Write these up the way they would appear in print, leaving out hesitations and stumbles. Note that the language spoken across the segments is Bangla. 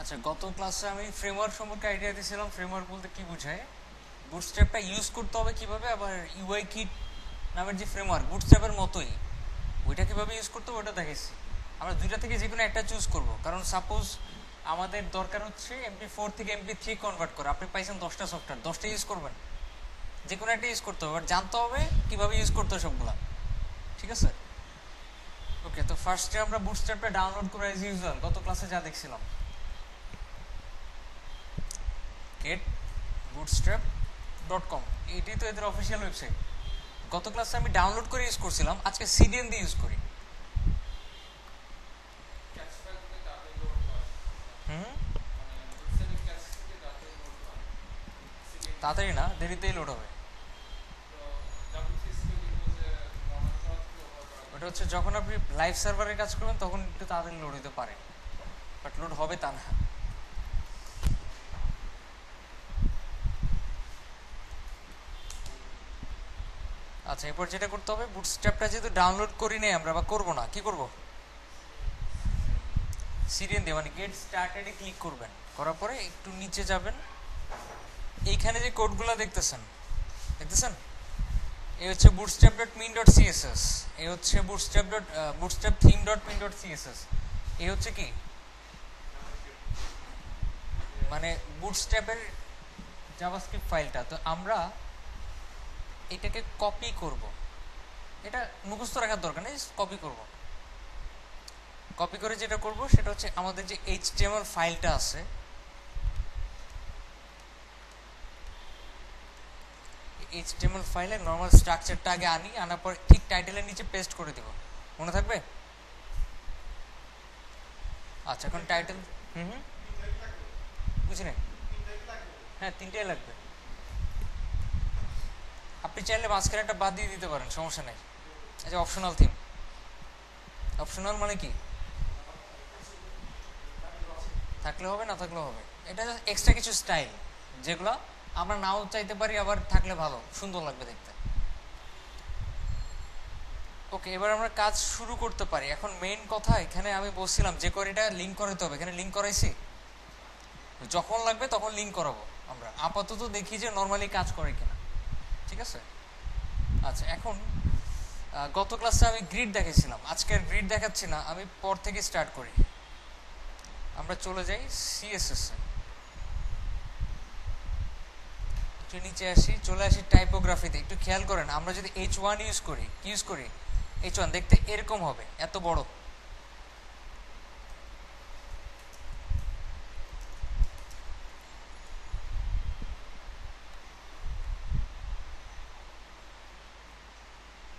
আচ্ছা, গত ক্লাসে আমি ফ্রেমওয়ার্ক সম্পর্কে আইডিয়া দিয়েছিলাম। ফ্রেমওয়ার্ক বলতে কি বোঝায়, বুটস্ট্র্যাপটা ইউজ করতে হবে কিভাবে, আবার ইউআই কিট নামের যে ফ্রেমওয়ার্ক বুটস্ট্র্যাপের মতোই, ওইটা কিভাবে ইউজ করতে হবে ওটা দেখেছি। আমরা দুইটা থেকে যে কোনো একটা চুজ করব, কারণ সাপোজ আমাদের দরকার হচ্ছে MP4 থেকে MP3 কনভার্ট করা। আপনি পাইছেন 10টা সফটওয়্যার, 10টা ইউজ করবেন, যে কোনো একটা ইউজ করতে হবে, বাট জানতে হবে কিভাবে ইউজ করতে হবে সবগুলা। ঠিক আছে, ওকে। তো ফার্স্টে আমরা বুটস্ট্র্যাপটা ডাউনলোড করে অ্যাজ ইউজুয়াল গত ক্লাসে যা দেখছিলাম, getbootstrap.com, এটাই তো এদের অফিসিয়াল ওয়েবসাইট। গত ক্লাসে আমি ডাউনলোড করে ইউজ করছিলাম, আজকে সিডিএন দিয়ে ইউজ করি। হুম, তাড়াতাড়ি না, দেরিতেই লোড হবে। ওটা হচ্ছে যখন আপনি লাইভ সার্ভারের কাজ করবেন তখন একটু তাড়াতাড়ি লোড হতে পারে, বাট লোড হবে তা না। আচ্ছা, এরপর যেটা করতে হবে, বুটস্ট্র্যাপটা যেহেতু ডাউনলোড করি নাই আমরা, বা করবো না, কি করব, সিডিএন দিয়ে মানে গেট স্টার্টেডে ক্লিক করবেন। করার পরে একটু নিচে যাবেন, এইখানে যে কোডগুলো দেখতেছেন, এই হচ্ছে bootstrap.min.css, এই হচ্ছে bootstrap.theme.min.css, এই হচ্ছে কি মানে বুটস্ট্র্যাপের জাভাস্ক্রিপ্ট ফাইলটা। তো আমরা এটাকে কপি করব, এটা মুখস্থ রাখার দরকার নেই, কপি করব। কপি করে যেটা করব সেটা হচ্ছে আমাদের যে HTML ফাইলটা আছে, HTML ফাইলের নর্মাল স্ট্রাকচারটা আগে আনি, আনার পর ঠিক টাইটেলের নিচে পেস্ট করে দেব, মনে থাকবে? আচ্ছা, এখন টাইটেল বুঝি নাই। হ্যাঁ, তিনটেই লাগবে। আপনি চাইলে মাঝখানে একটা বাদ দিয়ে দিতে পারেন, সমস্যা নেই। আচ্ছা, অপশনাল থিম, অপশনাল মানে কি, থাকলে হবে না থাকলে হবে, এটা এক্সট্রা কিছু স্টাইল যেগুলো আমরা নাও চাইতে পারি, আবার থাকলে ভালো সুন্দর লাগবে দেখতে। ওকে, এবার আমরা কাজ শুরু করতে পারি। এখন মেইন কথা, এখানে আমি বলছিলাম যে কোয়ারিটা লিঙ্ক করাতে হবে, এখানে লিঙ্ক করাইছি, যখন লাগবে তখন লিঙ্ক করাবো। আমরা আপাতত দেখি যে নর্মালি কাজ করে কিনা, ঠিক আছে? আচ্ছা, এখন গত ক্লাসে আমি গ্রিড দেখেছিলাম, আজকের গ্রিড দেখাচ্ছি না, আমি পর থেকে স্টার্ট করি। আমরা চলে যাই CSS এ, একটু নিচে আসি, চলে আসি টাইপোগ্রাফিতে। একটু খেয়াল করেন, আমরা যদি H1 ইউজ করি, কি ইউজ করি, H1 দেখতে এরকম হবে, এত বড়।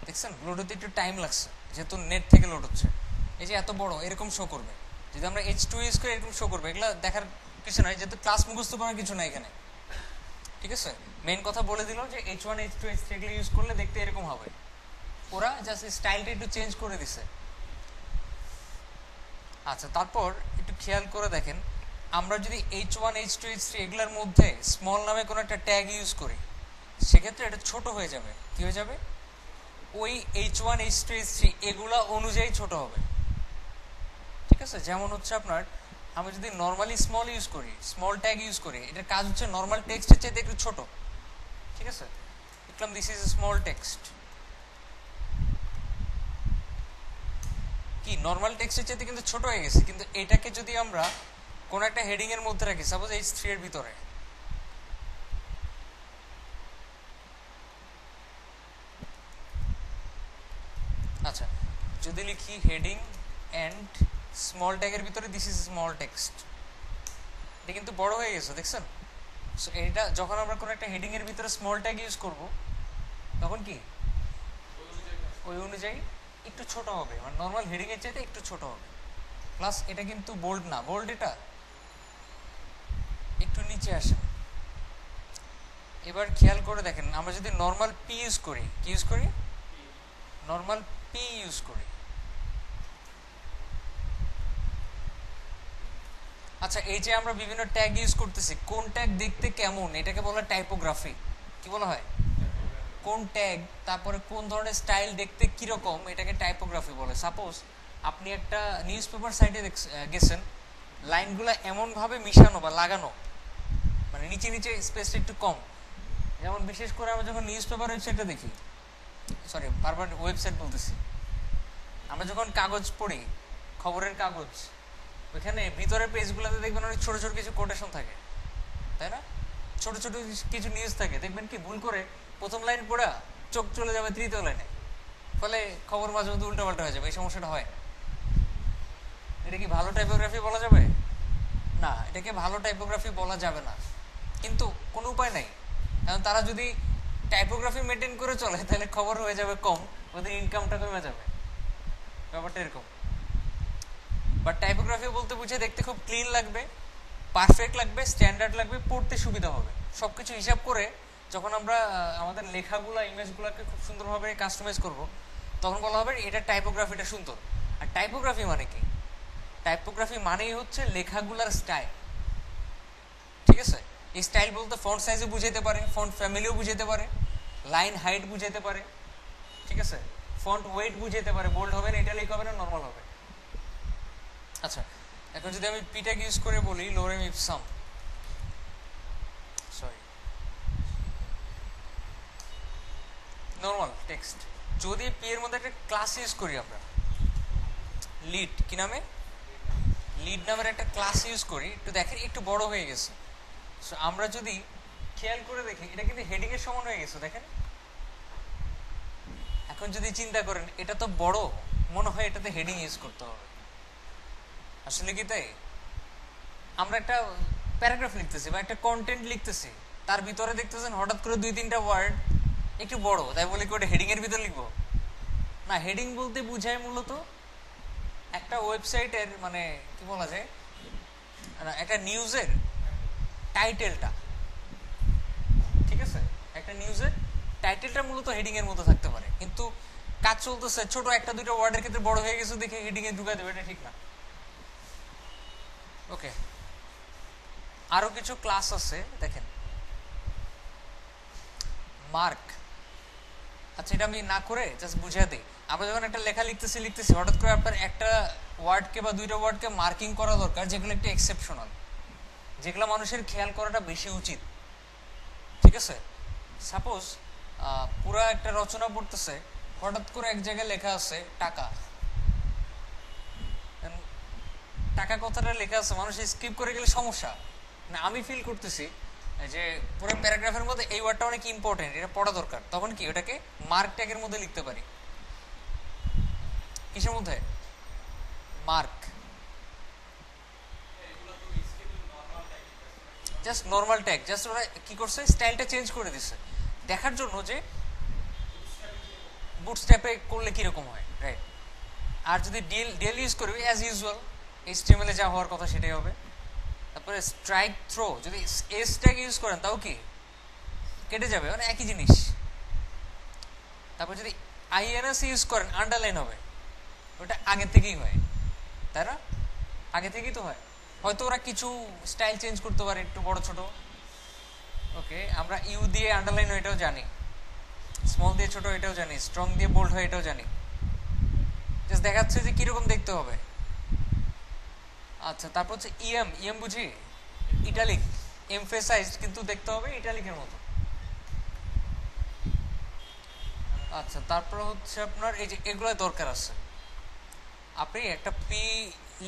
দেখছেন, লোড হতে একটু টাইম লাগছে, যেহেতু নেট থেকে লোড হচ্ছে। এই যে এত বড় এরকম শো করবে। যদি আমরা H2 ইউজ করি এরকম শো করবে। এগুলো দেখার কিছু নয়, যেহেতু ক্লাস মুখস্থ করার কিছু নাই এখানে, ঠিক আছে? মেইন কথা বলে দিল যে H1 H2 H3 এগুলো ইউজ করলে দেখতে এরকম হবে। ওরা জাস্ট স্টাইলটা একটু চেঞ্জ করে দিছে। আচ্ছা, তারপর একটু খেয়াল করে দেখেন, আমরা যদি H1 H2 H3 এগুলোর মধ্যে স্মল নামে কোনো একটা ট্যাগ ইউজ করি, সেক্ষেত্রে এটা ছোট হয়ে যাবে। কি হয়ে যাবে? ওই H1 H2 H3 এগুলা অনুযায়ী ছোট হবে, ঠিক আছে? যেমন হচ্ছে আপনার, আমি যদি নর্মালি স্মল ইউজ করি, স্মল ট্যাগ ইউজ করি, এটার কাজ হচ্ছে নর্মাল টেক্সটের চাইতে একটু ছোট, ঠিক আছে? লিখলাম দিস ইজ স্মল টেক্সট, কি নর্মাল টেক্সটের চাইতে কিন্তু ছোট হয়ে গেছে। কিন্তু এটাকে যদি আমরা কোন একটা হেডিং এর মধ্যে রাখি, সাপোজ H3 এর ভিতরে, আচ্ছা যদি লিখি হেডিং এন্ড স্মল ট্যাগের ভিতরে দিস ইজ স্মল টেক্সট, এটা কিন্তু বড় হয়ে গেছে, দেখছেন? সো এটা যখন আমরা কোনো একটা হেডিং এর ভিতরে স্মল ট্যাগ ইউজ করব, তখন কি ওই অনুযায়ী একটু ছোট হবে, মানে নর্মাল হেডিং এর চাইতে একটু ছোট হবে। প্লাস এটা কিন্তু বোল্ড না, বোল্ড এটা একটু নিচে আসে। এবার খেয়াল করে দেখেন, আমরা যদি নর্মাল পি ইউজ করি, কি ইউজ করি, নর্মাল পি ইউজ করি, আচ্ছা এই যে আমরা বিভিন্ন ট্যাগ ইউজ করতেছি, কোন ট্যাগ দেখতে কেমন এটাকে বলা টাইপোগ্রাফি। কি বলা হয়? কোন ট্যাগ, তারপরে কোন ধরনের স্টাইল দেখতে কিরকম, এটাকে টাইপোগ্রাফি বলে। সাপোজ আপনি একটা নিউজ পেপার সাইটে গেছেন, লাইনগুলো এমনভাবে মিশানো বা লাগানো, মানে নিচে নিচে স্পেসটা একটু কম। যেমন বিশেষ করে আমরা যখন নিউজ পেপার ওয়েবসাইটটা দেখি, সরি বারবার ওয়েবসাইট বলতেছি, আমরা যখন কাগজ পড়ি, খবরের কাগজ, ওইখানে ভিতরের পেজগুলোতে দেখবেন অনেক ছোট ছোট কিছু কোটেশন থাকে, তাই না? ছোট ছোট কিছু নিউজ থাকে, দেখবেন কি ভুল করে প্রথম লাইন পড়া চোখ চলে যাবে তৃতীয় লাইনে, ফলে খবর মাঝে মধ্যে উল্টাপাল্টা হয়ে যাবে। এই সমস্যাটা হয়। এটা কি ভালো টাইপোগ্রাফি বলা যাবে? না, এটাকে ভালো টাইপোগ্রাফি বলা যাবে না, কিন্তু কোনো উপায় নাই। কারণ তারা যদি টাইপোগ্রাফি মেনটেন করে চলে তাহলে খবর হয়ে যাবে কম, ওদের ইনকামটা কমে যাবে। ব্যাপারটা এরকম। বাট টাইপোগ্রাফি বলতে বুঝে দেখতে খুব ক্লিন লাগবে, পারফেক্ট লাগবে, স্ট্যান্ডার্ড লাগবে, পড়তে সুবিধা হবে। সবকিছু হিসাব করে যখন আমরা আমাদের লেখাগুলো, ইমেজগুলোকে খুব সুন্দরভাবে কাস্টমাইজ করব, তখন বলা হবে এটা টাইপোগ্রাফিটা সুন্দর। আর টাইপোগ্রাফি মানে কি? টাইপোগ্রাফি মানেই হচ্ছে লেখাগুলার স্টাইল। ঠিক আছে? এই স্টাইল বলতে ফন্ট সাইজও বুঝাইতে পারে, ফন্ট ফ্যামিলিও বুঝাইতে পারে, লাইন হাইট বুঝাইতে পারে, ঠিক আছে, ফন্ট ওয়েট বুঝাইতে পারে, বোল্ড হবে না, ইটালিক হবে না, নর্মাল হবে। আচ্ছা, এখন যদি আমি পিটাগ ইউজ করে বলি লোরেম ইপসাম, সরি, নর্মাল টেক্সট, যদি পি এর মধ্যে একটা ক্লাস ইউজ করি আমরা, লিড, কি নামে, লিড নামের একটা ক্লাস ইউজ করি, একটু দেখেন একটু বড় হয়ে গেছে। সো আমরা যদি খেয়াল করে দেখি, এটা কিন্তু হেডিং এর সমান হয়ে গেছে, দেখেন। এখন যদি চিন্তা করেন এটা তো বড়, মনে হয় এটাতে হেডিং ইউজ করতে হবে। আসলে কি তাই? আমরা একটা প্যারাগ্রাফ লিখতেছি বা একটা কন্টেন্ট লিখতেছি, তার ভিতরে দেখতেছেন হঠাৎ করে 2-3টা ওয়ার্ড একটু বড়, তাই বলে কি ওটা হেডিং এর ভিতর লিখবো? না, হেডিং বলতে বুঝায় মূলত একটা ওয়েবসাইটের, মানে কি বলা যায়, একটা নিউজের টাইটেলটা, ঠিক আছে, একটা নিউজের টাইটেলটা মূলত হেডিং এর মতো থাকতে পারে, কিন্তু কাজ চলতেছে ছোট 1-2টা ওয়ার্ডের ক্ষেত্রে বড় হয়ে গেছে দেখে হেডিং এ ঢুকাই দেবে, এটা ঠিক না। ওকে, আরো কিছু ক্লাস আছে দেখেন, মার্ক। আচ্ছা, এটা আমি না করে জাস্ট বুঝিয়ে দিই। আমরা যখন একটা লেখা লিখতেছি হঠাৎ করে আপনার একটা ওয়ার্ডকে বা 2টা ওয়ার্ডকে মার্কিং করা দরকার, যেগুলো একটু এক্সেপশনাল, যেগুলো মানুষের খেয়াল করাটা বেশি উচিত। ঠিক আছে? সাপোজ পুরা একটা রচনা পড়তেছে, হঠাৎ করে এক জায়গায় লেখা আছে টাকা, টাকা কথাটা লেখা আছে, মানুষ স্কিপ করে গেলে সমস্যা না। আমি ফিল করতেছি যে পুরো প্যারাগ্রাফের মধ্যে এই ওয়ার্ডটা অনেক ইম্পর্টেন্ট, এটা পড়া দরকার, তখন কি ওটাকে মার্ক ট্যাগের মধ্যে লিখতে পারি। কিসের মধ্যে? Mark, just normal tag, just ওরা কি করছে, স্টাইলটা চেঞ্জ করে দিছে দেখার জন্য যে বুটস্ট্র্যাপে করলে কিরকম হয়, রাইট? আর যদি ডিএল ইউজ করবি অ্যাজ ইউজুয়াল এইচটিএমএল এ যা হওয়ার কথা সেটাই হবে। তারপরে স্ট্রাইক থ্রো যদি এস ট্যাগ ইউজ করেন তাও কি কেটে যাবে, মানে একই জিনিস। তারপর যদি আইএনএস ইউজ করেন আন্ডারলাইন হবে, ওটা আগে থেকেই হয়, তাই না? আগে থেকেই তো হয়। হয়তো ওরা কিছু স্টাইল চেঞ্জ করতে পারে একটু বড় ছোট। ওকে, আমরা ইউ দিয়ে আন্ডারলাইন হয় এটাও জানি, স্মল দিয়ে ছোট এটাও জানি, স্ট্রং দিয়ে বোল্ড হয় এটাও জানি। জাস্ট দেখাচ্ছে যে কিরকম দেখতে হবে। আচ্ছা, তারপর হচ্ছে ইএম, ইএম বুঝি ইটালিক, এমফেসাইজড, কিন্তু দেখতে হবে ইটালিকের মতো। আচ্ছা, তারপর হচ্ছে আপনার এই যে এগুলো দরকার আছে। আপনি একটা পি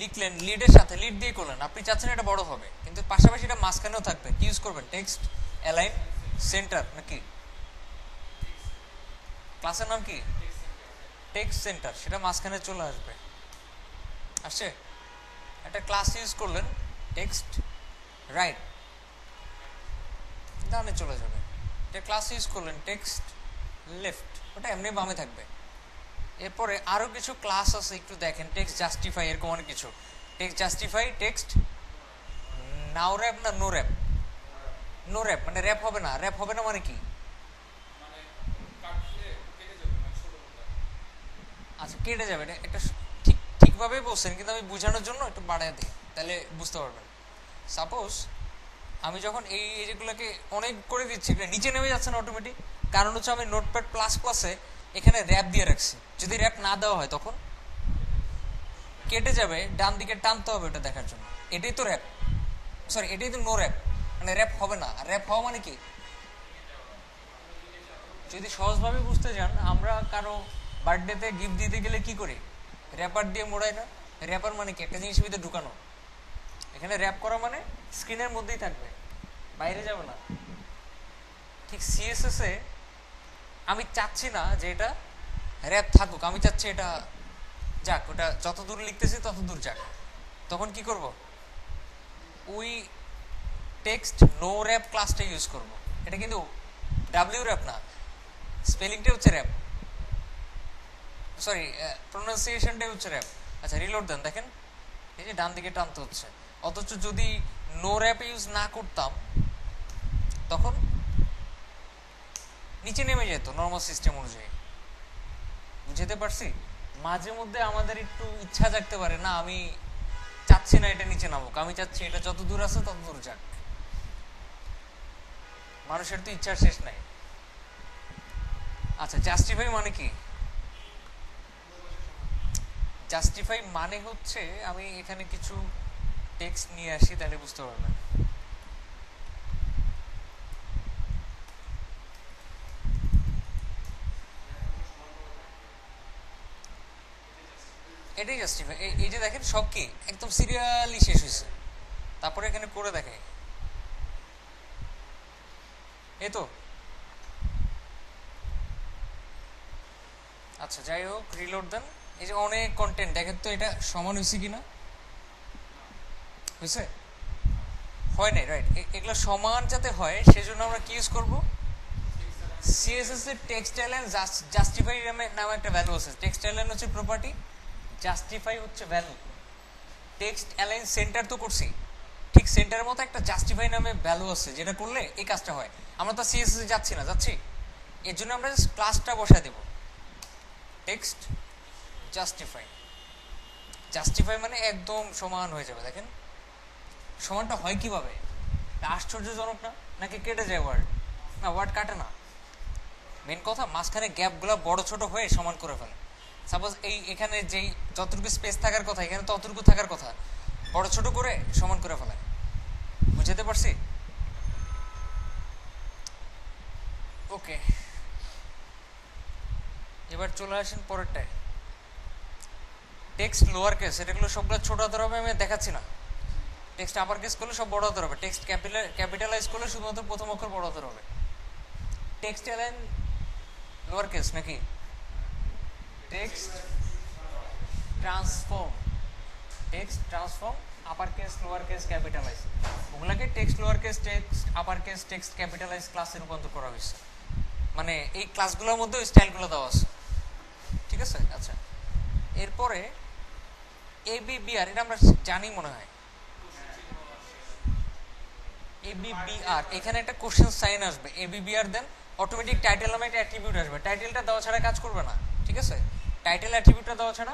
লিখলেন লিডের সাথে, লিড দিয়ে করলেন, আপনি চাচ্ছেন এটা বড় হবে, কিন্তু পাশাপাশি এটা মাঝখানেও থাকবে, কি ইউজ করবেন? টেক্সট অ্যালাইন সেন্টার, নাকি ক্লাসের নাম কি? টেক্সট সেন্টার, সেটা মাঝখানে চলে আসবে। আসছে, একটা ক্লাস ইউজ করলেন টেক্সট রাইট, ডানে চলে যাবে। একটা ক্লাস ইউজ করলেন টেক্সট লেফট, ওটা এমনি বামে থাকবে। এরপরে আরো কিছু ক্লাস আছে, একটু দেখেন, টেক্সট জাস্টিফাই, এরকম অনেক কিছু। টেক্সট জাস্টিফাই, টেক্সট নাও র্যাপ না নো র্যাপ? নো র্যাপ মানে র্যাপ হবে না, র্যাপ হবে না মানে কি? আচ্ছা, কেটে যাবে, এটা একটা ঠিকভাবে বলছেন, কিন্তু আমি বোঝানোর জন্য একটু বাড়ায় দিই, তাহলে বুঝতে পারবেন। সাপোজ আমি যখন এই যেগুলোকে অনেক করে দিচ্ছি, এটা নিচে নেমে যাচ্ছে না অটোমেটিক, কারণ হচ্ছে আমি নোটপ্যাড প্লাস প্লাসে এখানে র্যাপ দিয়ে রাখছি। যদি র্যাপ না দেওয়া হয় তখন কেটে যাবে ডান দিকে টানতে হবে ওটা দেখার জন্য। এটাই তো র্যাপ, সরি এটাই তো নো র্যাপ, মানে র্যাপ হবে না। আর র্যাপ হওয়া মানে কি, যদি সহজভাবে বুঝতে যান, আমরা কারো বার্থডেতে গিফট দিতে গেলে কি করি, র্যাপার দিয়ে মোড়াই না? র্যাপার মানে কি, একটা জিনিসের ভিতরে ঢুকানো। এখানে র্যাপ করা মানে স্ক্রিনের মধ্যেই থাকবে, বাইরে যাবে না। ঠিক সিএসএস এ আমি চাচ্ছি না যে এটা র্যাপ থাকুক, আমি চাচ্ছি এটা যাক, ওটা যত দূর লিখতেছি তত দূর যাক। তখন কি করব, ওই টেক্সট নো র্যাপ ক্লাসটা ইউজ করব। এটা কিন্তু ডাব্লিউ র্যাপ না, স্পেলিংটা হচ্ছে র্যাপ, সরি প্রোনাউন্সিয়েশনটাই হচ্ছে র্যাপ। আচ্ছা রিলোড দেন, দেখেন এই যে ডান দিকে টানতে হচ্ছে। অথচ যদি নো র্যাপ ইউজ না করতাম তখন নিচে নেমে যেত নর্মাল সিস্টেম অনুযায়ী। বুঝতে পারছি? মাঝে মধ্যে আমাদের একটু ইচ্ছা জাগতে পারে, না আমি চাচ্ছি না এটা নিচে নামুক, আমি চাচ্ছি এটা যত দূর আছে তত দূর যাক। মানুষের তো ইচ্ছার শেষ নাই। আচ্ছা জাস্টিফাই মানে কি, জাস্টিফাই মানে হচ্ছে, আমি এখানে কিছু টেক্সট নিয়ে আসি তাহলে বুঝতে পারবেন। এটাই জাস্টিফাই। এই যে দেখেন সব কি একদম সিরিয়ালি শেষ হয়েছে, তারপরে এখানে করে দেখে এই তো। আচ্ছা যাই হোক, রিলোড দেন। এই যে অনেক কন্টেন্ট দেখেন তো, এটা সমান হয়েছে কিনা, হয়েছে? হয় নাই, রাইট। এগুলো সমান যাতে হয় সেজন্য আমরা কি ইউজ করব, সিএসএস এর টেক্সট অ্যালাইন জাস্টিফাই নামে একটা ভ্যালু আছে। টেক্সট অ্যালাইন হচ্ছে প্রপার্টি, জাস্টিফাই হচ্ছে ভ্যালু। টেক্সট অ্যালাইন সেন্টার তো করছি, ঠিক সেন্টারের মতো একটা জাস্টিফাই নামে ভ্যালু আছে, যেটা করলে এই কাজটা হয়। আমরা তো সিএসএস এ যাচ্ছি না, যাচ্ছি, এর জন্য আমরা ক্লাসটা বসায় দেব টেক্সট জাস্টিফাই। জাস্টিফাই মানে একদম সমান হয়ে যাবে। দেখেন সমানটা হয় কিভাবে, আশ্চর্যজনক না? নাকি কেটে যায় ওয়ার্ড? না, ওয়ার্ড কাটে না। মেন কথা মাঝখানে গ্যাপগুলো বড় ছোট হয়ে সমান করে ফেলে। সাপোজ এখানে যেই যতটুকু স্পেস থাকার কথা এখানে ততটুকু থাকার কথা, বড় ছোট করে সমান করে ফেলে। বুঝতে পারছি? ওকে, এবার চলে আসেন পরেরটায়। টেক্সট লোয়ার কেস, এটাগুলো সবগুলো ছোট হাতের হবে, আমি দেখাচ্ছি না। টেক্সট আপার কেস করলে সব বড় হাতের হবে, টেক্সট ক্যাপিটালাইজ করলে শুধুমাত্র প্রথম অক্ষর বড় হাতের হবে। টেক্সট অ্যালাইন লোয়ার কেস নাকি text transform, text transform upper case lower case capitalize, ওগুলাকে text lower case text upper case text capitalize ক্লাসে রূপান্তর করা হয়েছে। মানে এই ক্লাসগুলোর মধ্যে ওই স্টাইলগুলো দেওয়া আছে, ঠিক আছে? আচ্ছা এরপরে এবিবিআর, এটা আমরা জানি মনে হয়। এবিবিআর, এখানে একটা কোশ্চেন সাইন আসবে, এবিবিআর দেন অটোমেটিক টাইটেল নামে একটা অ্যাট্রিবিউট আসবে। টাইটেলটা দেওয়া ছাড়া কাজ করবে না, ঠিক আছে? টাইটেল অ্যাট্রিবিউটটা দেওয়া ছাড়া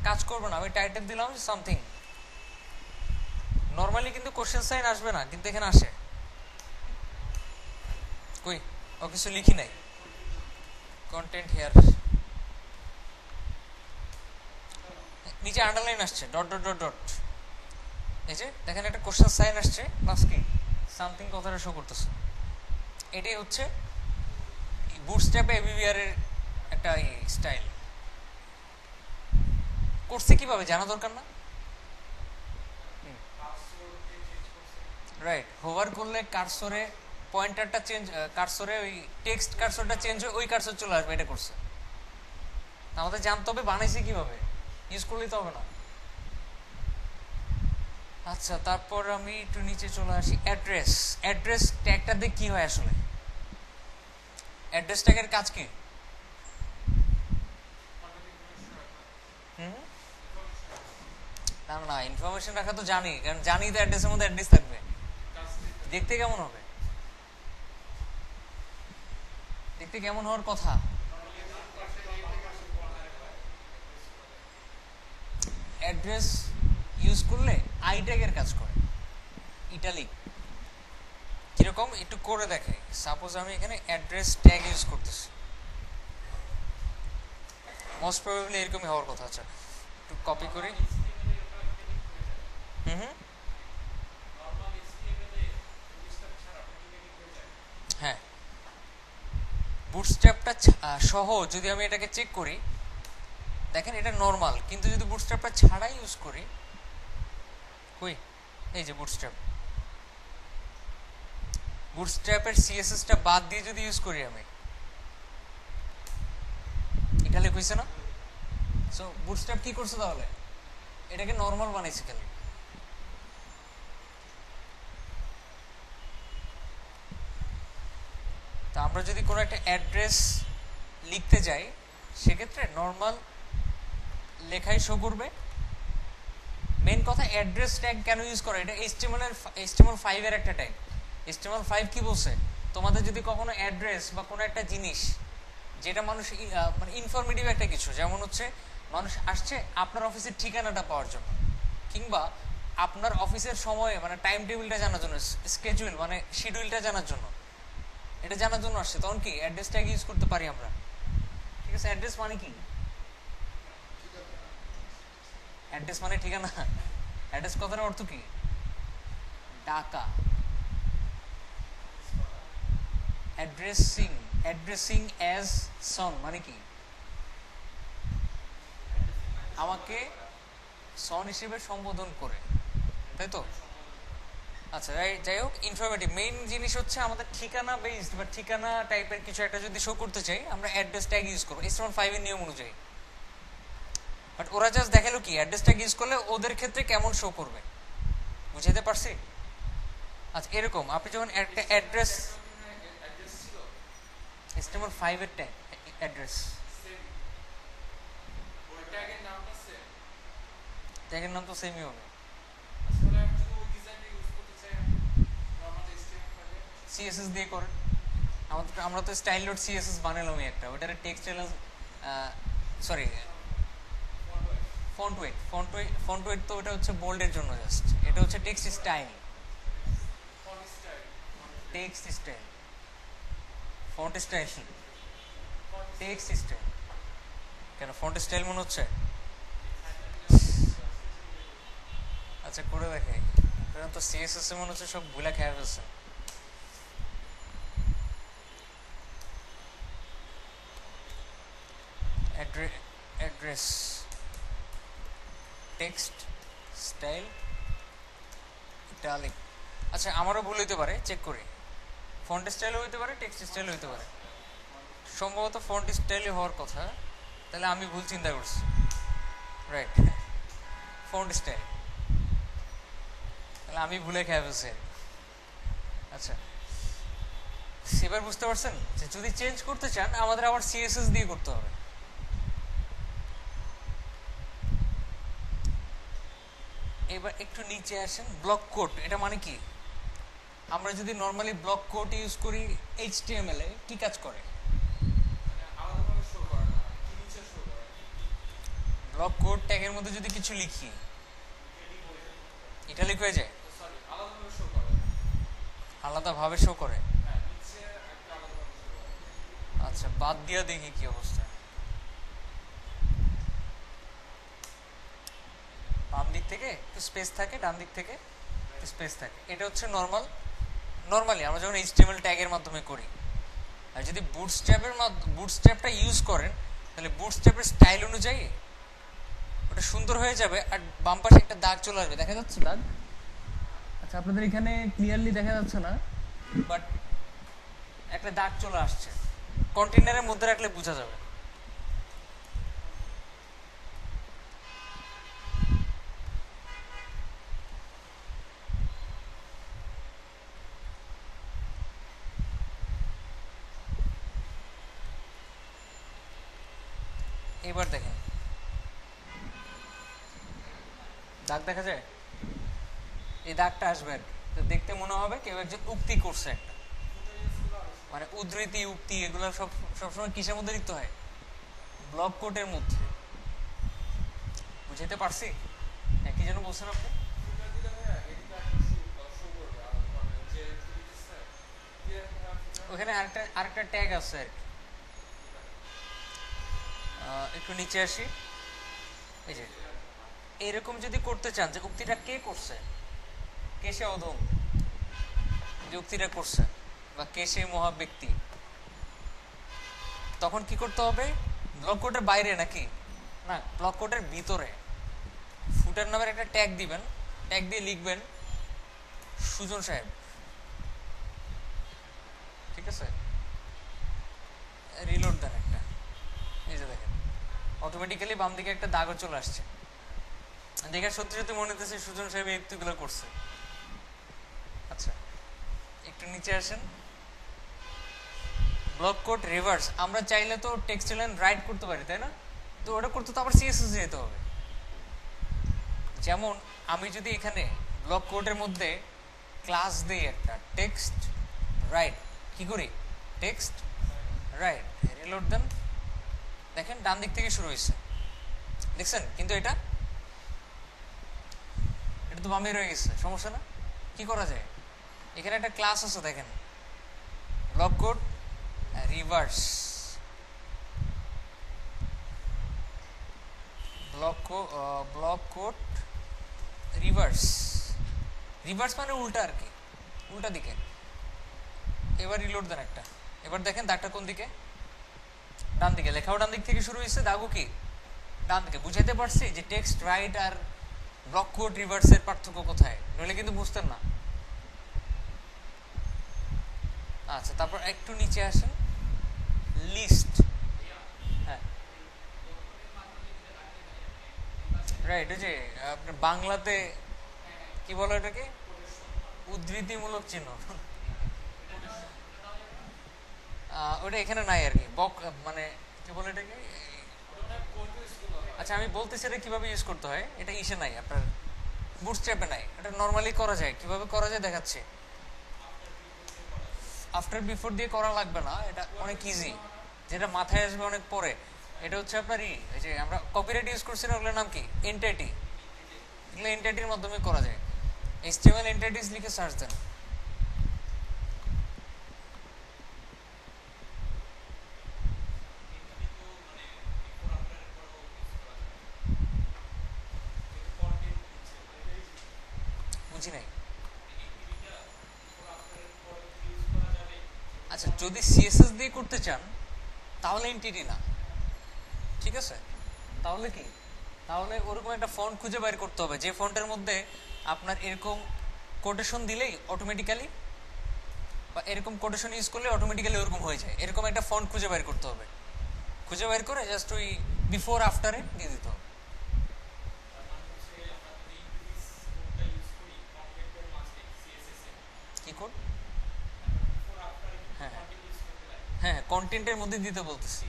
কাজ করবে না। আমি টাইটেল দিলাম সামথিং, নর্মালি কিন্তু কোশ্চেন সাইন আসবে না, কিন্তু এখানে আসে। কই ও কিছু লিখি নাই, কন্টেন্ট হেয়ার নিচে আন্ডারলাইন আসছে, ডট ডট ডট ডট। এই যে দেখেন একটা কোশ্চেন সাইন আসছে, প্লাস কি সামথিং কথাটা শো করতেছে। এটাই হচ্ছে বুটস্ট্র্যাপে এবিবিআর এর একটা স্টাইল। করছে কিভাবে জানা দরকার না? রাইট, হোভার করলে কার্সরে পয়েন্টারটা চেঞ্জ, কার্সরে ওই টেক্সট কার্সরটা চেঞ্জ হয়ে ওই কার্সর চলে আসবে, এটা করছে। আমাদের জানতে হবে বানাইছে কিভাবে, ইউজ করলেই তো হবে না। আচ্ছা তারপর আমি একটু নিচে চলে আসি। অ্যাড্রেস, অ্যাড্রেস ট্যাগটা দিয়ে কি হয় আসলে? অ্যাড্রেস ট্যাগের কাজ কি? না না, ইনফরমেশন রাখা তো জানি, কারণ জানি তো অ্যাড্রেসের মধ্যে অ্যাড্রেস থাকবে। দেখতে কেমন হবে? দেখতে কেমন হওয়ার কথা? অ্যাড্রেস ইউজ করলে আই ট্যাগের কাজ করে, ইটালিক। কিরকম একটু করে দেখে। সাপোজ আমি এখানে অ্যাড্রেস ট্যাগ ইউজ করতেছি, মোস্ট প্রবাবলি এরকমই হওয়ার কথা। আচ্ছা একটু কপি করি, হুম হুম, হ্যাঁ বুটস্ট্র্যাপটা সহ যদি আমি এটাকে চেক করি, দেখেন এটা নর্মাল, কিন্তু যদি বুটস্ট্র্যাপটা ছাড়াই ইউজ করি, কই এই যে বুটস্ট্র্যাপ, বুটস্ট্র্যাপের সিএসএসটা বাদ দিয়ে যদি ইউজ করি আমি, এটা লিখছে না। সো বুটস্ট্র্যাপ কি করছে তাহলে, এটাকে নর্মাল বানাইছে খালি। তো আমরা যদি কোনো একটা অ্যাড্রেস লিখতে যাই, সেক্ষেত্রে নর্মাল লেখাই শো করবে। মেন কথা অ্যাড্রেস ট্যাগ কেন ইউজ করে, এটা HTML5 এর একটা ট্যাগ। HTML5 কি বলছে, তোমাদের যদি কখনো অ্যাড্রেস বা কোনো একটা জিনিস যেটা মানুষ মানে ইনফরমেটিভ একটা কিছু, যেমন হচ্ছে মানুষ আসছে আপনার অফিসের ঠিকানাটা পাওয়ার জন্য, কিংবা আপনার অফিসের সময় মানে টাইম টেবিলটা জানার জন্য, স্কেজুল মানে শিডিউলটা জানার জন্য, এটা জানার জন্য আসছে, তখন কি অ্যাড্রেস ট্যাগ ইউজ করতে পারি আমরা। ঠিক আছে, অ্যাড্রেস মানে কি, অ্যাড্রেস মানে ঠিকানা। অ্যাড্রেস কথার অর্থ কি, ডাকা। অ্যাড্রেসিং অ্যাজ সন মানে কি, আমাকে সন হিসেবে সম্বোধন করে, তাই তো। আচ্ছা যাই হোক, ইনফরমেটিভ মেইন জিনিস হচ্ছে আমাদের ঠিকানা বেসড বা ঠিকানা টাইপের কিছু একটা যদি শো করতে চাই, আমরা অ্যাড্রেস ট্যাগ ইউজ করবো HTML5 এর নিয়ম অনুযায়ী। বাট ওরা জাস্ট দেখালো কি অ্যাড্রেস ট্যাগ ইউজ করলে ওদের ক্ষেত্রে কেমন শো করবে, বুঝাতে পারছি। আচ্ছা এরকম আপনি যখন একটা অ্যাড্রেস, HTML5 এর ট্যাগ অ্যাড্রেস, ট্যাগের নাম তো সেমই হবে। সিএসএস দিয়ে করেন, আমরা তো স্টাইল ডট সিএসএস বানালামই একটা, ওটার টেক্সটাইল সরি ফন্ট ওয়েট তো ওটা হচ্ছে বোল্ডের জন্য জাস্ট, এটা হচ্ছে text style. Text style, font style, text style, কেন ফন্ট স্টাইল মনে হচ্ছে। আচ্ছা করে দেখাই, কারণ তো সিএসএস এ মনে হচ্ছে সব ভুলা খেয়ে ফেলছে। Address text style italic. আচ্ছা আমারও ভুল হইতে পারে, চেক করি, ফন্ট স্টাইলও হইতে পারে টেক্সট স্টাইলও হইতে পারে, সম্ভবত ফন্ট স্টাইলই হওয়ার কথা, তাহলে আমি ভুল চিন্তা করছি, রাইট ফন্ট স্টাইল, তাহলে আমি ভুলে খেয়ে ফেলছি। আচ্ছা এবার বুঝতে পারছেন যে যদি চেঞ্জ করতে চান আমাদের আবার সিএসএস দিয়ে করতে হবে। এবার একটু নিচে আসেন, ব্লক কোড এটা মানে কি, আমরা যদি নর্মালি ব্লক কোড ইউজ করি HTML এ কি কাজ করে, ব্লক কোড ট্যাগের মধ্যে যদি কিছু লিখি ইটালিক হয়ে যায়, আলাদাভাবে শো করে। আচ্ছা বাদ দিয়া দেখি কি অবস্থা, বাম দিক থেকে একটু স্পেস থাকে, ডান দিক থেকে স্পেস থাকে, এটা হচ্ছে নর্মালি আমরা যখন HTML ট্যাগের মাধ্যমে করি। আর যদি বুটস্ট্র্যাপটা ইউজ করেন, তাহলে বুটস্ট্র্যাপের স্টাইল অনুযায়ী ওটা সুন্দর হয়ে যাবে, আর বাম পাশে একটা দাগ চলে আসবে, দেখা যাচ্ছে দাগ। আচ্ছা আপনাদের এখানে ক্লিয়ারলি দেখা যাচ্ছে না, বাট একটা দাগ চলে আসছে, কন্টেনারের মধ্যে রাখলে বোঝা যাবে। এবার দেখেন দাগ দেখা যায়, এই দাগটা আসবে আর কি। তো দেখতে মনে হবে কেউ একজন উক্তি করছে একটা, মানে উদ্ধৃতি উক্তি এগুলো সবসময় কিসের মধ্যে লিখতে হয়, ব্লক কোডের মধ্যে। বুঝাইতে পারছি, কি যেন বলছেন আপনি। ওখানে আরেকটা ট্যাগ আছে আর কি, একটু নিচে আসি, এই যে এরকম যদি করতে চান যে উক্তিটা কে করছে, কে সে অধম যে উক্তিটা করছে, বা কে সে মহা ব্যক্তি, তখন কি করতে হবে? ব্লক কোডের বাইরে নাকি না, ব্লক কোডের ভিতরে ফুটার নামের একটা ট্যাগ দিবেন, ট্যাগ দিয়ে লিখবেন সুজন সাহেব, ঠিক আছে? রিলোড দেন একটা, এই যে দেখেন অটোমেটিক্যালি বাম দিকে একটা দাগও চলে আসছে, দেখে সত্যি সত্যি মনে হতেছে সুজন সাহেব এই উক্তিগুলো করছে। আচ্ছা একটু নিচে আসেন, ব্লক কোড রিভার্স, আমরা চাইলে তো টেক্সট লাইন রাইট করতে পারি, তাই না? তো ওটা করতে তো আবার সিএসএস যেতে হবে। যেমন আমি যদি এখানে ব্লক কোডের মধ্যে ক্লাস দিই একটা টেক্সট রাইট, কি করি? টেক্সট রাইট, রিলোড দেন, দেখেন ডান দিক থেকে শুরু হয়েছে, দেখছেন? কিন্তু এটা তো বামে রয়ে গেছে, সমস্যা না? কি করা যায়? এখানে একটা ক্লাস আছে দেখেন, block code reverse, block code reverse, reverse মানে উল্টা আর কি, উল্টা দিকে। এবার রিলোড দেন একটা, এবার দেখেন দাগটা কোন দিকে? ডান দিকে, লেখাও ডান দিক থেকে শুরু হয়েছে, দাগও কি ডান দিকে। বুঝাইতে পারছি যে টেক্সট রাইট আর ব্লক কোড রিভার্সের পার্থক্য কোথায়? নইলে কিন্তু বুঝতেন না। আচ্ছা তারপর একটু নিচে আসেন, লিস্ট, হ্যাঁ রাইট, ওই যে আপনার বাংলাতে কি বলো এটাকে, উদ্ধৃতিমূলক চিহ্ন, ওটা এখানে নাই আর কি, বক মানে কি বলে এটাকে। আচ্ছা আমি বলতেছি এটা কিভাবে ইউজ করতে হয়, এটা ইসে নাই আপনার বুটস্ট্র্যাপে নাই, এটা নর্মালি করা যায়। কিভাবে করা যায় দেখাচ্ছে, আফটার বিফোর দিয়ে করা লাগবে না, এটা অনেক ইজি, যেটা মাথায় আসবে অনেক পরে। এটা হচ্ছে আপনার এই যে আমরা কপিরাইট ইউজ করছি না, ওগুলোর নাম কি? এন্টিটি, এগুলো এন্টিটির মাধ্যমে করা যায়। এইচটিএমএল এন্টিটিস লিখে সার্চ দেন, বুঝি নাই। আচ্ছা যদি সিএসএস দিয়ে করতে চান তাহলে এন্টিটি না, ঠিক আছে? তাহলে কি, তাহলে ওরকম একটা ফন্ট খুঁজে বের করতে হবে, যে ফন্টের মধ্যে আপনার এরকম কোটেশন দিলেই অটোমেটিক্যালি, বা এরকম কোটেশন ইউজ করলে অটোমেটিক্যালি ওরকম হয়ে যায়, এরকম একটা ফন্ট খুঁজে বের করতে হবে। খুঁজে বের করে জাস্ট ওই বিফোর আফটারে দিয়ে দিতে হবে। কি কোড? হ্যাঁ হ্যাঁ হ্যাঁ, কন্টেন্টের মধ্যে দিতে বলতেছি,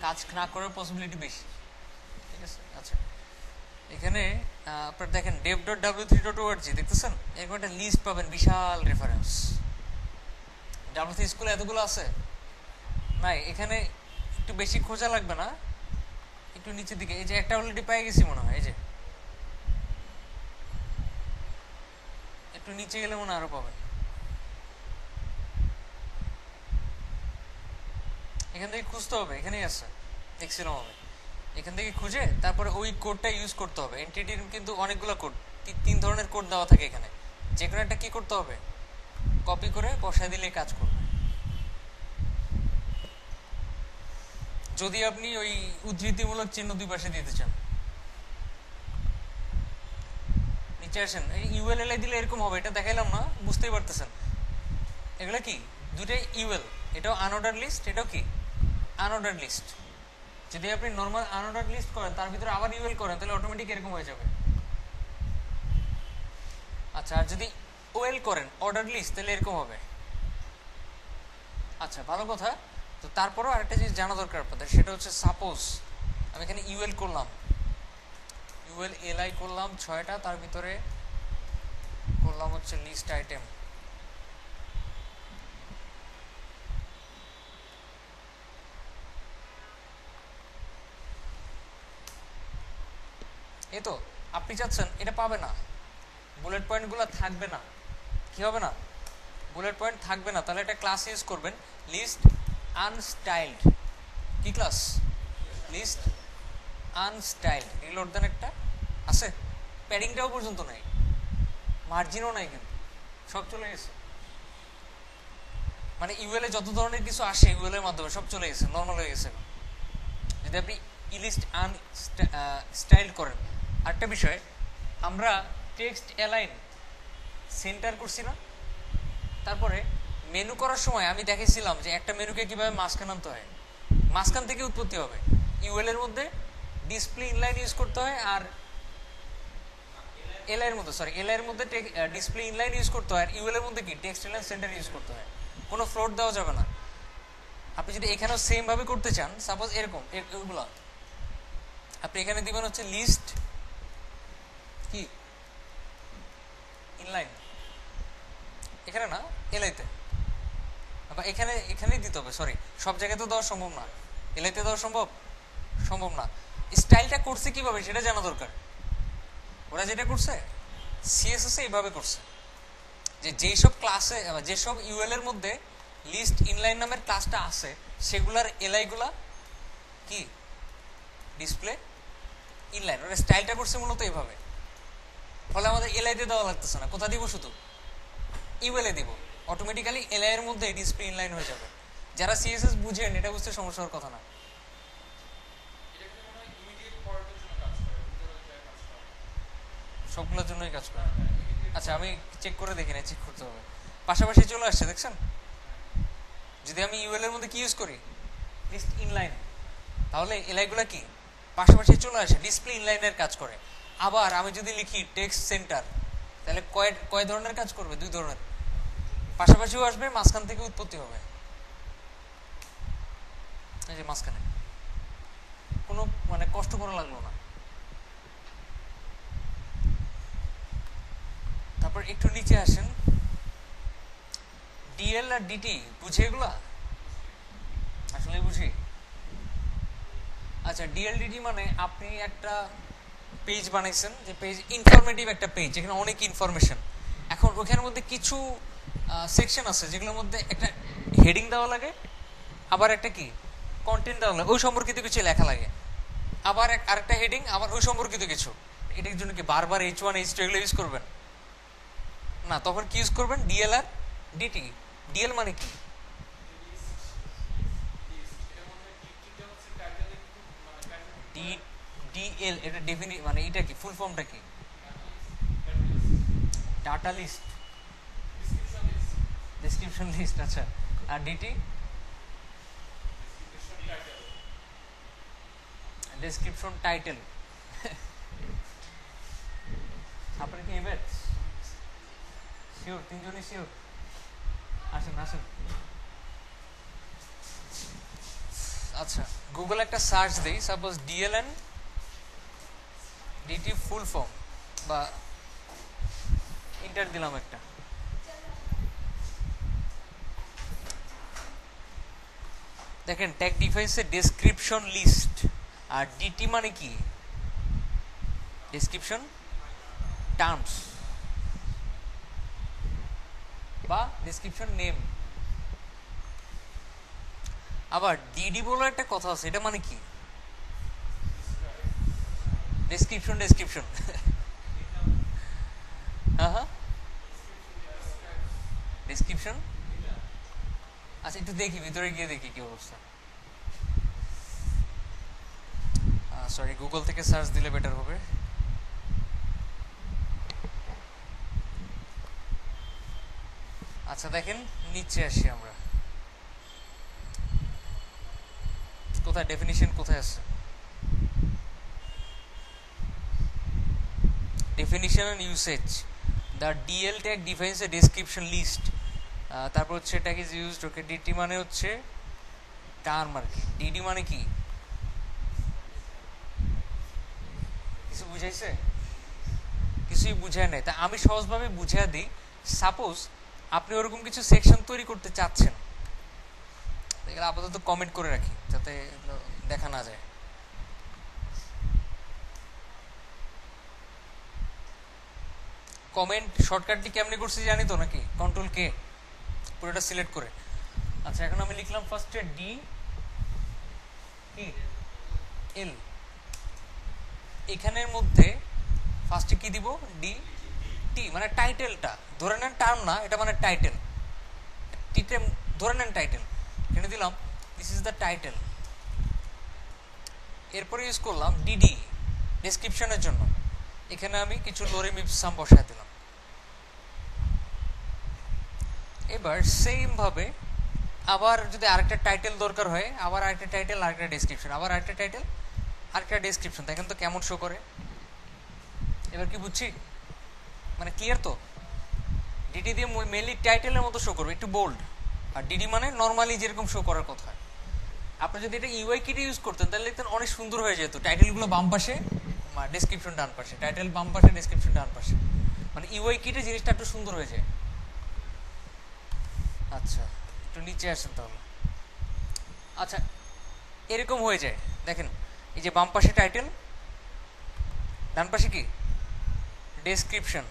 কাজ না করার পসিবিলিটি বেশি, ঠিক আছে? আচ্ছা এখানে আপনার দেখেন dev.w3.org দেখতেছেন, এরকম একটা লিস্ট পাবেন, বিশাল রেফারেন্স। W3 স্কুলে এতগুলো আছে নাই, এখানে একটু বেশি খোঁজা লাগবে না, একটু নিচের দিকে, এই যে একটা অলরেডি পেয়ে গেছি মনে হয়, এই যে একটু নিচে গেলে মনে আরো পাবেন। এখান থেকে খুঁজতে হবে, এখানেই আছে, দেখছিলাম আমি। এখান থেকে খুঁজে তারপরে ওই কোডটা ইউজ করতে হবে। এনটিটির কিন্তু অনেকগুলো কোড, তিন ধরনের কোড দেওয়া থাকে এখানে, যে কোনো একটা কি করতে হবে, কপি করে বসায় দিলে কাজ করবে। যদি আপনি ওই উদ্ধৃতিমূলক চিহ্ন দুই পাশে দিতে চান, নিচে আসেন, এই ইউএলএলআই দিলে এরকম হবে, এটা দেখাইলাম না, বুঝতেই পারতেছেন। এগুলো কি দুটাই ইউএল, এটাও আনঅর্ডার লিস্ট, এটাও কি আনঅর্ডার লিস্ট। যদি আপনি নর্মাল আনঅর্ডার লিস্ট করেন তার ভিতরে আবার ইউএল করেন তাহলে অটোমেটিক এরকম হয়ে যাবে। আচ্ছা আর যদি ওএল করেন অর্ডার লিস্ট তাহলে এরকম হবে। আচ্ছা ভালো কথা। তো তারপরও আরেকটা জিনিস জানা দরকার আপনাদের, সেটা হচ্ছে সাপোজ আমি এখানে ইউএল করলাম, ইউএল এলআই করলাম 6টা, তার ভিতরে করলাম হচ্ছে লিস্ট আইটেম। এই তো আপনি চাচ্ছেন এটা পাবে না, বুলেট পয়েন্টগুলো থাকবে না, কি হবে না, বুলেট পয়েন্ট থাকবে না, তাহলে একটা ক্লাস ইউজ করবেন, লিস্ট আনস্টাইলড। কি ক্লাস? লিস্ট আনস্টাইলড রিলোড দেন একটা আছে, প্যাডিংটাও পর্যন্ত নাই, মার্জিনও নাই, কিন্তু সব চলে গেছে। মানে ইউএল এ যত ধরনের কিছু আসে ইউএল এর মাধ্যমে সব চলে গেছে, নর্মাল হয়ে গেছে। যদি আপনি ইলিস্ট আনস্টাইলড করেন। আরেকটা বিষয়, আমরা টেক্সট অ্যালাইন সেন্টার করছি না, তারপরে মেনু করার সময় আমি দেখেছিলাম যে একটা মেনুকে কিভাবে মাঝখান আনতে হয়, মাঝখান থেকে উৎপত্তি হবে। ইউএল এর মধ্যে ডিসপ্লে ইনলাইন ইউজ করতে হয়, আর এলআই এর মধ্যে এলআই এর মধ্যে ডিসপ্লে ইনলাইন ইউজ করতে হয়, আর ইউএল এর মধ্যে কি টেক্সট অ্যালাইন সেন্টার ইউজ করতে হয়। কোনো ফ্লোট দেওয়া যাবে না। আপনি যদি এখানেও সেম ভাবে করতে চান, সাপোজ এরকম এগুলো আপনি এখানে দিবেন হচ্ছে লিস্ট কি ইনলাইন, এখানে না এলআইতে, বা এখানেই দিতে হবে। সব জায়গায় তো দেওয়া সম্ভব না, এলআইতে দেওয়া সম্ভব না। স্টাইলটা করছে কিভাবে সেটা জানা দরকার। ওরা যেটা করছে সিএসএস এইভাবে করছে যে যেসব ক্লাসে, যেসব ইউএল এর মধ্যে লিস্ট ইনলাইন নামের ক্লাসটা আছে সেগুলার এলআই গুলা কি ডিসপ্লে ইনলাইন। ওরা স্টাইলটা করছে মূলত এইভাবে, ফলে আমাদের এলআইতে দেওয়া লাগতেছে না। কোথা দিব? শুধু ইউএল এ দিব, অটোমেটিক্যালি এলআই এর মধ্যে ডিসপ্লে ইনলাইন হয়ে যাবে। যারা সিএসএস বুঝেন এটা বুঝতে সমস্যা হওয়ার কথা না। সবগুলোর জন্যই কাজ করে। আচ্ছা আমি চেক করে দেখি না, চেক করতে হবে। পাশাপাশি চলে আসছে দেখছেন। যদি আমি ইউএল এর মধ্যে কি ইউজ করি লিস্ট ইনলাইন, তাহলে এলআই গুলা কি পাশাপাশি চলে আসে, ডিসপ্লে ইনলাইনের কাজ করে। আবার আমি যদি লিখি টেক্সট সেন্টার, তাহলে কয় ধরনের কাজ করবে? 2 ধরনের, পাশাপাশিও আসবে, মাঝখান থেকে উৎপত্তি হবে। এই যে মাঝখানে কোনো মানে কষ্ট করা লাগলো না। তারপর একটু নিচে আসেন, ডিএল আর ডিটি বুঝে এগুলা? আসলে বুঝি। আচ্ছা ডিএল ডিটি মানে আপনি একটা পেজ বানাইছেন, যে পেজ ইনফরমেটিভ একটা পেজ যেখানে অনেক ইনফরমেশন। এখন ওখানের মধ্যে কিছু সেকশন আছে যেগুলোর মধ্যে একটা হেডিং দেওয়া লাগে, আবার একটা কি কন্টেন্ট দেওয়া লাগে, ওই সম্পর্কিত কিছু লেখা লাগে, আবার আরেকটা হেডিং, আবার ওই সম্পর্কিত কিছু। এটার জন্য কি বারবার H1 H2 এগুলো ইউজ করবেন না। তখন কি ইউজ করবেন? ডিএল আর ডিটি। ডিএল মানে কি? ডিএল এটা মানে এটা কি ফুল ফর্মটা কি? Data list, description list. আচ্ছা, আর ডিটি ডেসক্রিপশন টাইটেল। আপনার কি এবার শিওর? 3 জনই শিওর? আসেন। আচ্ছা গুগল একটা সার্চ দেই, সাপোজ ডিএলএন ডিটি ফুল ফর্ম, বা ইন্টার দিলাম একটা। দেখেন ট্যাগ ডিফাইন্সে ডেসক্রিপশন লিস্ট, আর ডিটি মানে কি ডেসক্রিপশন টার্মস বা ডেসক্রিপশন নেম। আবার ডিডি বলে একটা কথা আছে, এটা মানে কি ডেসক্রিপশন হ্যাঁ ডেসক্রিপশন। আচ্ছা একটু দেখি, ভিতরে গিয়ে দেখি কি অবস্থা। গুগল থেকে সার্চ দিলে বেটার হবে। আচ্ছা দেখেন নিচে আসি আমরা, কোথায় ডেফিনিশন কোথায় আছে? Definition and usage. The DL tag defines a description list. তারপর হচ্ছে tag is used. Okay, DT মানে হচ্ছে টার্ম আর কি। ডিডি মানে কি কিছু বুঝাইছে? কিছুই বুঝায় নাই। তা আমি সহজভাবে বুঝিয়ে দিই। সাপোজ আপনি ওরকম কিছু সেকশন তৈরি করতে চাচ্ছেন, এগুলো আপাতত কমেন্ট করে রাখি যাতে দেখা না যায়। কমেন্ট শর্টকাটটি কেমনি করছি জানি তো নাকি? কন্ট্রোল কে, পুরোটা সিলেক্ট করে। আচ্ছা এখন আমি লিখলাম ফার্স্টে ডি কি এল, এখানের মধ্যে ফার্স্টে কি দিব, ডি টি, মানে টাইটেলটা ধরে নেন, টার্ম না এটা, মানে টাইটেল, টিতে ধরে নেন টাইটেল, এখানে দিলাম দিস ইজ দ্য টাইটেল। এরপরে ইউজ করলাম ডিডি ডেসক্রিপশনের জন্য, এখানে আমি কিছু লোরেম ইপসাম বসায় দিলাম। এবার সেম ভাবে আবার যদি আরেকটা টাইটেল দরকার হয়, আবার আরেকটা টাইটেল, আরেকটা ডেসক্রিপশন, আবার আরেকটা টাইটেল, আরেকটা ডেসক্রিপশন, দেখেন তো কেমন শো করে। এবার কি বুঝছি, মানে ক্লিয়ার তো? ডিডি দিয়ে মেনলি টাইটেলের মতো শো করবে, একটু বোল্ড, আর ডিডি মানে নর্মালি যেরকম শো করার কথা। আপনি যদি এটা ইউআই কিটে ইউজ করতেন তাহলে দেখতেন অনেক সুন্দর হয়ে যেত, টাইটেলগুলো বাম পাশে, ডেসক্রিপশন ডান পাশে, টাইটেল বাম পাশে, ডেসক্রিপশন ডান পাশে, মানে ইউআই কিটে জিনিসটা একটু সুন্দর হয়ে যায়। আচ্ছা একটু নিচে আসেন তাহলে। আচ্ছা এরকম হয়ে যায়, দেখেন এই যে বাম পাশে টাইটেল, ডান পাশে কি ডেসক্রিপশন।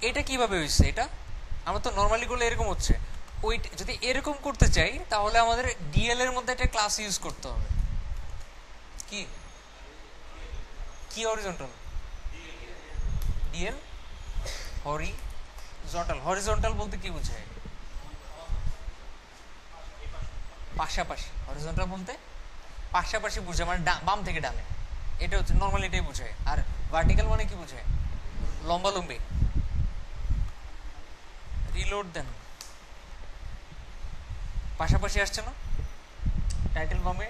এটা কিভাবে হয়েছে, এটা আমার তো নর্মালি গুলো এরকম হচ্ছে। ওই যদি এরকম করতে চাই তাহলে আমাদের ডিএল এর মধ্যে একটা ক্লাস ইউজ করতে হবে। কি কি হরিজন্টাল, ডিএল হরিজন্টাল। হরিজন্টাল বলতে কি বোঝায়, পাশাপাশি। হরিজন্টাল বলতে পাশাপাশি বুঝায়, মানে বাম থেকে ডানে, এটা হচ্ছে নর্মালি এটাই বোঝায়। আর ভার্টিক্যাল মানে কি বোঝায়, লম্বালম্বি। রিলোড দেন, পাশাপাশি আসছে না, টাইটেল বামে,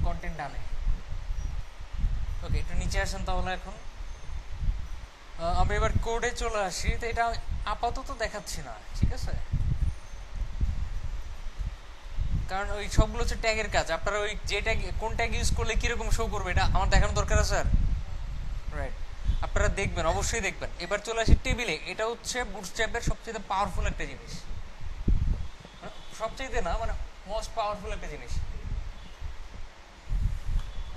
কন্টেন্ট ডানে। ওকে একটু নিচে আসেন তাহলে। এখন আমি এবার কোডে চলে আসি, তো এটা আপাতত দেখাচ্ছি না, ঠিক আছে, কারণ ওই সবগুলো হচ্ছে ট্যাগের কাজ। আপনারা ওই যে ট্যাগ, কোন ট্যাগ ইউজ করলে কিরকম শো করবে এটা আমার দেখানোর দরকার আছে স্যার, রাইট? আপনারা দেখবেন, অবশ্যই দেখবেন। এবার চলে আসি টেবিলে। এটা হচ্ছে বুটস্ট্র্যাপের সবচেয়ে পাওয়ারফুল একটা জিনিস, সবচেয়ে না মানে মোস্ট পাওয়ারফুল একটা জিনিস,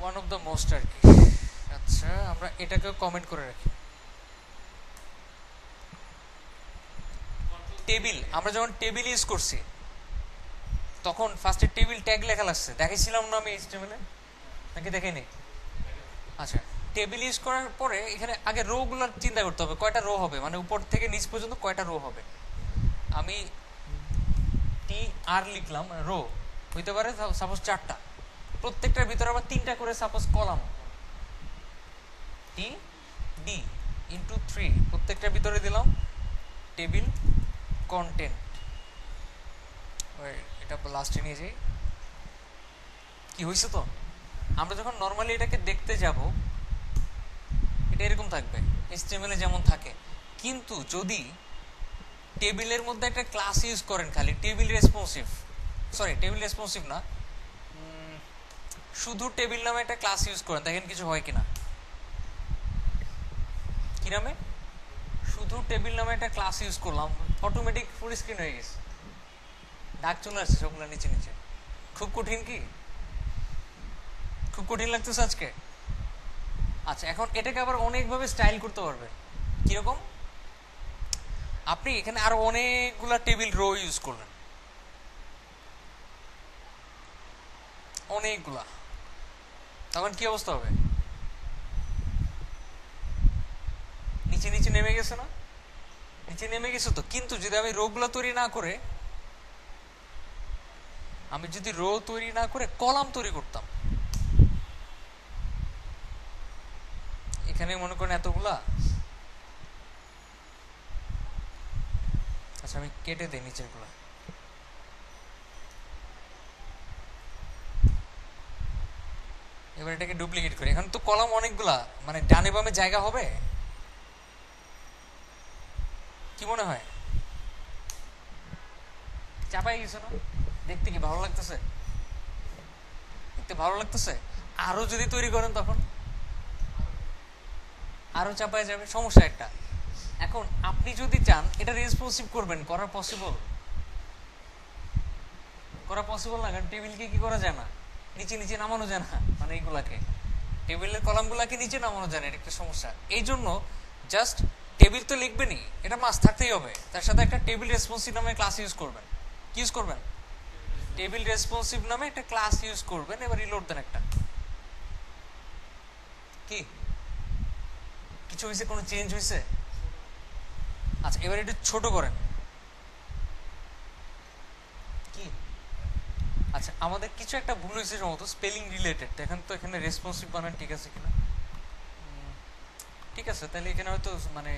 ওয়ান অফ দ্য মোস্ট আর কি। আচ্ছা আমরা এটাকে কমেন্ট করে রাখি। টেবিল, আমরা যখন টেবিল ইউজ করছি তখন ফার্স্টে টেবিল ট্যাগ লেখা লাগছে, দেখেছিলাম না আমি এইচটিএমএল এ, নাকি দেখেনি? আচ্ছা টেবিল ইউজ করার পরে এখানে আগে রো গুলো চিন্তা করতে হবে, কয়টা রো হবে, মানে উপর থেকে নিচ পর্যন্ত কয়টা রো হবে। আমি টি আর লিখলাম, রো হইতে পারে সাপোজ 4টা, প্রত্যেকটার ভিতরে আবার 3টা করে suppose column, T D into 3, প্রত্যেকটার ভিতরে দিলাম টেবিল কন্টেন্ট। এটা লাস্টে নিয়ে যাই, কি হয়েছে তো। আমরা যখন নর্মালি এটাকে দেখতে যাব এটা এরকম থাকবে, এইচটিএমএল এ যেমন থাকে। কিন্তু যদি টেবিলের মধ্যে একটা ক্লাস ইউজ করেন, খালি table responsive, sorry table responsive না, শুধু টেবিল নামে একটা ক্লাস ইউজ করেন, দেখেন কিছু হয় কিনা। কি নামে, শুধু টেবিল নামে একটা ক্লাস ইউজ করলাম, অটোমেটিক ফুল স্ক্রিন হয়ে গেছে, ডাক চলে আসছে সবগুলো নিচে নিচে। খুব কঠিন, কি খুব কঠিন লাগতেছে আজকে? আচ্ছা এখন এটাকে আবার অনেকভাবে স্টাইল করতে পারবেন। কিরকম, আপনি এখানে আরো অনেকগুলা টেবিল রো ইউজ করবেন, অনেকগুলা, তখন কি অবস্থা হবে, নিচে নিচে নেমে গেছে না, নিচে নেমে গেছে তো। কিন্তু যদি আমি রো গুলা তৈরি না করে, আমি যদি রো তৈরি না করে কলাম তৈরি করতাম, এখানে মনে করেন এতগুলা, আচ্ছা আমি কেটে দেই নিচের গুলা, এবার এটাকে ডুপ্লিকেট করি। এখন তো কলাম অনেকগুলা, মানে ডানে বামে জায়গা হবে, কি মনে হয়, চাপাই গেছে না? দেখতে কি ভালো লাগতেছে, দেখতে ভালো লাগতেছে। আরো যদি তৈরি করেন তখন আরো চাপায় যাবে, সমস্যা একটা। এখন আপনি যদি চান এটা রেসপন্সিভ করবেন, করা পসিবল, করা পসিবল না, কারণ টেবিলকে কি করা যায় না, নিচে নিচে নামানো যায় না, মানে এইগুলাকে টেবিলের কলামগুলাকে নিচে নামানো যায় না, এটা একটা সমস্যা। এই জন্য জাস্ট টেবিল তো লিখবেনই, এটা মাস থাকতেই হবে, তার সাথে একটা টেবিল রেসপন্সিভ নামে ক্লাস ইউজ করবেন। কি ইউজ করবেন, টেবিল রেসপন্সিভ নামে একটা ক্লাস ইউজ করবেন। এবার রিলোড দেন একটা, কি কি কিছু হয়েছে, কোনো চেঞ্জ হয়েছে? আচ্ছা এবার একটু ছোট করেন। কি আচ্ছা আমাদের কিছু একটা ভুল হয়েছে সম্ভবত, স্পেলিং রিলেটেড। দেখেন তো এখানে রেসপন্সিভ বানান ঠিক আছে কিনা। ঠিক আছে, তাহলে এখানে হয়তো মানে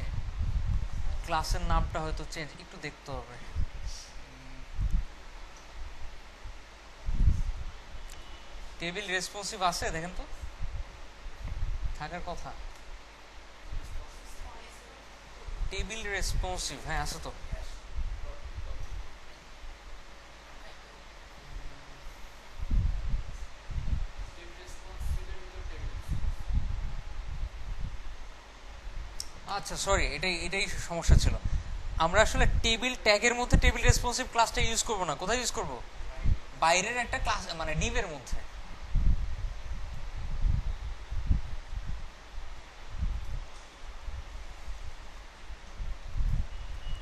ক্লাসের নামটা হয়তো চেঞ্জ, একটু দেখতে হবে। টেবিল রেসপন্সিভ আছে দেখেন তো, থাকার কথা। টেবিল রেসপন্সিভ, হ্যাঁ আছে তো। আচ্ছা সরি, এটাই সমস্যা ছিল। আমরা আসলে টেবিল ট্যাগের মধ্যে টেবিল রেসপন্সিভ ক্লাসটা ইউজ করব না। কোথায় ইউজ করব? বাইরের একটা ক্লাস মানে ডিভের মধ্যে।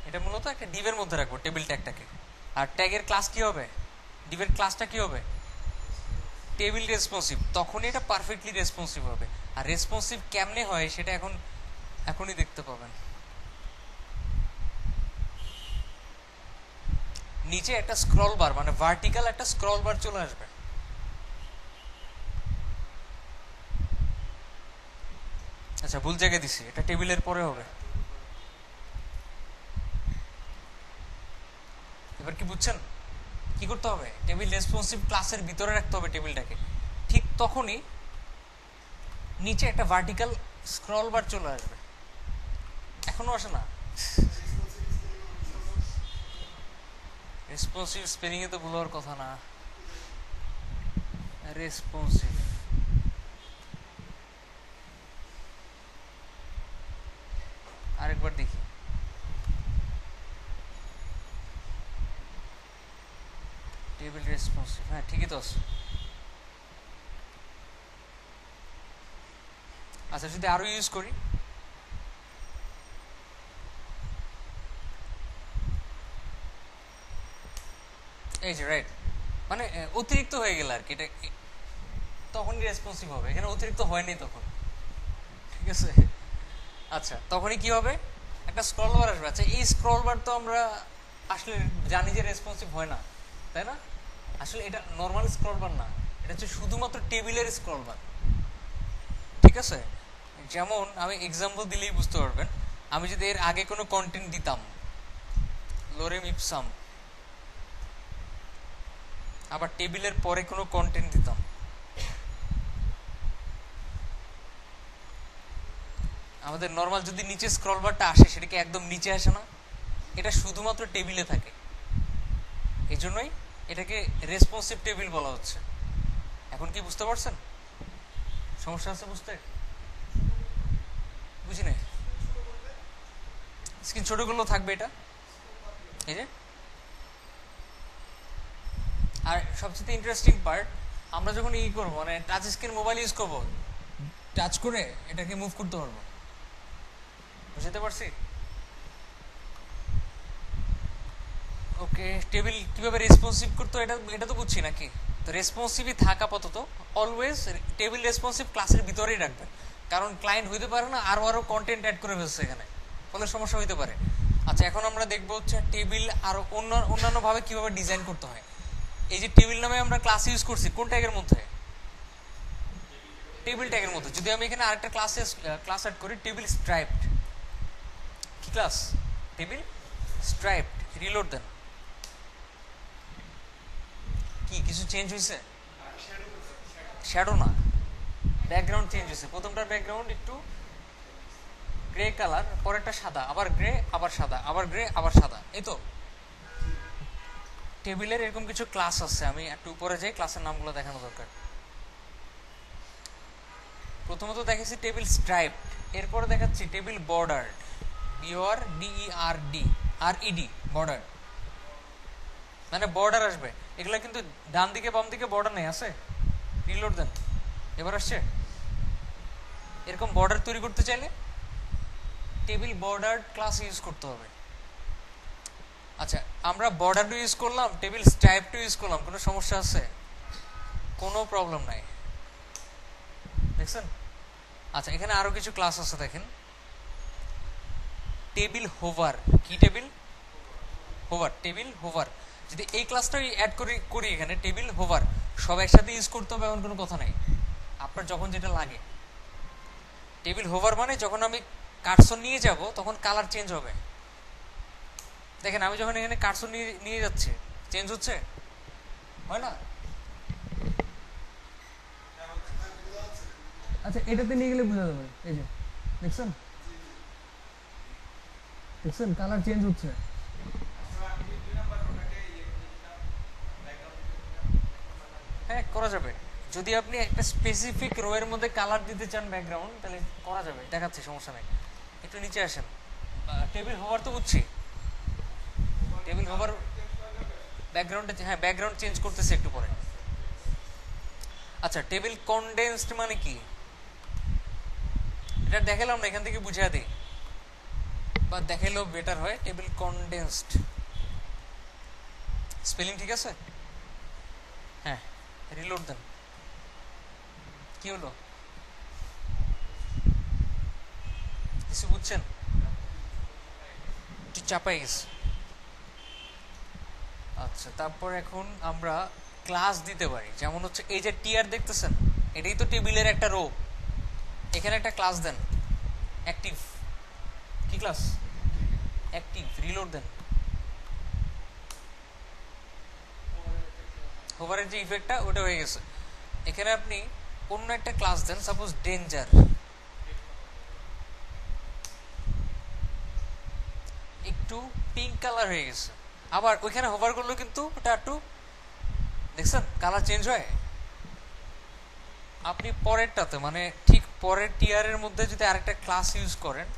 এটা মূলত একটা ডিভের মধ্যে রাখবো টেবিল ট্যাগটাকে। আর ট্যাগের ক্লাস কি হবে? ডিভের ক্লাসটা কি হবে? Table responsive. তখনই এটা পারফেক্টলি রেসপন্সিভ হবে। আর রেসপন্সিভ কেমনে হয় সেটা এখনই দেখতে পাবেন। নিচে একটা স্ক্রল বার, মানে ভার্টিক্যাল একটা স্ক্রল বার চলে আসবে। আচ্ছা ভুল জায়গায় দিছি, এটা টেবিলের পরে হবে। এবার কি বুঝছেন কি করতে হবে? টেবিল রেসপন্সিভ ক্লাসের ভিতরে রাখতে হবে টেবিলটাকে। ঠিক তখনই নিচে একটা ভার্টিক্যাল স্ক্রল বার চলে আসবে। এখনো আসে না? রেসপন্সিভ স্পেলিং এ তো ভুল হওয়ার কথা না। রেসপন্সিভ আরেকবার দেখি। টেবিল রেসপন্সিভ, হ্যাঁ ঠিকই তো আছে। আচ্ছা যদি আরো ইউজ করি, এই যে রাইট, মানে অতিরিক্ত হয়ে গেল আর কি, এটা তখনই রেসপন্সিভ হবে। এখানে অতিরিক্ত হয়নি তখন, ঠিক আছে। আচ্ছা তখনই কি হবে? একটা স্ক্রল বার আসবে। আচ্ছা এই স্ক্রল বার তো আমরা আসলে জানি যে রেসপন্সিভ হয় না, তাই না? আসলে এটা নর্মাল স্ক্রল বার না, এটা হচ্ছে শুধুমাত্র টেবিলের স্ক্রল বার। ঠিক আছে, যেমন আমি এক্সাম্পল দিলেই বুঝতে পারবেন। আমি যদি এর আগে কোনো কন্টেন্ট দিতাম, লোরেম ইপসাম, আবার টেবিলের পরে কোনো কন্টেন্ট দিতাম, আমাদের নর্মাল যদি নিচে স্ক্রল বারটা আসে সেটা কি একদম নিচে আসে না? এটা শুধুমাত্র টেবিলে থাকে। এই জন্যই এটাকে রেসপন্সিভ টেবিল বলা হচ্ছে। এখন কি বুঝতে পারছেন? সমস্যা আছে বুঝতে? বুঝি নাই। স্ক্রিন ছোট করলেও থাকবে এটা, এই যে। আর সবচেয়ে ইন্টারেস্টিং পার্ট, আমরা যখন ই করবো মানে টাচ স্ক্রিন মোবাইল ইউজ করবো, টাচ করে এটাকে মুভ করতে পারবো। বুঝতে পারছি? ওকে, টেবিল কিভাবে রেসপন্সিভ করতে এটা এটা তো বুঝছি নাকি। তো রেসপন্সিভই থাকা আপাতত অলওয়েজ টেবিল রেসপন্সিভ ক্লাসের ভিতরেই রাখবেন, কারণ ক্লায়েন্ট হইতে পারে না আরো কন্টেন্ট অ্যাড করে ফেলছে এখানে, ফলে সমস্যা হইতে পারে। আচ্ছা এখন আমরা দেখবো হচ্ছে টেবিল আরো অন্যান্য ভাবে কিভাবে ডিজাইন করতে হয়। এই যে টেবিল নামে আমরা ক্লাস ইউজ করছি কোন ট্যাগের মধ্যে? টেবিল ট্যাগের মধ্যে। যদি আমি এখানে আরেকটা ক্লাস অ্যাড করি, টেবিল স্ট্রাইপড, কি ক্লাস? Table striped. রিলোড দেন। কি কিছু চেঞ্জ হয়েছে? শ্যাডো না, ব্যাকগ্রাউন্ড চেঞ্জ হয়েছে। প্রথমটার ব্যাকগ্রাউন্ড একটু গ্রে কালার, পরেরটা সাদা, আবার গ্রে, আবার সাদা, আবার গ্রে, আবার সাদা, এই তো। টেবিলের এরকম কিছু ক্লাস আছে, আমি একটু উপরে যাই, ক্লাসের নামগুলো দেখানো দরকার। প্রথমত দেখাচ্ছি টেবিল স্ট্রাইপ, এরপরে দেখাচ্ছি টেবিল বর্ডার, BORDERD, বর্ডার, মানে বর্ডার আসবে। এগুলা কিন্তু ডান দিকে বাম দিকে বর্ডার নেই, আছে। রিলোড দেন, এবার আসছে। এরকম বর্ডার তৈরি করতে চাইলে টেবিল বর্ডার ক্লাস ইউজ করতে হবে। আচ্ছা আমরা বর্ডারটা ইউজ করলাম, টেবিল স্ট্রাইপটা ইউজ করলাম, কোনো সমস্যা আছে? কোনো প্রবলেম নাই, দেখছেন? আচ্ছা, এখানে আরো কিছু ক্লাস আছে দেখেন। টেবিল হোভার, কি টেবিল হোভার, টেবিল হোভার। যদি এই ক্লাসটাই অ্যাড করি এখানে টেবিল হোভার, সব একসাথে ইউজ করতে হবে এমন কোনো কথা নাই, আপনার যখন যেটা লাগে। টেবিল হোভার মানে যখন আমি কার্সর নিয়ে যাব তখন কালার চেঞ্জ হবে। দেখেন আমি যখন এখানে কার্সর নিয়ে যাচ্ছি চেঞ্জ হচ্ছে, হয় না? আচ্ছা, এটাতে নিয়ে গেলে বোঝা যাবে। এই যে দেখছেন, দেখছেন কালার চেঞ্জ হচ্ছে। হ্যাঁ, করা যাবে। যদি আপনি একটা স্পেসিফিক রো এর মধ্যে কালার দিতে চান ব্যাকগ্রাউন্ড, তাহলে করা যাবে, দেখাচ্ছি, সমস্যা নেই। একটু নিচে আসেন। টেবিল হোভার তো বুঝছি, টেবিল হোভার ব্যাকগ্রাউন্ডে, হ্যাঁ ব্যাকগ্রাউন্ড চেঞ্জ করতেছে একটু পরে। আচ্ছা, টেবিল কনডেন্সড মানে কি এটা দেখালাম না, এখান থেকে বুঝিয়ে দিই বা দেখালেও বেটার হয়। টেবিল কনডেন্সড স্পেলিং ঠিক আছে? হ্যাঁ, রিলোড দেন। কি হলো, কিছু বুঝছেন? একটু চাপাই গেছে। আচ্ছা, তারপর এখন আমরা ক্লাস দিতে পারি, যেমন হচ্ছে এই যে টিআর দেখতেছেন, এটাই তো টেবিলের একটা রো। এখানে একটা ক্লাস দেন অ্যাক্টিভ। কি ক্লাস? অ্যাক্টিভ। রিলোড দেন। হোভারের যে ইফেক্টটা ওটা হয়ে গেছে। এখানে আপনি অন্য একটা ক্লাস দেন, সাপোজ ডেঞ্জার। একটু পিঙ্ক কালার হয়ে গেছে। আবার ওইখানে হোভার করলেও কিন্তু ওটা একটু, দেখছেন কালার চেঞ্জ হয়। আপনি পরেরটাতে মানে ঠিক পরের টিআর এর মধ্যে যদি আরেকটা ক্লাস ইউজ করেন,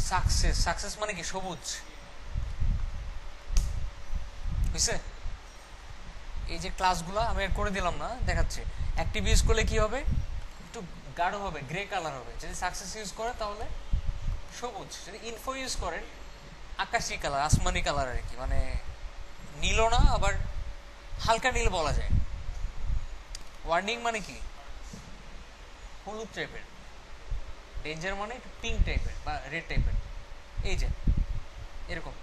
সাকসেস, সাকসেস মানে কি সবুজ হয়েছে। এই যে ক্লাসগুলো আমি এড করে দিলাম না, দেখাচ্ছে। অ্যাক্টিভ ইউজ করলে কি হবে, একটু গাঢ় হবে, গ্রে কালার হবে। যদি সাকসেস ইউজ করে তাহলে সবুজ। যদি ইনফো ইউজ করেন আকাশি কালার, আসমানি কালার আর কি, মানে নীলও না আবার হালকা নীল বলা যায়। ওয়ার্নিং মানে কি হলুদ টাইপের, ডেঞ্জার মানে একটু পিঙ্ক টাইপের বা রেড টাইপের, এই যে এরকম।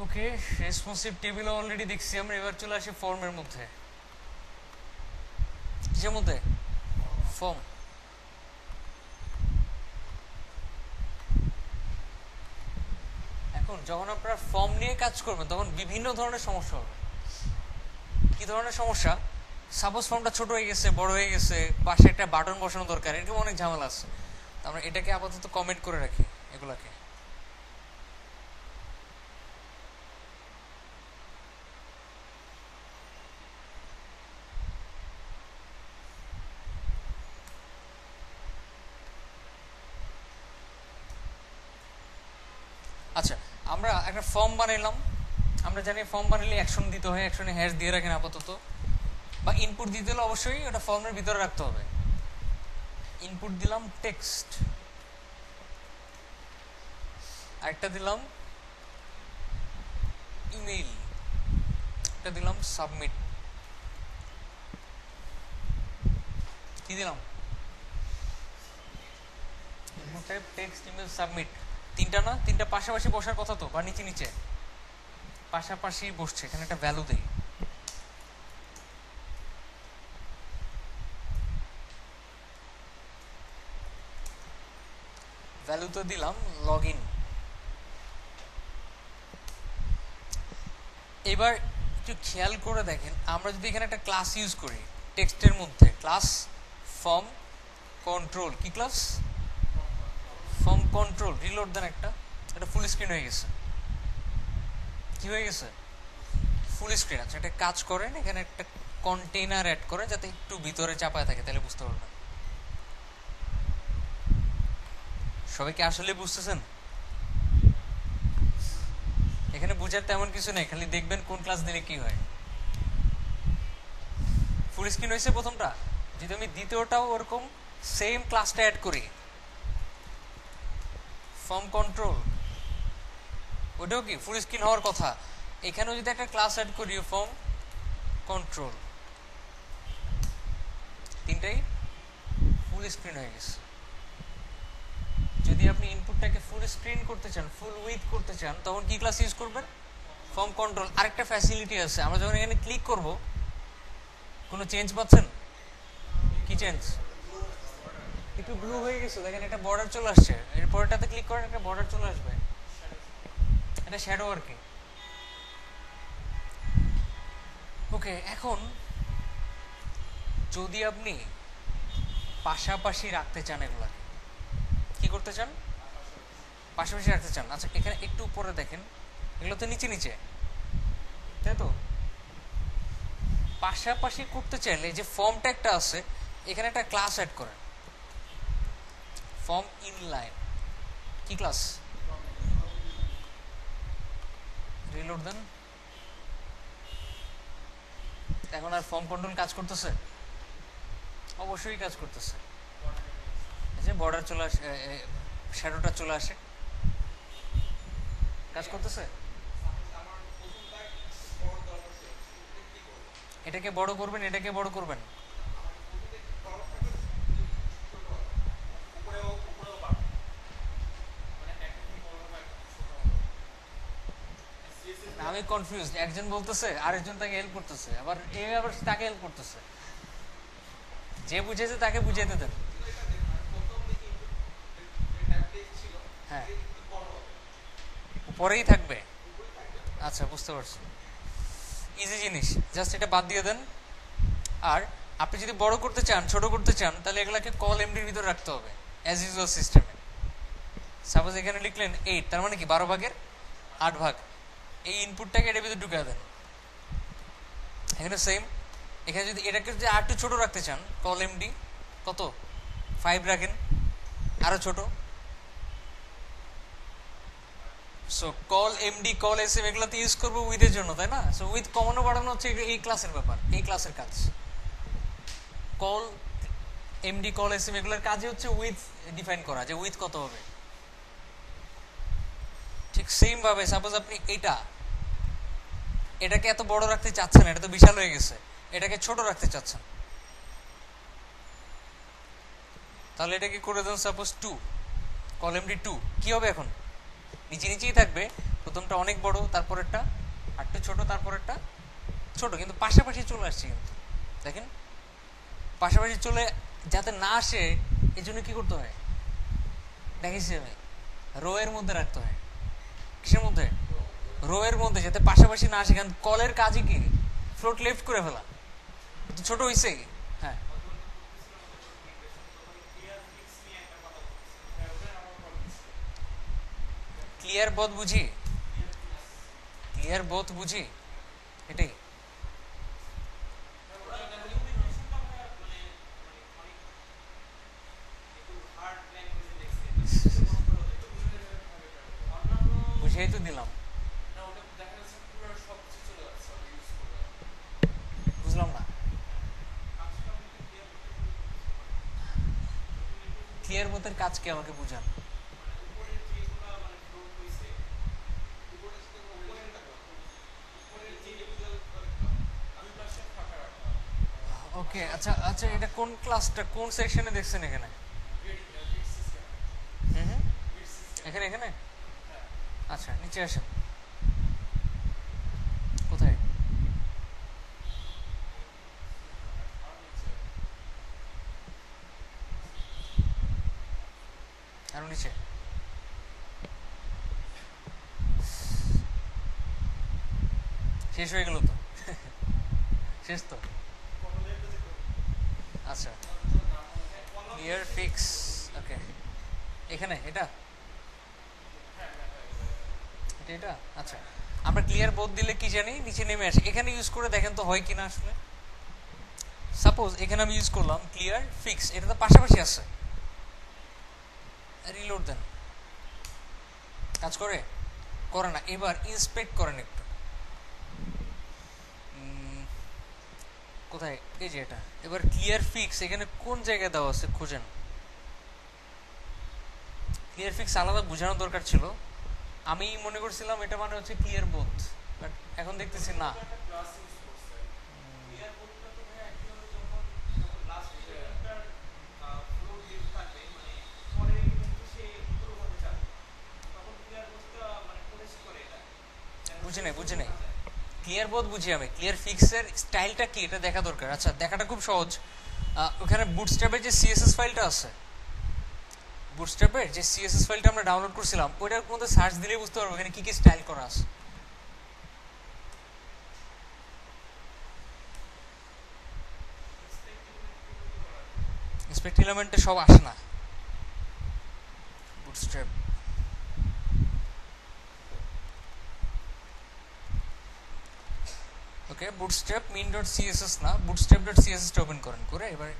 ওকে, রেসপন্সিভ টেবিল অলরেডি দেখছি আমরা। এবার চলে আসি ফর্মের মধ্যে। কিসের মধ্যে? ফর্ম। এখন যখন আপনারা ফর্ম নিয়ে কাজ করবেন তখন বিভিন্ন ধরনের সমস্যা হবে। কি ধরনের সমস্যা? সাপোজ ফর্মটা ছোট হয়ে গেছে, বড় হয়ে গেছে, পাশে একটা বাটন বসানো দরকার, এরকম অনেক ঝামেলা আছে। আমরা এটাকে আপাতত কমেন্ট করে রাখি এগুলাকে। আচ্ছা, আমরা একটা ফর্ম বানাইলাম। আমরা জানি ফর্ম বানালে অ্যাকশন দিতে হয়, অ্যাকশনে হ্যাশ দিয়ে রাখেন আপাতত, বা ইনপুট দিতে হলে অবশ্যই ওটা ফর্মের ভিতরে রাখতে হবে। ইনপুট দিলাম টেক্সট, আরেকটা দিলাম ইমেইল, একটা দিলাম সাবমিট। কি দিলাম? Input type text email submit. তিনটা না, তিনটা পাশাপাশি বসার কথা তো, বা নিচে নিচে পাশাপাশি বসছে। এখানে একটা ভ্যালু দেই। ভ্যালুতে দিলাম লগ ইন। এবার একটু খেয়াল করে দেখেন, আমরা যদি এখানে একটা ক্লাস ইউজ করি টেক্সটের মধ্যে, ক্লাস ফর্ম কন্ট্রোল। কি ক্লাস? Form control. রিলোড দেন একটা, এটা ফুল স্ক্রিন হয়ে গেছে। কি হয়ে গেছে? Full screen. আচ্ছা, এটা কাজ করেন, এখানে একটা কন্টেইনার অ্যাড করেন যাতে একটু ভিতরে চাপায় থাকে, তাহলে বুঝতে পারবেন। সবাই কি আসলে বুঝতেছেন? এখানে বুঝার তেমন কিছু নেই, খালি দেখবেন কোন ক্লাস দিলে কি হয়। ফুল স্ক্রিন হয়েছে প্রথমটা, যদি আমি দ্বিতীয়টাও ওরকম সেম ক্লাসটা অ্যাড করি, ফর্ম কন্ট্রোল, ওটাও কি ফুল স্ক্রিন হওয়ার কথা। এখানেও যদি একটা ক্লাস অ্যাড করি ফর্ম কন্ট্রোল, তিনটাই ফুল স্ক্রিন হয়ে গেছে। যদি আপনি ইনপুটটাকে ফুল স্ক্রিন করতে চান, ফুল উইথ করতে চান, তখন কি ক্লাস ইউজ করবেন? Form control. আরেকটা ফ্যাসিলিটি আছে, আমরা যখন এখানে ক্লিক করব কোনো চেঞ্জ পাচ্ছেন? কি চেঞ্জ? একটু ব্লু হয়ে গেছে, দেখেন একটা বর্ডার চলে আসছে। এর পরেরটাতে ক্লিক করেন, একটা বর্ডার চলে আসবে, এটা শ্যাডো আর কি। ওকে, এখন যদি আপনি পাশাপাশি রাখতে চান, এগুলাকে কি করতে চান? পাশাপাশি রাখতে চান। আচ্ছা, এখানে একটু উপরে দেখেন, এগুলো তো নিচে নিচে, তাই তো? পাশাপাশি করতে চাইলে যে ফর্ম ট্যাগটা আছে, এখানে একটা ক্লাস অ্যাড করেন, ফর্ম ইনলাইন। কি ক্লাস? রিলোড দেন। এখন আর ফর্ম কন্ট্রোল কাজ করতেছে? অবশ্যই কাজ করতেছে। যে বর্ডার চলে আসে, শ্যাডোটা চলে আসে, কাজ করতেছে। এটাকে বড় করবেন, এটাকে বড় করবেন। আমি কনফিউজ, একজন বলতেছে আরেকজন তাকে হেল্প করতেছে, আবার তাকে হেল্প করতেছে। যে বুঝেছে তাকে বুঝাইতে দেন। হ্যাঁ, পরেই থাকবে। আচ্ছা, বুঝতে পারছি। ইজি জিনিস, জাস্ট এটা বাদ দিয়ে দেন। আর আপনি যদি বড় করতে চান, ছোট করতে চান, তাহলে এগুলাকে কল এমডির ভিতরে রাখতে হবে অ্যাজ ইউজুয়াল সিস্টেমে। সাপোজ এখানে লিখলেন 8, তার মানে কি 12 ভাগের 8 ভাগ। এই ইনপুটটাকে এটার ভিতরে ঢুকিয়ে দেন। এখানে সেম, এখানে যদি এটাকে যদি আর একটু ছোট রাখতে চান, কল এমডি কত 5 রাখেন, আরো ছোট। So call MD, call SM এগুলোতে ইউজ করবো উইথের জন্য, তাই না? সো উইথ কমানো বাড়ানো হচ্ছে এই ক্লাসের ব্যাপার, এই ক্লাসের কাজ। কল এমডি, কল এসএম এগুলোর কাজই হচ্ছে উইথ ডিফাইন করা, যে উইথ কত হবে। ঠিক সেম ভাবে সাপোজ আপনি এটাকে এত বড় রাখতে চাচ্ছেন, এটা তো বিশাল হয়ে গেছে, এটাকে ছোট রাখতে চাচ্ছেন, তাহলে এটাকে করে দেন সাপোজ 2, কল এমডি 2। কি হবে এখন? নিচে নিচেই থাকবে, প্রথমটা অনেক বড়, তারপরেরটা আরেকটু ছোট, তারপরেরটা ছোট, কিন্তু পাশাপাশি চলে আসছে। কিন্তু দেখেন পাশাপাশি চলে যাতে না আসে, এই জন্য কি করতে হয় দেখেছি আমি, রো এর মধ্যে রাখতে হয়। কিসের মধ্যে? রো এর মধ্যে, যাতে পাশাপাশি না আসে। কারণ কলের কাজই কি? ফ্লোট লেফট করে ফেলা। ছোট হয়েছে। হ্যাঁ, ক্লিয়ার বোথ বুঝি, ক্লিয়ার বোথ বুঝি, এটাই। বুঝিয়ে তো দিলাম, বুঝলাম না। ক্লিয়ার বোথের কাজ কি আমাকে বুঝান। ওকে, আচ্ছা আচ্ছা, এটা কোন ক্লাসটা, কোন সেকশনে দেখছেন এখানে? হুম হুম, এখানে এখানে। আচ্ছা, নিচে আসেন। কোথায়? আরো নিচে। শেষ হয়ে গেল তো? শেষ তো? আচ্ছা, ক্লিয়ার ফিক্স। ওকে, এখানে এটা এটা এটা আচ্ছা, আমরা ক্লিয়ার বোথ দিলে কি জানি নিচে নেমে আসে। এখানে ইউজ করে দেখেন তো হয় কিনা আসলে। সাপোজ এখানে আমি ইউজ করলাম ক্লিয়ার ফিক্স, এটা তো পাশাপাশি আছে। রিলোড দেন, কাজ করে? করে না। এবার ইন্সপেক্ট করেন একটু। কোথায়? এই যে এটা। এবার ক্লিয়ার ফিক্স এখানে কোন জায়গায় দেওয়া আছে খুঁজেন। ক্লিয়ার ফিক্স আলাদা বোঝানোর দরকার ছিল। আমি মনে করছিলাম এটা মানে হচ্ছে ক্লিয়ার বোথ, বাট এখন দেখতেছি না। বুঝে নাই ক্লিয়ার বোধ বুঝি আমি, ক্লিয়ার ফিক্সের স্টাইলটা কি এটা দেখা দরকার। আচ্ছা দেখাটা খুব সহজ, ওখানে বুটস্ট্র্যাপের যে সিএসএস ফাইলটা আছে, বুটস্ট্র্যাপের যে সিএসএস ফাইলটা আমরা ডাউনলোড করছিলাম ওইটার মধ্যে সার্চ দিলেই বুঝতে পারবো এখানে কি কি স্টাইল করা আছে। ইন্সপেক্ট এলিমেন্টে সব আসে না বুটস্ট্র্যাপ। ওকে বুটস্ট্র্যাপ min.css না bootstrap.css টা ওপেন করেন, করে এবার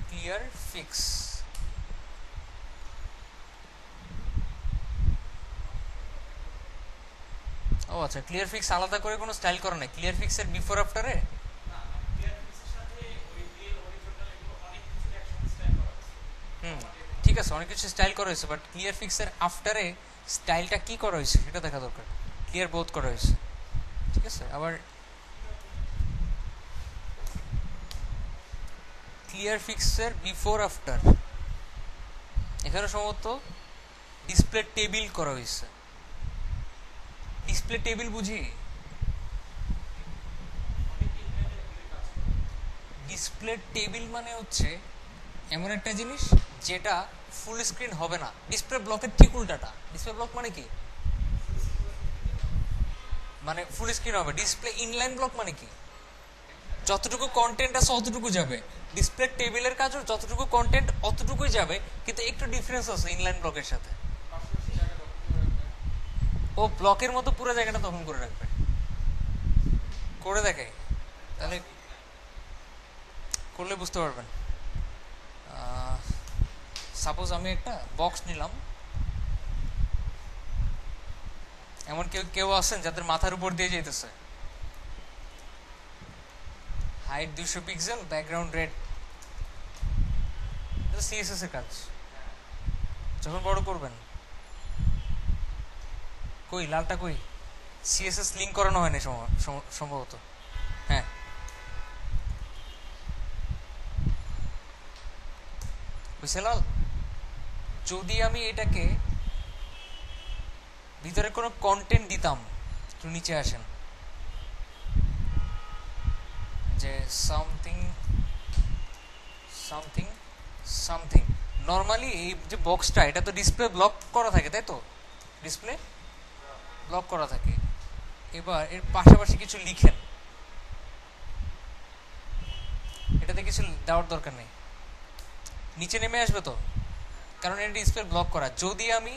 ক্লিয়ার ফিক্স। ও আচ্ছা ক্লিয়ার ফিক্স আলাদা করে কোনো স্টাইল করা নাই ক্লিয়ার ফিক্সের বিফোর আফটারে? হুম ঠিক আছে অনেক কিছু স্টাইল করা হয়েছে, বাট ক্লিয়ার ফিক্সের আফটারে স্টাইলটা কি করা হয়েছে সেটা দেখা দরকার। ক্লিয়ার বোথ করা হয়েছে ঠিক আছে। আবার ক্লিয়ার ফিক্সের বিফোর আফটার এখানে সম্ভবত ডিসপ্লে টেবিল করা হয়েছে। ডিসপ্লে টেবিল বুঝি, ডিসপ্লে টেবিল মানে হচ্ছে এমন একটা জিনিস যেটা ফুল স্ক্রিন হবে না। ডিসপ্লে ব্লকের ঠিক উল্টাটা। ডিসপ্লে ব্লক মানে কি, মানে ফুল স্ক্রিন হবে। ডিসপ্লে ইনলাইন ব্লক মানে কি, যতটুকু কন্টেন্ট আছে অতটুকু যাবে। ডিসপ্লে টেবিলের কাজও যতটুকু কন্টেন্ট অতটুকুই যাবে, কিন্তু একটু ডিফারেন্স আছে ইনলাইন ব্লকের সাথে। ও ব্লকের মতো পুরো জায়গাটা দখল করে রাখবে, করে দেখে তাহলে করলে বুঝতে পারবেন। সাপোজ আমি একটা বক্স নিলাম, এমন কেউ কেউ আছেন যাদের মাথার উপর দিয়ে যেতেছে, হাইট 200 পিক্সেল, ব্যাকগ্রাউন্ড রেড, এটা সিএসএস এর কাজ। যখন বড় করবেন, কই লালটা কই, সিএসএস লিংক করানো হয়নি সম্ভবত। হ্যাঁ বুঝছে লাল। যদি আমি এটাকে ভিতরে কোনো কন্টেন্ট দিতাম, একটু নিচে আসেন, যে সামথিং সামথিং সামথিং, নর্মালি এই যে বক্সটা এটা তো ডিসপ্লে ব্লক করা থাকে তাই তো, ডিসপ্লে ব্লক করা থাকে। এবার এর পাশাপাশি কিছু লিখেন, এটাতে কিছু দেওয়ার দরকার নেই, নিচে নেমে আসবে তো, কারণ এটা ডিসপ্লে ব্লক করা। যদি আমি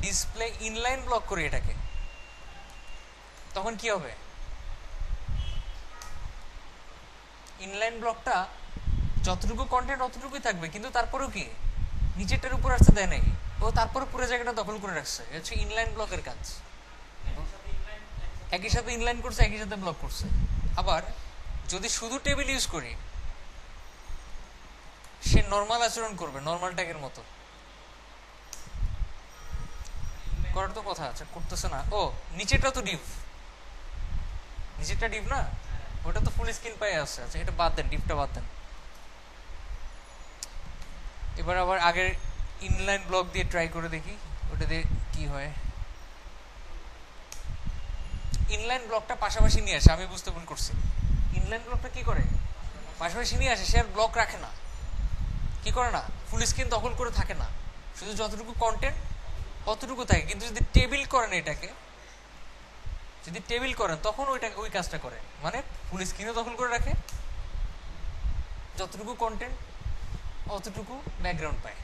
ডিসপ্লে ইনলাইন ব্লক করি এটাকে, তখন কি হবে, ইনলাইন ব্লকটা যতটুকু কন্টেন্ট অতটুকুই থাকবে, কিন্তু তারপরেও কি নিচেরটার উপর আসতে দেয় নাই, ও তারপরে পুরো জায়গাটা দখল করে রাখছে। এটা হচ্ছে ইনলাইন ব্লকের কাজ, একই সাথে ইনলাইন করছে একই সাথে ব্লক করছে। আবার যদি শুধু টেবিল ইউজ করি, সে নর্মাল আচরণ করবে, নর্মাল ট্যাগের মতো। করার তো কথা আছে, করতেছে না। ও নিচেরটা তো ডিভ, নিচেরটা ডিভ না, ওটা তো ফুল স্ক্রিন পাই আছে। আচ্ছা এটা বাদ দেন, ডিভটা বাদ দেন। এবার আবার আগের ইনলাইন ব্লক দিয়ে ট্রাই করে দেখি ওটা দিয়ে কি হয়। ইনলাইন ব্লকটা পাশাপাশি নিয়ে আসে, আমি বুঝতে ভুল করছি। ইনলাইন ব্লকটা কি করে, পাশাপাশি নিয়ে আসে, সে আর ব্লক রাখে না, কি করে না, ফুল স্ক্রিন দখল করে থাকে না, শুধু যতটুকু কন্টেন্ট অতটুকু থাকে। কিন্তু যদি টেবিল করেন, এটাকে যদি টেবিল করেন তখন ওইটাকে ওই কাজটা করে, মানে ফুল স্ক্রিনও দখল করে রাখে, যতটুকু কন্টেন্ট অতটুকু ব্যাকগ্রাউন্ড পায়।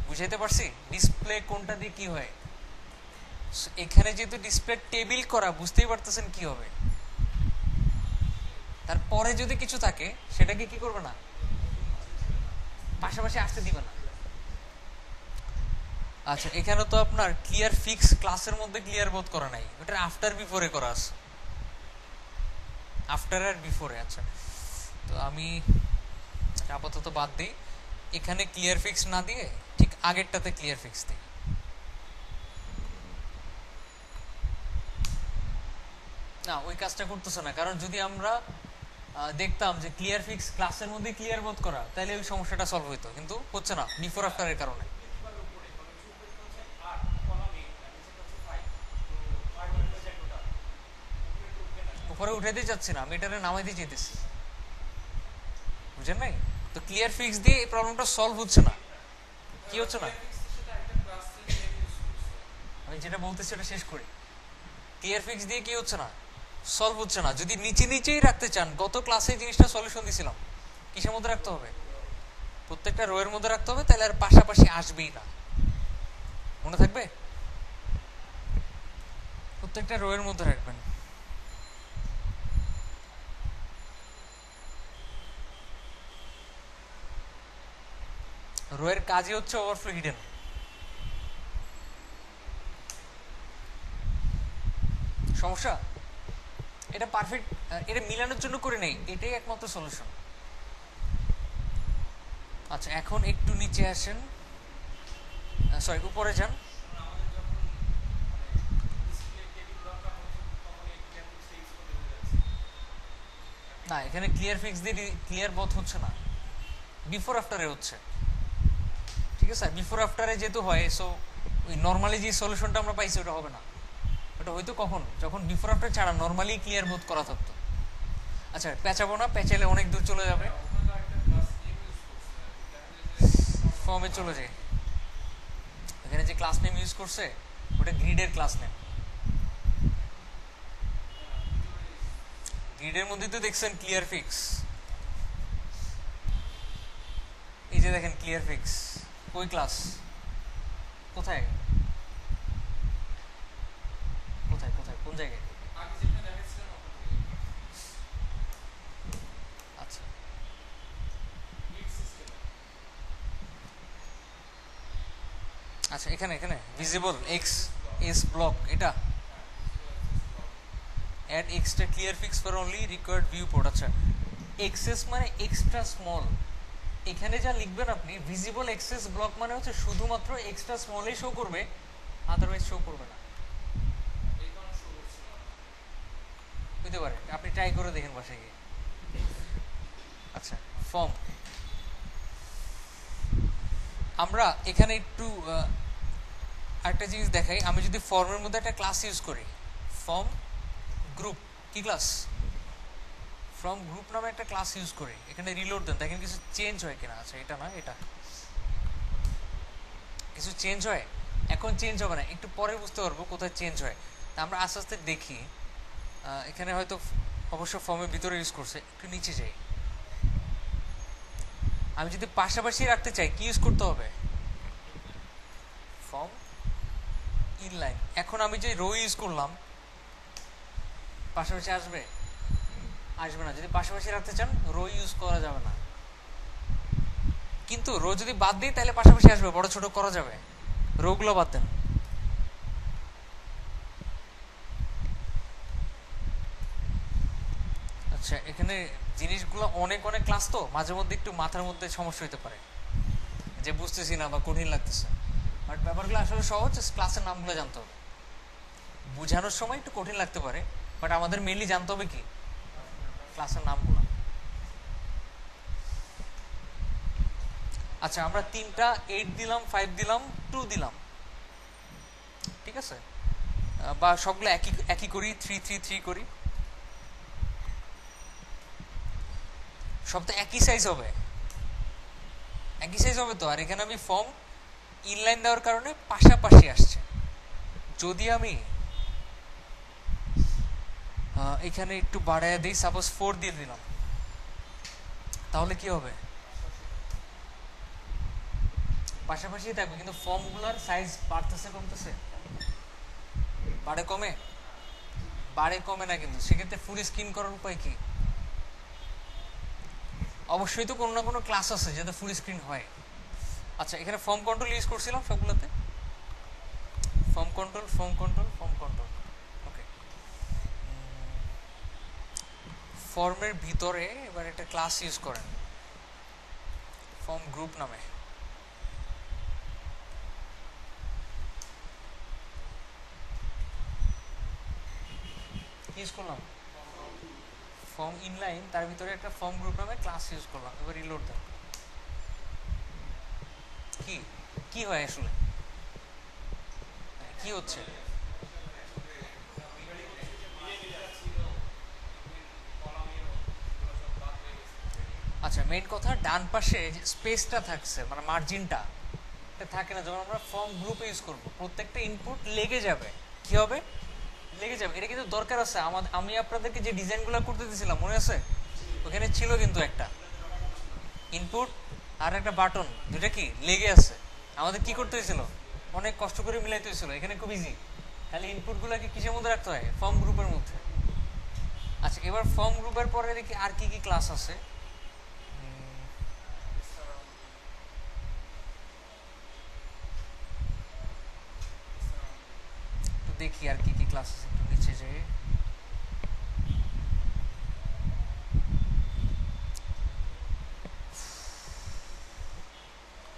বুঝাইতে পারছি ডিসপ্লে কোনটা দিয়ে কি হয়। এখানে যেহেতু ডিসপ্লে টেবিল করা, বুঝতেই পারতেছেন কি হবে। তারপরে যদি কিছু থাকে সেটাকে কি করবে না, পাশাপাশি আসতে দিবে না। আচ্ছা এখানে তো আপনার ক্লিয়ার ফিক্স ক্লাসের মধ্যে ক্লিয়ার বোধ করা নাই, ওটা আফটার বিফোরে করা আছে, আফটার আর বিফোরে। আচ্ছা তো আমি আপাতত বাদ দিই, এখানে ক্লিয়ার ফিক্স না দিয়ে ঠিক আগেরটাতে ক্লিয়ার ফিক্স দিই। না ওই কাজটা করতেছে না, কারণ যদি আমরা দেখতাম যে ক্লিয়ার ফিক্স ক্লাসের মধ্যে ক্লিয়ার বোধ করা, তাহলে ওই সমস্যাটা সলভ হইতো, কিন্তু হচ্ছে না বিফোর আফটারের কারণে। উপরে উঠাইতে চাচ্ছি না, আমি এটারে নামাইতে চাইতেছি, বুঝেন নাই? তো ক্লিয়ার ফিক্স দিয়ে এই প্রবলেমটা সলভ হচ্ছে না। কি হচ্ছে না? আমি যেটা বলতেছি ওটা শেষ করি। ক্লিয়ার ফিক্স দিয়ে কি হচ্ছে না? সলভ হচ্ছে না। যদি নিচে নিচেই রাখতে চান, গত ক্লাসে জিনিসটা সলিউশন দিছিলাম, কিসের মধ্যে রাখতে হবে? প্রত্যেকটা রো এর মধ্যে রাখতে হবে, তাহলে আর পাশাপাশি আসবেই না। মনে থাকবে? প্রত্যেকটা রো এর মধ্যে রাখবেন। রো এর কাজই হচ্ছে ওভারফ্লো হিডেন। সমস্যা এটা পারফেক্ট, এটা মিলানোর জন্য করে নেই, এটাই একমাত্র সলিউশন। আচ্ছা এখন একটু নিচে আসেন, সরি উপরে যান। না এখানে ক্লিয়ার ফিক্স দিয়ে ক্লিয়ার বোথ হচ্ছে না, বিফোর আফটারে হচ্ছে। ঠিক আছে, বিফোর আফটারে যেহেতু হয়, সো ওই নর্মালি যে সলিউশনটা আমরা পাইছি ওটা হবে না। ওটা হয়তো কখন, যখন বিফোর আফটার ছাড়া নর্মালি ক্লিয়ার বোথ করা থাকতো। আচ্ছা পেঁচাবো না, পেঁচাইলে অনেক দূর চলে যাবে, ফর্মে চলে যায়। এখানে যে ক্লাস নেম ইউজ করছে ওটা গ্রিডের ক্লাস নেম। গ্রিডের মধ্যে তো দেখছেন ক্লিয়ার ফিক্স, এই যে দেখেন ক্লিয়ার ফিক্স। ওই ক্লাস কোথায় কোথায় কোথায় কোন জায়গায়? আচ্ছা আচ্ছা এখানে এখানে ভিজিবল এক্স এস ব্লক, এটা add extra clearfix for only required viewport. আচ্ছা এক্সেস মানে এক্সট্রা স্মল, এখানে যা লিখবেন আপনি ভিজিবল এক্সেস ব্লক মানে হচ্ছে শুধুমাত্র এক্সট্রা স্মলেই শো করবে, আদারওয়াইজ শো করবে না। হইতে পারে, আপনি ট্রাই করে দেখেন বাসায় গিয়ে। আচ্ছা ফর্ম, আমরা এখানে একটু আরেকটা জিনিস দেখাই। আমি যদি ফর্মের মধ্যে একটা ক্লাস ইউজ করি, ফর্ম গ্রুপ, কি ক্লাস? ফ্রম গ্রুপ নামে একটা ক্লাস ইউজ করি, এখানে রিলোড দেন, দেখেন কিছু চেঞ্জ হয় কিনা। আচ্ছা এটা না, এটা কিছু চেঞ্জ হয়, এখন চেঞ্জ হবে না, একটু পরে বুঝতে পারবো কোথায় চেঞ্জ হয়। তা আমরা আস্তে আস্তে দেখি। এখানে হয়তো অবশ্য ফর্মের ভিতরে ইউজ করছে, একটু নিচে যাই। আমি যদি পাশাপাশি রাখতে চাই কি ইউজ করতে হবে? Form inline. এখন আমি যে রো ইউজ করলাম পাশাপাশি আসবে? আসবে না। যদি পাশাপাশি রাখতে চান রো ইউজ করা যাবে না, কিন্তু রো যদি বাদ দিই তাহলে পাশাপাশি আসবে, বড় ছোট করা যাবে। রো গুলো বাদ দেন। আচ্ছা এখানে জিনিসগুলো অনেক অনেক ক্লাস তো মাঝে মধ্যে একটু মাথার মধ্যে সমস্যা হতে পারে, যে বুঝতেছি না বা কঠিন লাগতেছে, বাট ব্যাপারগুলো আসলে সহজ, ক্লাসের নামগুলো জানতে হবে। বোঝানোর সময় একটু কঠিন লাগতে পারে, বাট আমাদের মেনলি জানতে হবে কি ক্লাসের নামগুলো। আচ্ছা আমরা 3টা 8 দিলাম, 5 দিলাম, 2 দিলাম, ঠিক আছে? বা সবগুলো একই একই করি, 3 3 3 করি, সব তো একই সাইজ হবে, একই সাইজ হবে তো। আর এখানে আমি ফর্ম ইনলাইন দেওয়ার কারণে পাশাপাশি আসছে। যদি আমি এখানে একটু বাড়ায় দিই, সাপোজ 4 দিয়ে দিলাম, তাহলে কি হবে? পাশাপাশি থাকবে, কিন্তু ফর্মগুলোর সাইজ বাড়তেছে কমতেছে? বাড়ে কমে? বাড়ে কমে না, কিন্তু সেক্ষেত্রে ফুল স্ক্রিন করার উপায় কি? অবশ্যই তো কোনো না কোনো ক্লাস আছে যাতে ফুল স্ক্রিন হয়। আচ্ছা এখানে ফর্ম কন্ট্রোল ইউজ করছিলাম সবগুলোতে, form control form control form control. Okay, ফর্মের ভিতরে এবার একটা ক্লাস ইউজ করেন ফর্ম গ্রুপ নামে। ইউজ করলাম ফর্ম ইনলাইন, তার ভিতরে একটা ফর্ম গ্রুপ নামে ক্লাস ইউজ করলাম। এবার রিলোড দেন, কি কি হয় আসলে, কি হচ্ছে? আচ্ছা, মেইন কথা ডান পাশে স্পেসটা থাকছে, মানে মার্জিনটা থাকে না। যখন আমরা ফর্ম গ্রুপ ইউজ করব, প্রত্যেকটা ইনপুট লেগে যাবে। কি হবে? লেগে যাবে। এটা কিন্তু দরকার আছে। আমি আপনাদেরকে যে ডিজাইনগুলো করতে দিয়েছিলাম মনে আছে? ওখানে ছিল কিন্তু একটা ইনপুট আর একটা বাটন, দুটা কি লেগে আছে। আমাদের কি করতে হয়েছিল? অনেক কষ্ট করে মিলাইতে হয়েছিল। এখানে খুব ইজি, খালি ইনপুটগুলোকে কিসের মধ্যে রাখতে হয়? ফর্ম গ্রুপের মধ্যে। আচ্ছা, এবার ফর্ম গ্রুপের পরে দেখি আর কি কি ক্লাস আছে। একটু দেখি আর কি কি ক্লাস আছে, একটু নিচে যে।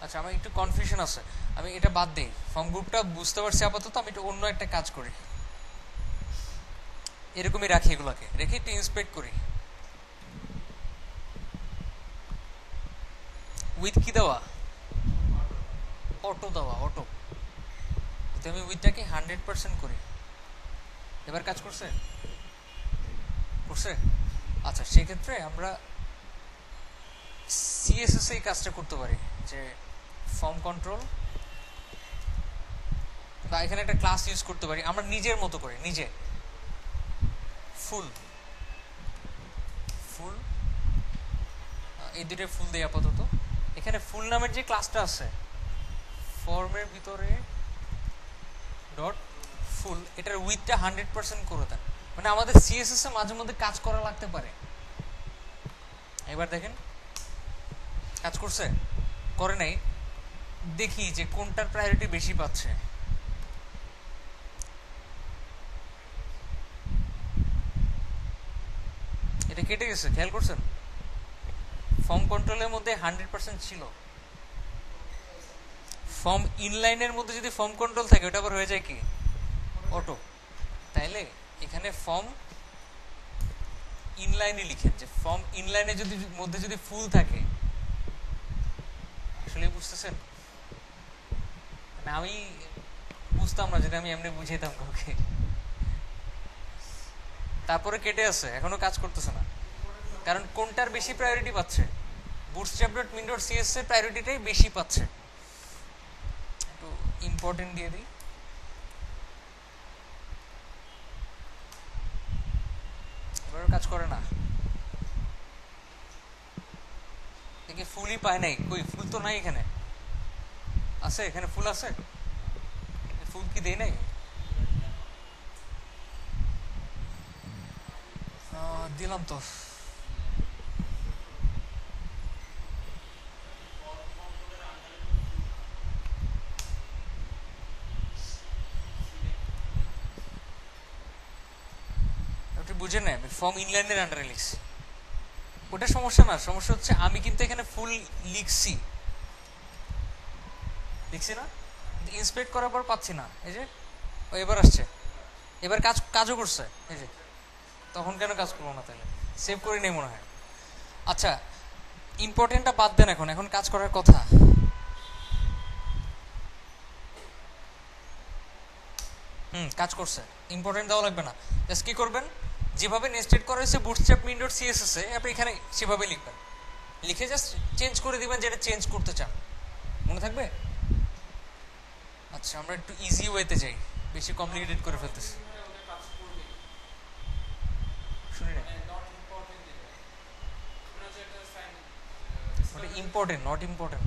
আচ্ছা, আমার একটু কনফিউশন আছে, আমি এটা বাদ দিই। ফর্ম গ্রুপটা বুঝতে পারছি আপাতত, আমি একটু অন্য একটা কাজ করি। এরকমই রাখি, এগুলোকে রেখে একটু ইন্সপেক্ট করি। উইথ কি দেওয়া? অটো দেওয়া, অটো। যদি আমি উইথটাকে 100% করি, এবার কাজ করছে? করছে। আচ্ছা, সেক্ষেত্রে আমরা সিএসএস এই কাজটা করতে পারি, যে ফর্ম কন্ট্রোল, বা এখানে একটা ক্লাস ইউজ করতে পারি আমরা নিজের মতো করে, নিজে ফুল ফুল এই দুটো ফুল দেই আপাতত। এখানে ফুল নামের যে ক্লাসটা আছে ফর্মের ভিতরে ডট ফুল, এটার উইথটা 100% করে দেন। মানে আমাদের সিএসএস এ মাঝে মধ্যে কাজ করা লাগতে পারে। এবার দেখেন কাজ করছে, করে নাই। দেখি যে কোনটার প্রায়োরিটি বেশি পাচ্ছে। এটা কেটে গেছে, খেয়াল করছেন? ফর্ম কন্ট্রোলের মধ্যে 100% ছিল। ফর্ম ইনলাইনের মধ্যে যদি ফর্ম কন্ট্রোল থাকে, ওটা আবার হয়ে যায় কি অটো। তাইলে এখানে ফর্ম ইনলাইনে লিখেন, যে ফর্ম ইনলাইনে যদি মধ্যে যদি ফুল থাকে। আসলে বুঝতেছেন? মানে আমি বুঝতাম না, যদি আমি এমনি বুঝাইতাম কাউকে। তারপরে কেটে আছে, এখনো কাজ করতেছে না। কারণ কোনটার বেশি প্রায়োরিটি পাচ্ছে? bootstrap.min.cs এর প্রায়োরিটিটাই বেশি পাচ্ছে। একটু ইম্পর্টেন্ট দিয়ে দিই। এবারও কাজ করে না, দেখি ফুলই পায় নাই। কই ফুল তো নাই এখানে। আছে, এখানে ফুল আছে, ফুল কি দেই নাই? দিলাম তো। আপনি বুঝে নেন, ফর্ম ইনলাইনের আন্ডারে লিখছি। ওটা সমস্যা না, সমস্যা হচ্ছে আমি কিন্তু এখানে ফুল লিখছি, লিখছি না, ইন্সপেক্ট করার পর পাচ্ছি না। এই যে ও এবার আসছে, এবার কাজও করছে। এই যে তখন কেন কাজ করলো না? তাহলে সেভ করে নেই মনে হয়। আচ্ছা, ইম্পর্টেন্টটা বাদ দেন, এখন এখন কাজ করার কথা। কাজ করছে, ইম্পর্টেন্ট দেওয়া লাগবে না। জাস্ট কি করবেন, যেভাবে নেস্টেড করা হয়েছে bootstrap.min.css এ, আপনি এখানে সেভাবে লিখবেন। লিখে জাস্ট চেঞ্জ করে দিবেন যেটা চেঞ্জ করতে চান। মনে থাকবে? আচ্ছা, আমরা একটু ইজি ওয়েতে যাই, বেশি কমপ্লিকেটেড করে ফেলতেছি। শুনি না, ওটা important, not important.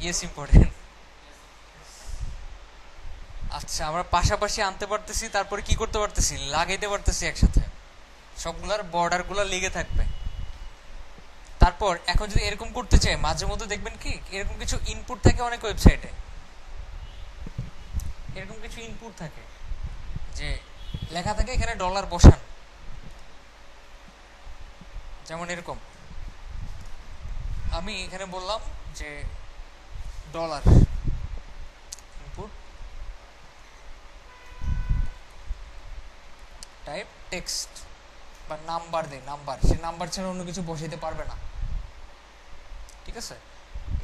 Yes, important. আচ্ছা, আমরা পাশাপাশি আনতে পারতেছি, তারপরে কি করতে পারতেছি, লাগাইতে পারতেছি একসাথে। সবগুলার বর্ডার গুলা লেগে থাকবে। তারপর এখন যদি এরকম করতে চাই, মাঝে মধ্যে দেখবেন কি এরকম কিছু ইনপুট থাকে অনেক ওয়েবসাইটে। এরকম কিছু ইনপুট থাকে যে লেখা থাকে এখানে ডলার বসান, যেমন এরকম। আমি এখানে বললাম যে ডলার ইনপুট টাইপ টেক্সট, বা নাম্বার দেয়, নাম্বার। সে নাম্বার ছাড়া অন্য কিছু বসাইতে পারবে না, ঠিক আছে?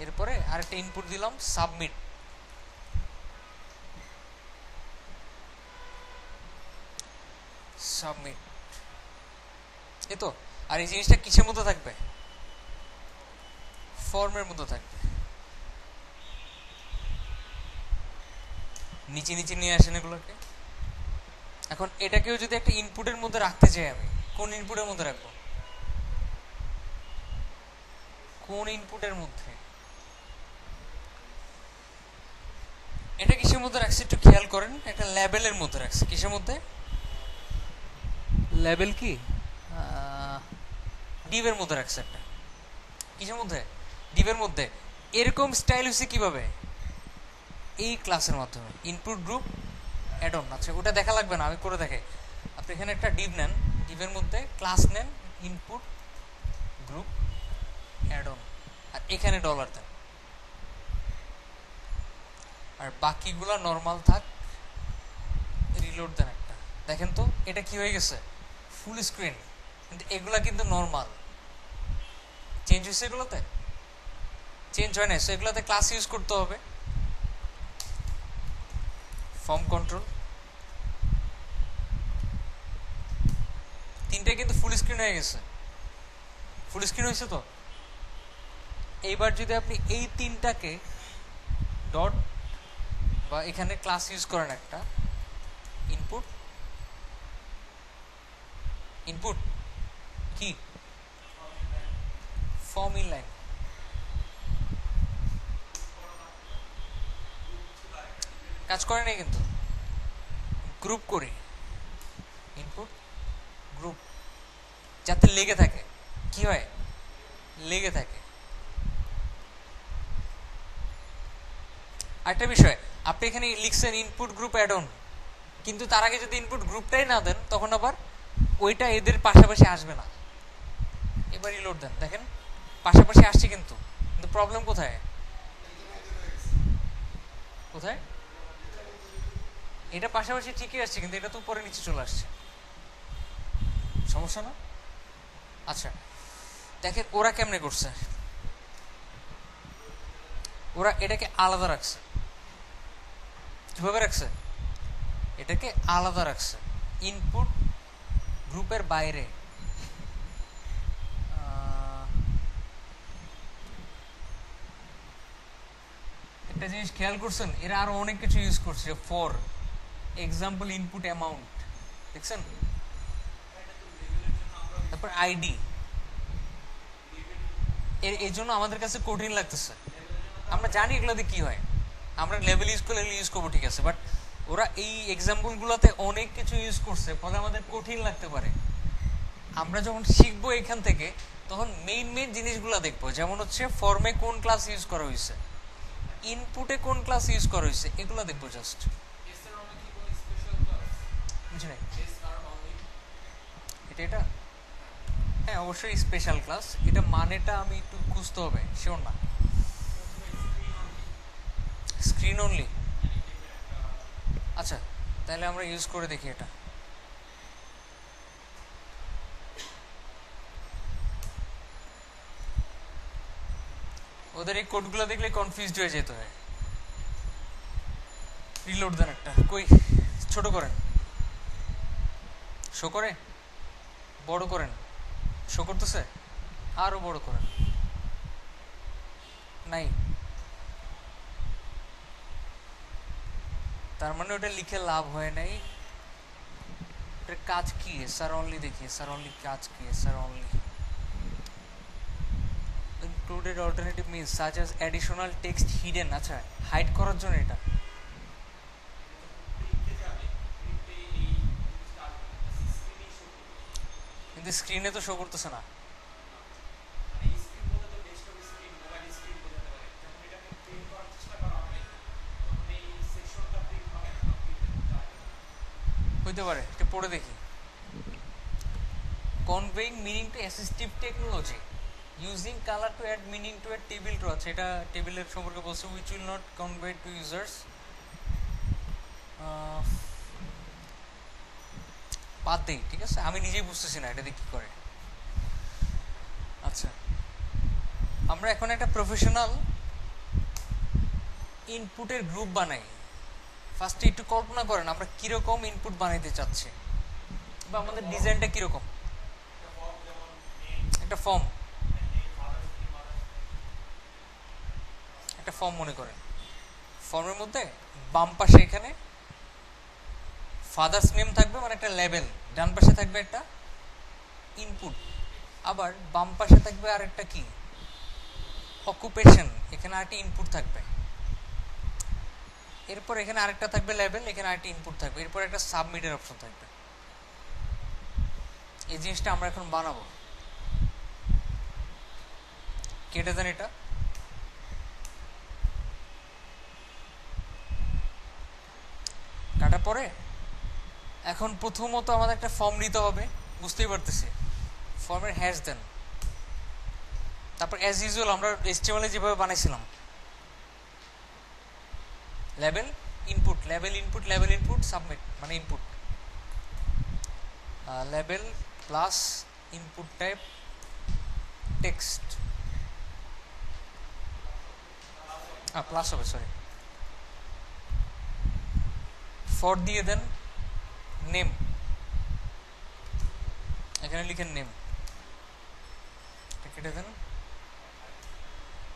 এরপরে আরেকটা ইনপুট দিলাম সাবমিট। সাবমিট এই তো। আর এই জিনিসটা কিসের মধ্যে থাকবে? ফর্মের মধ্যে থাকবে। নিচে নিচে নিয়ে আসেন এগুলোকে। এখন এটাকেও যদি একটা ইনপুটের মধ্যে রাখতে চাই, আমি কোন ইনপুটের মধ্যে রাখবো? কোন ইনপুটের মধ্যে? এটা কিসের মধ্যে রাখছি একটু খেয়াল করেন। একটা লেবেলের মধ্যে রাখছি। কিসের মধ্যে? লেবেল কি ডিভের মধ্যে রাখছে একটা। কিসের মধ্যে? ডিভের মধ্যে। এরকম স্টাইল হচ্ছে কিভাবে? এই ক্লাসের মাধ্যমে। Input group add on. আচ্ছা, ওটা দেখা লাগবে না, আমি করে দেখাই। আপনি এখানে একটা ডিভ নেন, ডিভের মধ্যে ক্লাস নেন ইনপুট গ্রুপ অ্যাড অন, আর এখানে ডলার দেন, আর বাকিগুলা নর্মাল থাক। রিলোড দেন একটা। দেখেন তো এটা কি হয়ে গেছে? Full screen. কিন্তু এগুলা কিন্তু নর্মাল। চেঞ্জ হয়েছে এগুলোতে? চেঞ্জ হয় না। সো এগুলোতে ক্লাস ইউজ করতে হবে। ফর্ম কন্ট্রোল, তিনটাই কিন্তু ফুল স্ক্রিন হয়ে গেছে। ফুল স্ক্রিন হয়েছে তো। এইবার যদি আপনি এই তিনটাকে ডট বা এখানে ক্লাস ইউজ করেন একটা ইনপুট, ইনপুট কি ফর্ম ইনলাইন, কাজ করে নাই কিন্তু। গ্রুপ করি, ইনপুট গ্রুপ, যাতে লেগে থাকে। কি হয়? লেগে থাকে। আরেকটা বিষয়, আপনি এখানে লিখছেন ইনপুট গ্রুপ অ্যাড অন, কিন্তু তার আগে যদি ইনপুট গ্রুপটাই না দেন তখন আবার ওইটা এদের পাশাপাশি আসবে না। এবার রিলোড দেন, দেখেন পাশাপাশি আসছে, কিন্তু কিন্তু প্রবলেম কোথায়? কোথায়? এটা পাশাপাশি ঠিকই আসছে, কিন্তু এটা তো উপরে নিচে চলে আসছে। সমস্যা না? আচ্ছা, দেখেন ওরা কেমনে করছে। ওরা এটাকে আলাদা রাখছে। কিভাবে রাখছে? এটাকে আলাদা রাখছে ইনপুট গ্রুপের বাইরে। একটা জিনিস খেয়াল করছেন, এরা আরো অনেক কিছু ইউজ করছে। ফর এক্সাম্পল ইনপুট অ্যামাউন্ট, দেখছেন? তারপর আইডি। এর জন্য আমাদের কাছে কঠিন লাগতেছে। আমরা জানি এগুলোতে কি হয়, আমরা লেভেল ইউজ করলে ইউজ করবো, ঠিক আছে, বাট ওরা এই এক্সাম্পল গুলোতে অনেক কিছু ইউজ করছে, ফলে আমাদের কঠিন লাগতে পারে। আমরা যখন শিখবো এখান থেকে, তখন মেইন মেইন জিনিসগুলো দেখবো, যেমন হচ্ছে ফর্মে কোন ক্লাস ইউজ করা হয়েছে, ইনপুটে কোন ক্লাস ইউজ করা হয়েছে, এগুলো দেখবো জাস্ট। বুঝি নাই এটা এটা হ্যাঁ, অবশ্যই স্পেশাল ক্লাস। এটা মানেটা আমি একটু খুঁজতে হবে, শিওর না। স্ক্রিন অনলি, আচ্ছা, তাহলে আমরা ইউজ করে দেখি এটা। ওদের এই কোডগুলো দেখলে কনফিউজড হয়ে যেতে হয়। রিলোড দেন একটা। কই, ছোট করেন, শো করে, বড় করেন, শো করতেছে, আরো বড় করেন, নাই। তার মানে ওটা লিখে লাভ হয় নাই। ওটার কাজ কি? স্যার অনলি দেখি, স্যার অনলি কাজ কি? Sir only included alternative means such as additional text hidden, আচ্ছা, হাইড করার জন্য এটা। কিন্তু স্ক্রিনে তো শো করতেছে না। হইতে পারে, এটা পড়ে দেখি। conveying meaning to assistive technology using color to add meaning to a table to, আচ্ছা, এটা টেবিলের সম্পর্কে বলছে, which will not convey to users। বাদ দেই, ঠিক আছে, আমি নিজেই বুঝতেছি না এটা দিয়ে কি করে। আচ্ছা, আমরা এখন একটা প্রফেশনাল ইনপুটের গ্রুপ বানাই। ফার্স্টে একটু কল্পনা করেন আমরা কিরকম ইনপুট বানাইতে চাচ্ছি, বা আমাদের ডিজাইনটা কিরকম। একটা ফর্ম মনে করেন, ফর্মের মধ্যে বাম পাশে এখানে ফাদার্স নেম থাকবে মানে একটা লেবেল, ডান পাশে থাকবে একটা ইনপুট, আবার বাম পাশে থাকবে আর একটা কি অকুপেশন, এখানে আরেকটা ইনপুট থাকবে, এরপর এখানে আরেকটা থাকবে লেবেল, এখানে আরেকটা ইনপুট থাকবে, এরপর একটা সাবমিটের অপশন থাকবে। এই জিনিসটা আমরা এখন বানাবো, কেটে দেন এটা। কাটার পরে এখন প্রথমত আমাদের একটা ফর্ম নিতে হবে, বুঝতেই পারতেছি, ফর্মের হ্যাশ দেন, তারপর অ্যাজ ইউজুয়াল আমরা HTML এ যেভাবে বানাইছিলাম label input, label input, label input, submit মানে input, label plus input type text, plus হবে সরি, ফর দিয়ে দেন নেম, এখানে লিখেন নেম, কেটে দেন,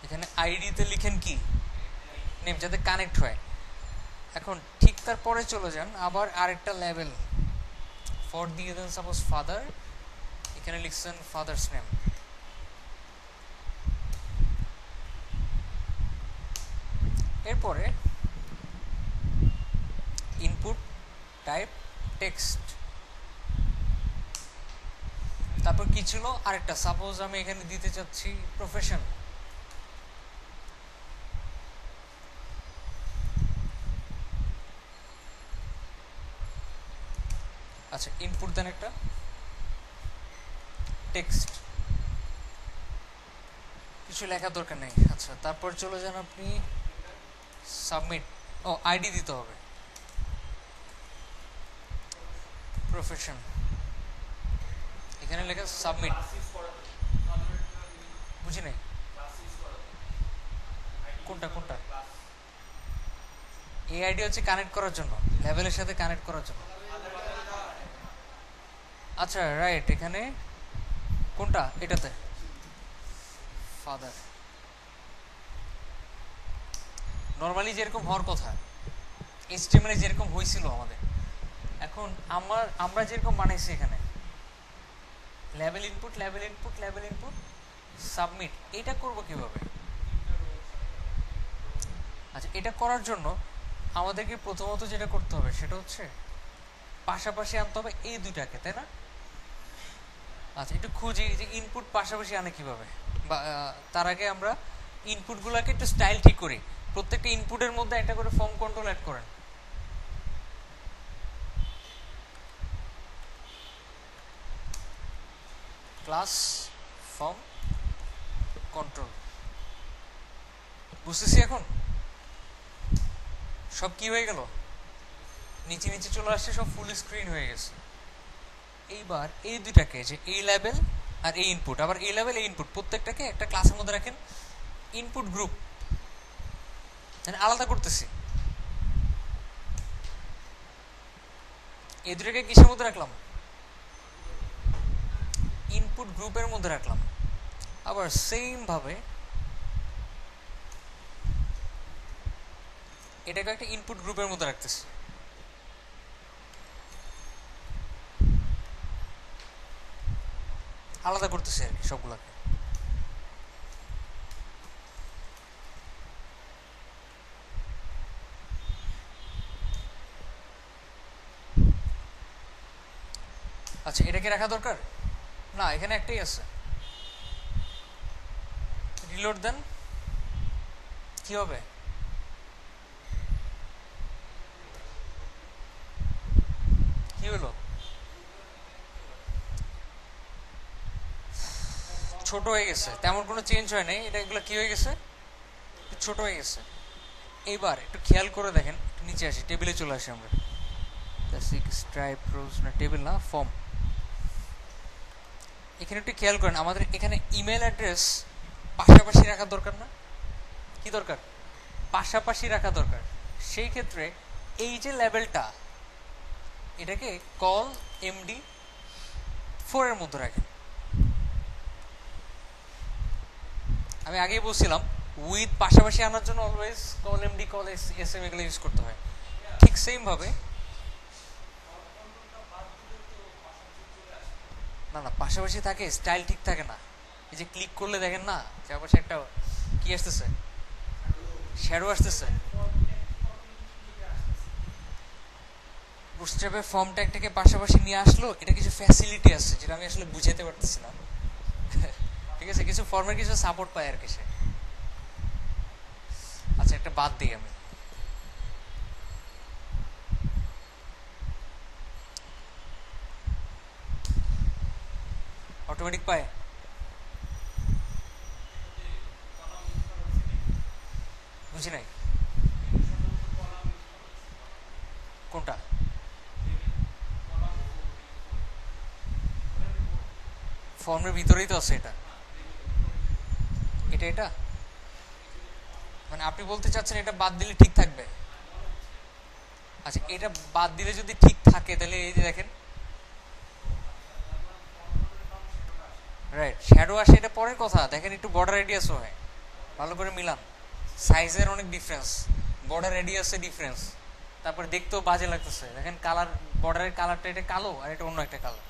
এখানে আইডিতে লিখেন কি নেম, যাতে কানেক্ট হয়। এখন ঠিক তারপরে চলে যান আবার আরেকটা লেভেল, ফর দিয়ে দেন সাপোজ ফাদার, এখানে লিখছেন ফাদার্স নেম, এরপরে ইনপুট টাইপ টেক্সট, তারপর কি ছিল আরেকটা, সাপোজ আমি এখানে দিতে চাচ্ছি প্রফেশন, আচ্ছা ইনপুট দেন একটা টেক্সট, কিছু লেখার দরকার নেই। আচ্ছা তারপর চলে যান আপনি সাবমিট, আইডি দিতে হবে, প্রফেশন, এখানে লেখা সাবমিট, বুঝি নাই কোনটা কোনটা, এই আইডি হচ্ছে কানেক্ট করার জন্য, লেভেলের সাথে কানেক্ট করার জন্য। আচ্ছা রাইট, এখানে কোনটা, এটাতে ফাদার, নর্মালি যেরকম হওয়ার কথা HTML এ যেরকম হয়েছিল আমাদের, এখন আমরা যেরকম বানাইছি এখানে level input, level input, level input, submit, এটা করব কিভাবে? আচ্ছা এটা করার জন্য আমাদেরকে প্রথমত যেটা করতে হবে সেটা হচ্ছে পাশাপাশি আনতে হবে এই দুইটাকে, তাই না? আচ্ছা একটু খুঁজি যে ইনপুট পাশাপাশি আনে কিভাবে, বা তার আগে আমরা ইনপুটগুলোকে একটু স্টাইল ঠিক করি, প্রত্যেকটা ইনপুটের মধ্যে একটা করে ফর্ম কন্ট্রোল অ্যাড করেন, ক্লাস ফর্ম কন্ট্রোল, বুঝতেছি এখন সব কি হয়ে গেল, নিচে নিচে চলে আসছে, সব ফুল স্ক্রিন হয়ে গেছে। এইবার এই দুইটাকে, যে এই লেভেল আর এই ইনপুট, আবার এই লেভেল এই ইনপুট, প্রত্যেকটাকে একটা ক্লাসের মধ্যে রাখেন, ইনপুট গ্রুপ আলাদা করতেছি, এই দুটাকে কিসের মধ্যে রাখলাম, ইনপুট গ্রুপের মধ্যে রাখলাম। আবার সেম ভাবে এটাকে একটা ইনপুট গ্রুপের মধ্যে রাখতেছি, আলাদা করতেছি আর কি সবগুলোকে। আচ্ছা এটাকে রাখা দরকার না, এখানে একটাই আছে, রিলোড দেন, কি হবে, কি হলো, ছোট হয়ে গেছে, তেমন কোনো চেঞ্জ হয় নাই, এটা এগুলো কি হয়ে গেছে, ছোট হয়ে গেছে। এইবার একটু খেয়াল করে দেখেন, নিচে আসি, টেবিলে চলে আসি আমরা, স্ট্রাইপ রোজ না, টেবিল না, ফর্ম, এখানে একটু খেয়াল করেন, আমাদের এখানে ইমেল অ্যাড্রেস পাশাপাশি রাখা দরকার না, কি দরকার, পাশাপাশি রাখা দরকার। সেই ক্ষেত্রে এই যে লেভেলটা, এটাকে কল MD4 এর মধ্যে রাখেন, আমি আগেই বলছিলাম উইথ পাশাপাশি আনার জন্য always col MD col S M এগুলো ইউজ করতে হয়। ঠিক সেম ভাবে না না পাশাপাশি থাকে, স্টাইল ঠিক থাকে না। এই যে ক্লিক করলে দেখেন না চারপাশে একটা কি আসতেছে, শ্যাডো আসতেছে। বুটস্ট্র্যাপে ফর্ম ট্যাগটাকে পাশাপাশি নিয়ে আসলো, এটা কিছু ফ্যাসিলিটি আছে যেটা আমি আসলে বুঝাতে পারতেছি না। ঠিক আছে, কিছু ফর্মের কিছু সাপোর্ট পায় আর কি সে। আচ্ছা একটা বাদ দিই আমি, অটোমেটিক পায়। বুঝি নাই কোনটা। ফর্মের ভিতরেই তো আছে এটা, এটা এটা মানে আপনি বলতে চাচ্ছেন এটা বাদ দিলে ঠিক থাকবে। আচ্ছা এটা বাদ দিলে যদি ঠিক থাকে তাহলে এই যে দেখেন রাইট শ্যাডো আসে, এটা পরের কথা। দেখেন একটু বর্ডার রেডিয়াসও হয়, ভালো করে মিলান। সাইজের অনেক ডিফারেন্স, বর্ডার রেডিয়াসে ডিফারেন্স, তারপর দেখতেও বাজে লাগতেছে। দেখেন কালার, বর্ডারের কালারটা এটা কালো আর এটা অন্য একটা কালার।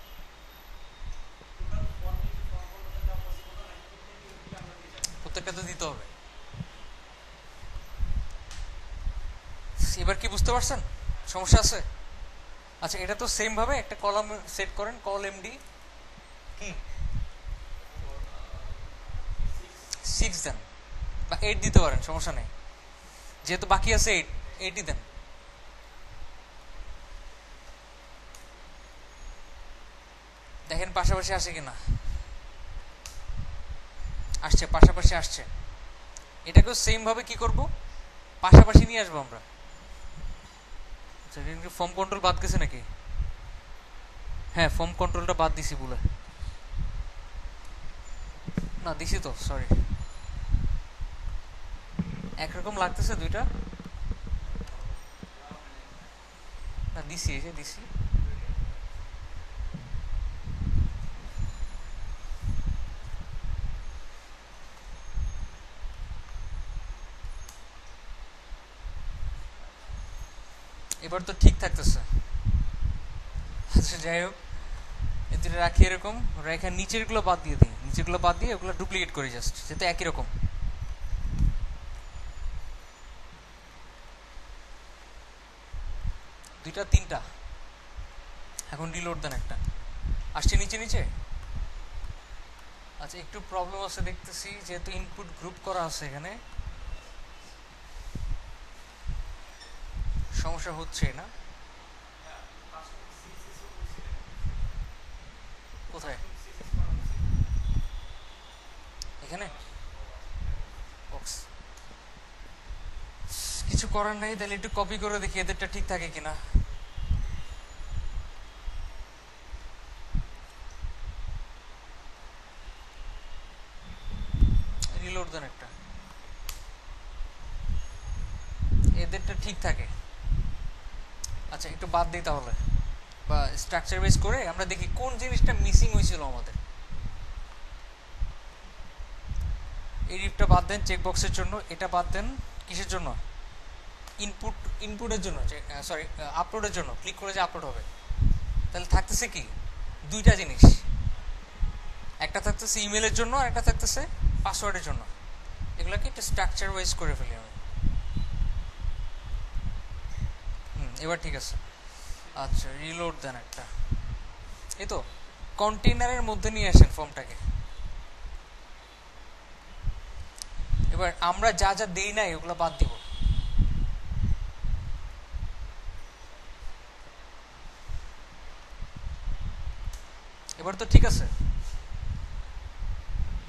প্রত্যেকটা তো দিতে হবে। এবার কি বুঝতে পারছেন সমস্যা আছে? আচ্ছা এটা তো সেম ভাবে একটা কলাম সেট করেন, কল এমডি কি 6 দেন বা 8 দিতে পারেন, সমস্যা নেই, যেহেতু বাকি আছে 8ই দেন। দেখেন পাশাপাশি আসে কিনা, আসছে, পাশাপাশি আসছে। এটাকেও সেম ভাবে কি করব, পাশাপাশি নিয়ে আসবো আমরা। ফর্ম কন্ট্রোল বাদ গেছে নাকি? হ্যাঁ ফর্ম কন্ট্রোলটা বাদ দিছি বলে, না দিছি তো, সরি। একরকম লাগতেছে দুইটা, না দিছি, এই যে দিছি। এবার তো ঠিক থাকতেছে। আচ্ছা যাই হোক, এই দুটো রাখি এরকম, রেখে নিচের গুলো বাদ দিয়ে দিই, নিচের গুলো বাদ দিয়ে ওগুলো ডুপ্লিকেট করি জাস্ট, যেহেতু একই রকম। দুইটা তিনটা, এখন রিলোড দেন একটা, আসছে নিচে নিচে। আচ্ছা একটু প্রবলেম আছে দেখতেছি, যেহেতু ইনপুট গ্রুপ করা আছে এখানে সমস্যা হচ্ছে না। কোথায়? এখানে বক্স কিছু করার নাই, তাহলে একটু কপি করে দেখি এদেরটা ঠিক থাকে কিনা। রিলোড দেন একটা, এদেরটা ঠিক থাকে। আচ্ছা একটু বাদ দিই তাহলে, বা স্ট্রাকচার বেস করে আমরা দেখি কোন জিনিসটা মিসিং হয়েছিল আমাদের। এই রিপটা বাদ দেন চেক বক্সের জন্য, এটা বাদ দেন কিসের জন্য, ইনপুট, ইনপুটের জন্য, সরি আপলোডের জন্য। ক্লিক করে যে আপলোড হবে, তাহলে থাকতেছে কি দুইটা জিনিস, একটা থাকতেছে ইমেলের জন্য আর একটা থাকতেছে পাসওয়ার্ডের জন্য। এগুলোকে একটু স্ট্রাকচার ওয়াইজ করে ফেলি আমি। এবার ঠিক আছে। আচ্ছা রিলোড দেন একটা, এই তো কন্টেইনারের মধ্যে নিয়ে আসেন ফর্মটাকে। এবার আমরা যা যা দেই নাই ওগুলো বাদ দিব। এবার তো ঠিক আছে।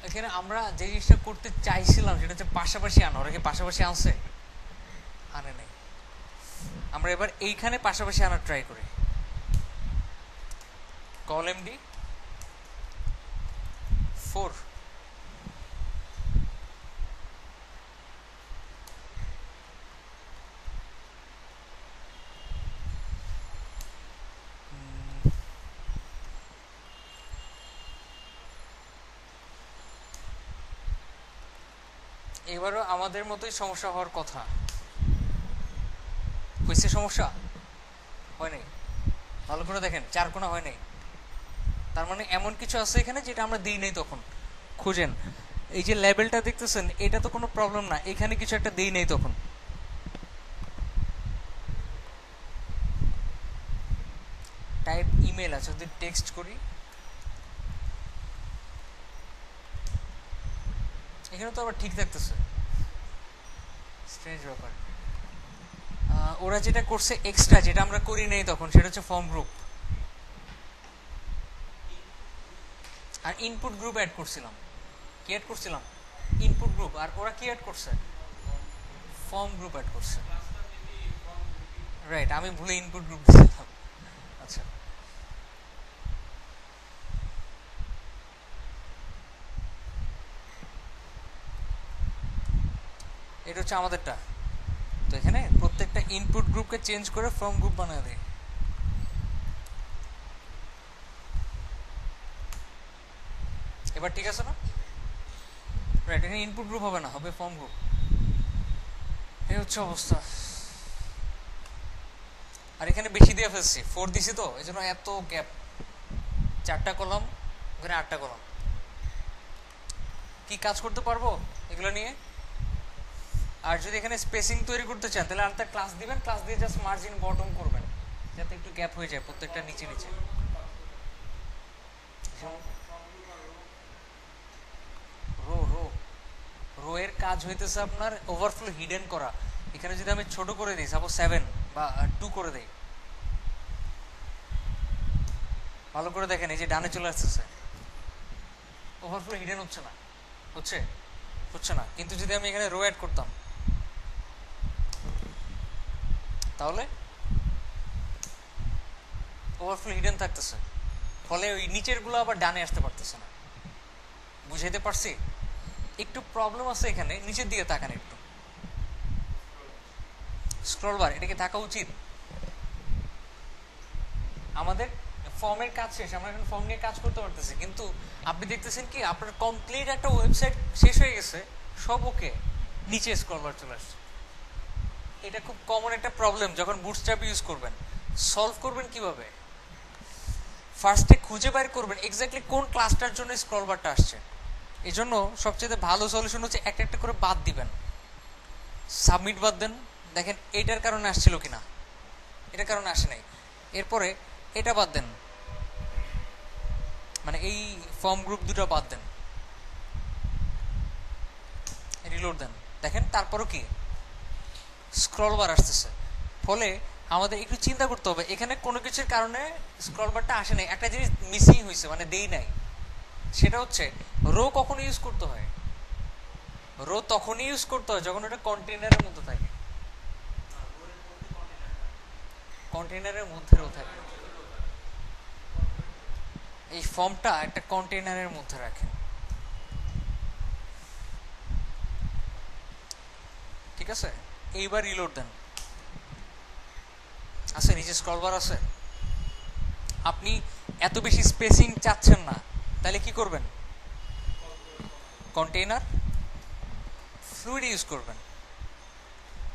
এখানে আমরা যে জিনিসটা করতে চাইছিলাম সেটা হচ্ছে পাশাপাশি আনা, ওরা কি পাশাপাশি আনছে? আনে নাই। আমরা এবার এইখানে পাশাপাশি আনার ট্রাই করি। কল এমডি 4, এবারও আমাদের মতোই সমস্যা হওয়ার কথা। হয়েছে সমস্যা? হয় নাই? ভালো করে দেখেন, 4 কোণা হয় নাই। তার মানে এমন কিছু আছে এখানে যেটা আমরা দিই নাই তখন। খুঁজেন, এই যে লেবেলটা দেখতেছেন, এটা তো কোনো প্রবলেম না, এখানে কিছু একটা দিই নাই তখন। টাইপ ইমেল আছে, যদি টেক্সট করি, এখানে তো আবার ঠিক থাকতেছে। স্ট্রেঞ্জ ব্যাপার। ওরা যেটা করছে এক্সট্রা, যেটা আমরা করি নাই তখন, সেটা হচ্ছে ফর্ম গ্রুপ আর ইনপুট গ্রুপ অ্যাড করছিলাম। কি অ্যাড করছিলাম? Input group. আর ওরা কি অ্যাড করছে? ফর্ম গ্রুপ অ্যাড করছে। রাইট, আমি ভুলে ইনপুট গ্রুপ দিয়েছিলাম। আচ্ছা, এটা হচ্ছে আমাদেরটা। তো এখানে প্রত্যেকটা ইনপুট গ্রুপকে চেঞ্জ করে ফর্ম গ্রুপ বানিয়ে দেয়। এবার ঠিক আছে না? রাইট, এখানে ইনপুট গ্রুপ হবে না, হবে ফর্ম গ্রুপ। এই হচ্ছে অবস্থা। আর এখানে বেশি দিয়ে ফেলছি, 4 দিছি তো, এই জন্য এত গ্যাপ। 4টা কলাম, ওখানে 8টা কলাম। কি কাজ করতে পারবো এগুলো নিয়ে? আর যদি এখানে স্পেসিং তৈরি করতে চান, তাহলে আরেকটা ক্লাস দিবেন, ক্লাস দিয়ে জাস্ট মার্জিন বটম করবেন, যাতে একটু গ্যাপ হয়ে যায় প্রত্যেকটা নিচে নিচে। রো রো রো এর কাজ হইতেছে আপনার ওভারফ্লো হিডেন করা। এখানে যদি আমি ছোট করে দিই, সাপোজ 7 বা 2 করে দেই, ভালো করে দেখেন, এই যে ডানে চলে আসতেছে, ওভারফ্লো হিডেন হচ্ছে না। হচ্ছে? হচ্ছে না। কিন্তু যদি আমি এখানে রো অ্যাড করতাম, তাহলে ওভারফ্লো হিডেন থাকতেছে, ফলে ওই নিচের গুলো আবার ডানে আসতে পারতেছে না। বুঝাইতে পারছি? একটু প্রবলেম আছে এখানে, নিচের দিকে তাকান একটু। স্ক্রল বার, এটা কি থাকা উচিত? আমাদের ফর্মের কাজ শেষ, আমরা এখন ফর্ম নিয়ে কাজ করতে পারতেছি, কিন্তু আপনি দেখতেছেন কি আপনার কমপ্লিট একটা ওয়েবসাইট শেষ হয়ে গেছে, সব ওকে, নিচে স্ক্রল বার চলে আসছে। এটা খুব কমন একটা প্রবলেম যখন বুটস্ট্র্যাপ ইউজ করবেন। সলভ করবেন কিভাবে? ফার্স্টে খুঁজে বের করবেন এক্স্যাক্টলি কোন ক্লাসটার জন্য স্ক্রল বারটা আসছে। এই জন্য সবচেয়ে ভালো সলিউশন হচ্ছে একটা একটা করে বাদ দিবেন। সাবমিট বাদ দেন, দেখেন এটার কারণে আসছিল কিনা, এটার কারণে আসে নাই। এরপরে এটা বাদ দেন, মানে এই ফর্ম গ্রুপ দুটো বাদ দেন, রিলোড দেন, দেখেন তারপরও কি স্ক্রল বার আসতেছে। ফলে আমাদের একটু চিন্তা করতে হবে, এখানে কোনো কিছুর কারণে স্ক্রল বারটা আসে নাই, একটা জিনিস মিসিং হয়েছে, মানে দেই নাই। সেটা হচ্ছে রো কখন ইউজ করতে হয়? রো তখনই ইউজ করতে হয় যখন ওটা কন্টেইনারের মধ্যে থাকে। কন্টেইনারের মধ্যে রো থাকে। এই ফর্মটা একটা কন্টেইনারের মধ্যে রাখেন, ঠিক আছে? এইবার রিলোড দেন, আছে নিচে স্ক্রল বার আছে। আপনি এত বেশি স্পেসিং চাচ্ছেন না, তাহলে কি করবেন? কন্টেইনার ফ্লুইড ইউজ করবেন।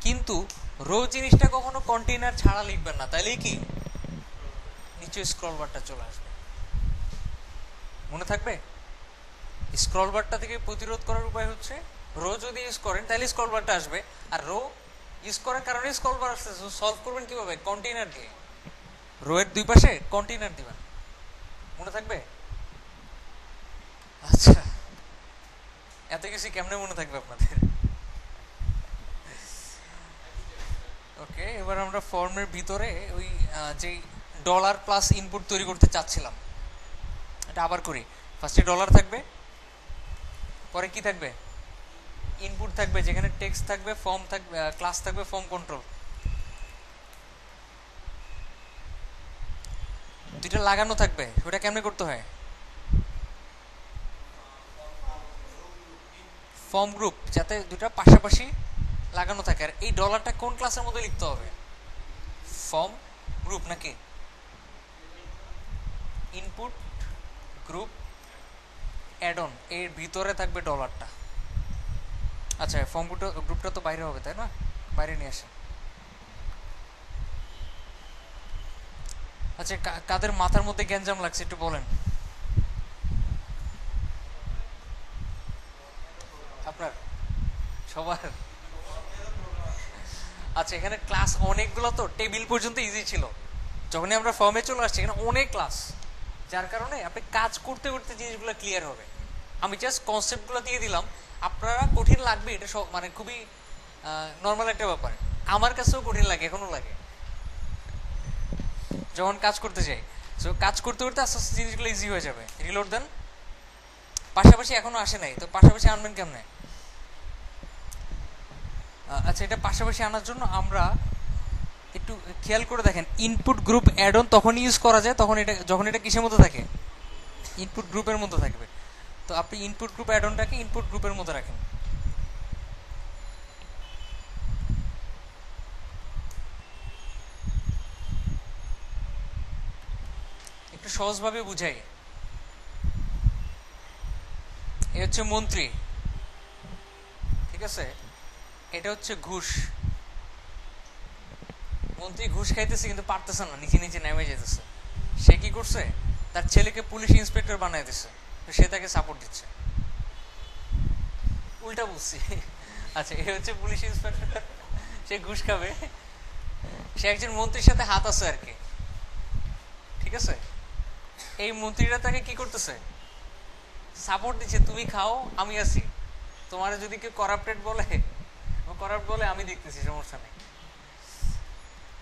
কিন্তু রো জিনিসটা কখনো কন্টেইনার ছাড়া লিখবেন না, তাইলে কি নিচে স্ক্রল বারটা চলে আসবে। মনে থাকবে? স্ক্রল বারটা থেকে প্রতিরোধ করার উপায় হচ্ছে রো যদি ইউজ করেন তাহলে স্ক্রল বারটা আসবে, আর রো ইউজ করার কারণে স্ক্রল বার আসছে। সলভ করবেন কিভাবে? কন্টেইনার দিয়ে। রো এর দুই পাশে কন্টেইনার দিবেন, মনে থাকবে? আচ্ছা, এত কিছু কেমনে মনে থাকবে আপনাদের? ওকে, এবার আমরা ফর্মের ভিতরে ওই যে ডলার প্লাস ইনপুট তৈরি করতে চাচ্ছিলাম, এটা আবার করি। ফার্স্টে ডলার থাকবে, পরে কি থাকবে? ইনপুট থাকবে, যেখানে টেক্সট থাকবে, ফর্ম থাকবে, ক্লাস থাকবে, ফর্ম কন্ট্রোল। দুইটা লাগানো থাকবে, ওটা কেমনে করতে হয়? ফর্ম গ্রুপ, যাতে দুটা পাশাপাশি লাগানো থাকে। আর এই ডলারটা কোন ক্লাসের মধ্যে লিখতে হবে? ফর্ম গ্রুপ নাকি ইনপুট গ্রুপ অ্যাড অন, এর ভিতরে থাকবে ডলারটা। আচ্ছা ফর্ম গ্রুপটা তো বাইরে হবে তাই না, বাইরে নিয়ে আসেন। আচ্ছা কাদের মাথার মধ্যে গ্যাঞ্জাম লাগছে একটু বলেন। আপনার সবার? আচ্ছা এখানে ক্লাস অনেকগুলো, তো টেবিল পর্যন্ত ইজি ছিল, যখনই আমরা ফর্মে চলে আসছি এখানে অনেক ক্লাস, যার কারণে আপনি কাজ করতে করতে জিনিসগুলো ক্লিয়ার হবে। আমি জাস্ট কনসেপ্টগুলো দিয়ে দিলাম, আপনারা কঠিন লাগবে এটা সব মানে খুবই নর্মাল একটা ব্যাপার, আমার কাছেও কঠিন লাগে, এখনো লাগে যখন কাজ করতে যাই। সো কাজ করতে করতে আস্তে আস্তে জিনিসগুলো ইজি হয়ে যাবে। রিলোড দেন। পাশাপাশি এখনো আসে নাই, তো পাশাপাশি আনবেন কেমনে? আচ্ছা এটা পাশাপাশি আনার জন্য আমরা একটু খেয়াল করে দেখেন, ইনপুট গ্রুপ অ্যাড অন তখন ইউজ করা যায় তখন এটা যখন এটা কিসের মধ্যে থাকে, ইনপুট গ্রুপের মধ্যে থাকবে। তো আপনি ইনপুট গ্রুপ অ্যাড অনটাকে ইনপুট গ্রুপের মধ্যে রাখেন। একটু সহজভাবে বুঝাই, এ হচ্ছে মন্ত্রী, ঠিক আছে, এটা হচ্ছে ঘুষ। মন্ত্রী ঘুষ খাইতেছে কিন্তু পারতেছে না, নিচে নিচে নেমে যেতেছে। সে কি করছে, তার ছেলেকে পুলিশ ইন্সপেক্টর বানাই দিচ্ছে, তো সে তাকে সাপোর্ট দিচ্ছে। উল্টা বলছি। আচ্ছা এ হচ্ছে পুলিশ ইন্সপেক্টর, সে ঘুষ খাবে, সে একজন মন্ত্রীর সাথে হাত আছে আর কি, ঠিক আছে। এই মন্ত্রীরা তাকে কি করতেছে, সাপোর্ট দিচ্ছে, তুমি খাও আমি আছি, তোমার যদি কেউ করাপ্টেড বলে, করাপ্ট বলে আমি দেখতেছি, সমস্যা নেই।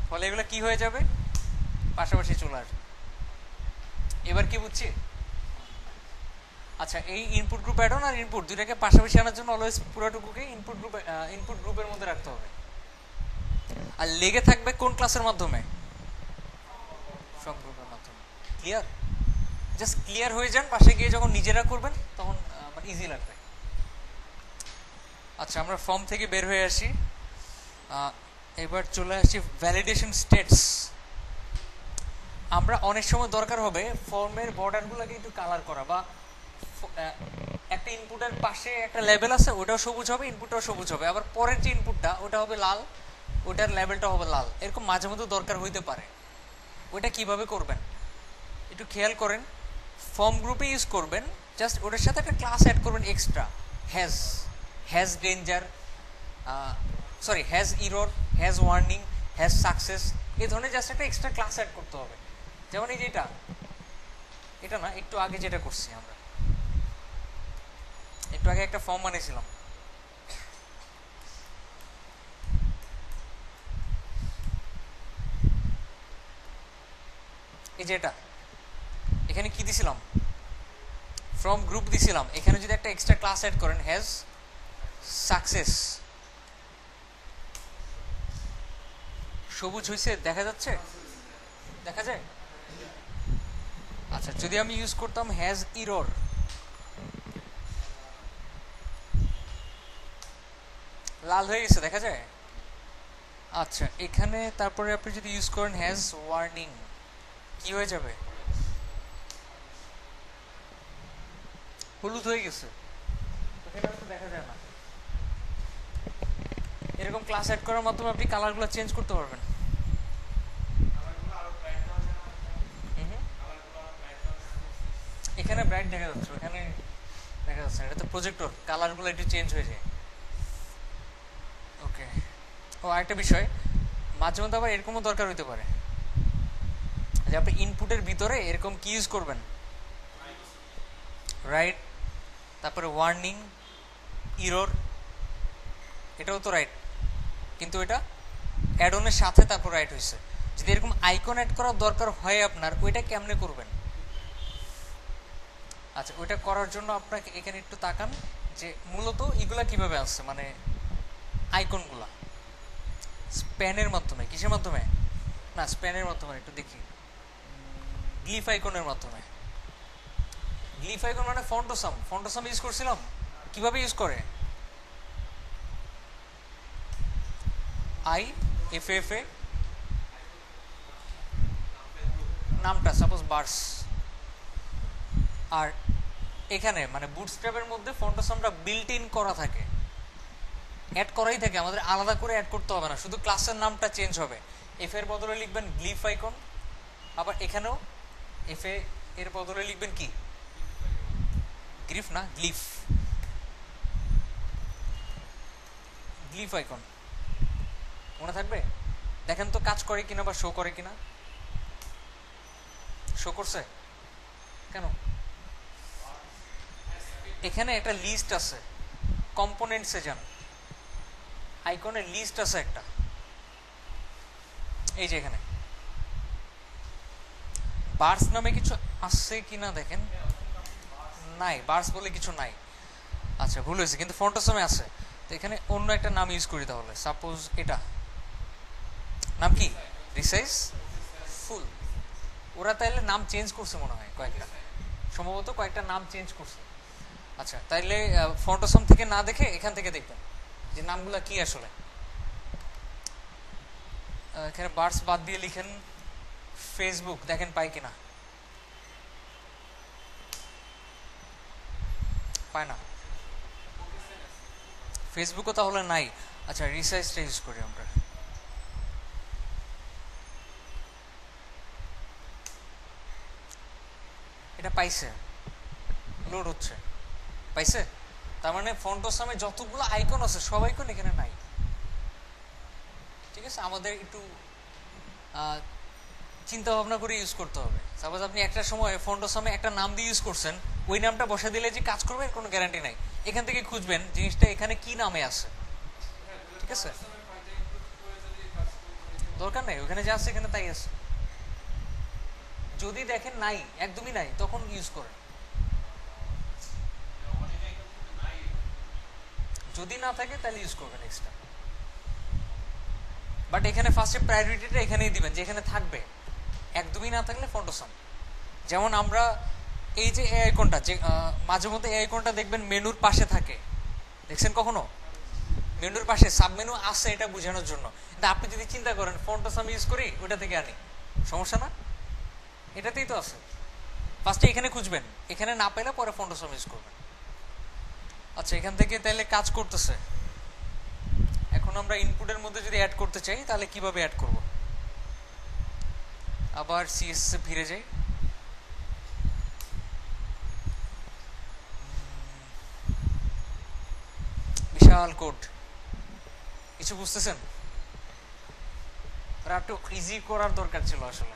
ফলে এগুলো কি হয়ে যাবে, পাশাপাশি চলে আসবে। এবার কি বুঝছি? আচ্ছা এই ইনপুট গ্রুপ অ্যাড অন আর ইনপুট দুইটাকে পাশাপাশি আনার জন্য অলওয়েজ পুরোটুকুকে ইনপুট গ্রুপের মধ্যে রাখতে হবে। আর লেগে থাকবে কোন ক্লাসের মাধ্যমে, সব গ্রুপের মাধ্যমে। ক্লিয়ার? জাস্ট ক্লিয়ার হয়ে যান, পাশে গিয়ে যখন নিজেরা করবেন তখন মানে ইজি লাগবে। আচ্ছা আমরা ফর্ম থেকে বের হয়ে আসি, এবার চলে আসি ভ্যালিডেশন স্টেটস। আমরা অনেক সময় দরকার হবে ফর্মের বর্ডারগুলোকে একটু কালার করা, বা একটা ইনপুটের পাশে একটা লেবেল আছে ওটাও সবুজ হবে, ইনপুটটাও সবুজ হবে, আবার পরের যে ইনপুটটা ওটা হবে লাল, ওটার লেবেলটা হবে লাল, এরকম মাঝে মধ্যে দরকার হইতে পারে। ওইটা কিভাবে করবেন একটু খেয়াল করেন। ফর্ম গ্রুপে ইউজ করবেন, জাস্ট ওটার সাথে একটা ক্লাস অ্যাড করবেন extra, has danger, sorry has error, has warning, has success, এই ধরনের জাস্ট একটা এক্সট্রা ক্লাস অ্যাড করতে হবে। যেমন এই যে এটা না, একটু আগে যেটা করছি আমরা, একটু আগে একটা ফর্ম বানিয়েছিলাম, এই যে এখানে কি দিছিলাম, ফ্রম গ্রুপ দিছিলাম, এখানে যদি একটা এক্সট্রা ক্লাস অ্যাড করেন হ্যাজ সাকসেস, সবুজ হয়েছে, দেখা যাচ্ছে, দেখা যায়। আচ্ছা যদি আমি ইউজ করতাম হ্যাজ ইরর, লাল হয়ে গেছে, দেখা যায়। আচ্ছা এখানে তারপরে আপনি যদি ইউজ করেন হ্যাজ ওয়ার্নিং, কি হয়ে যাবে, হলুদ হয়ে গেছে, দেখা যায় না। এরকম ক্লাস অ্যাড করার মাধ্যমে আপনি কালারগুলো চেঞ্জ করতে পারবেন। এখানে ব্রাইট দেখা যাচ্ছে, এখানে দেখা যাচ্ছে, এটা তো প্রজেক্টর, কালারগুলো একটু চেঞ্জ হয়ে যায়। ওকে, ও আরেকটা বিষয়, মাঝে মধ্যে আবার এরকমও দরকার হইতে পারে যে আপনি ইনপুটের ভিতরে এরকম কি ইউজ করবেন, রাইট, তারপরে ওয়ার্নিং, ইরর, এটাও তো রাইট, কিন্তু এটা অ্যাড অনের সাথে তারপর রাইট হয়েছে। যদি এরকম আইকন অ্যাড করার দরকার হয় আপনার, ওইটা কেমনে করবেন? আচ্ছা ওইটা করার জন্য আপনাকে এখানে একটু তাকান যে মূলত এগুলা কিভাবে আসছে, মানে আইকনগুলা স্প্যানের মাধ্যমে, কিসের মাধ্যমে, না স্প্যানের মাধ্যমে, একটু দেখি, গ্লিফ আইকনের মাধ্যমে। গ্লিফ আইকন মানে ফন্টোসাম ইউজ করছিলাম, কিভাবে ইউজ করে, IFFA নামটা সাপোজ বার্স, আর এখানে মানে বুটস্ট্র্যাপের মধ্যে ফন্টোসামটা বিল্ট ইন করা থাকে, অ্যাড করাই থাকে, আমাদের আলাদা করে অ্যাড করতে হবে না, শুধু ক্লাসের নামটা চেঞ্জ হবে। এফ এর বদলে লিখবেন গ্লিফ আইকন, আবার এখানেও এফ এর বদলে লিখবেন কি, গ্রিফ না গ্লিফ, গ্লিফ আইকন। মনে থাকবে? দেখেন তো কাজ করে কিনা বা শো করে কিনা। শো করছে কেন? এখানে একটা লিস্ট আছে, কম্পোনেন্টসে যান, আইকনের লিস্ট আছে একটা, এই যে এখানে বার্স নামে কিছু আছে কিনা দেখেন, নাই, বার্স বলে কিছু নাই। আচ্ছা ভুল হয়েছে, কিন্তু ফন্টসমে আছে। তো এখানে অন্য একটা নাম ইউজ করি তাহলে, সাপোজ এটা নাম কি, রিসাইজ ফুল। ওরা তাইলে নাম চেঞ্জ করছে মনে হয় কয়েকটা, সম্ভবত কয়েকটা নাম চেঞ্জ করছে। আচ্ছা তাইলে ফন্টসম থেকে না দেখে এখান থেকে দেখবেন যে নামগুলা কি আসলে। এখানে বার্স বাদ দিয়ে লিখেন ফেসবুক, দেখেন পাই কিনা, পায় না। ফেসবুকও তাহলে নাই। আচ্ছা রিসাইজটা ইউজ করি আমরা, এটা পাইছে, লোড হচ্ছে, পাইছে। তার মানে ফন্টসামে যতগুলো আইকন আছে সব আইকন এখানে নাই। ঠিক আছে, আমাদের একটু চিন্তা ভাবনা করে ইউজ করতে হবে। সাপোজ আপনি একটা সময় ফন্টসামে একটা নাম দিয়ে ইউজ করছেন, ওই নামটা বসা দিলে যে কাজ করবে এর কোনো গ্যারান্টি নাই। এখান থেকে খুঁজবেন জিনিসটা এখানে কি নামে আছে। ঠিক আছে, দরকার নেই, ওখানে যা আছে এখানে তাই আছে। যদি দেখেন নাই, একদমই নাই, তখন ইউজ করেন। যদি না থাকে তাহলে ইউজ করবেন এক্সট্রা। বাট এখানে ফার্স্টে প্রায়োরিটিটা এখানেই দিবেন যে এখানে থাকবে, একদমই না থাকলে ফন্টসাম। যেমন আমরা এই যে এ আইকনটা, যে মাঝে মধ্যে এই আইকনটা দেখবেন মেনুর পাশে থাকে, দেখছেন কখনো? মেনুর পাশে সাব মেনু আছে, এটা বোঝানোর জন্য। কিন্তু আপনি যদি চিন্তা করেন ফন্টসাম ইউজ করি, ওটা থেকে আনি, সমস্যা না, এটাতেই তো আছে। ফার্স্টে এখানে খুঁজবেন, এখানে না পেলে পরে ফন্টসাম ইউজ করবেন। আচ্ছা এখান থেকে তাহলে কাজ করতেছে। এখন আমরা ইনপুটের মধ্যে যদি অ্যাড করতে চাই তাহলে কিভাবে অ্যাড করব? আবার সিএসএস এ ফিরে যাই। বিশাল কোড, কিছু বুঝতেছেন? আর একটু ইজি করার দরকার ছিল আসলে।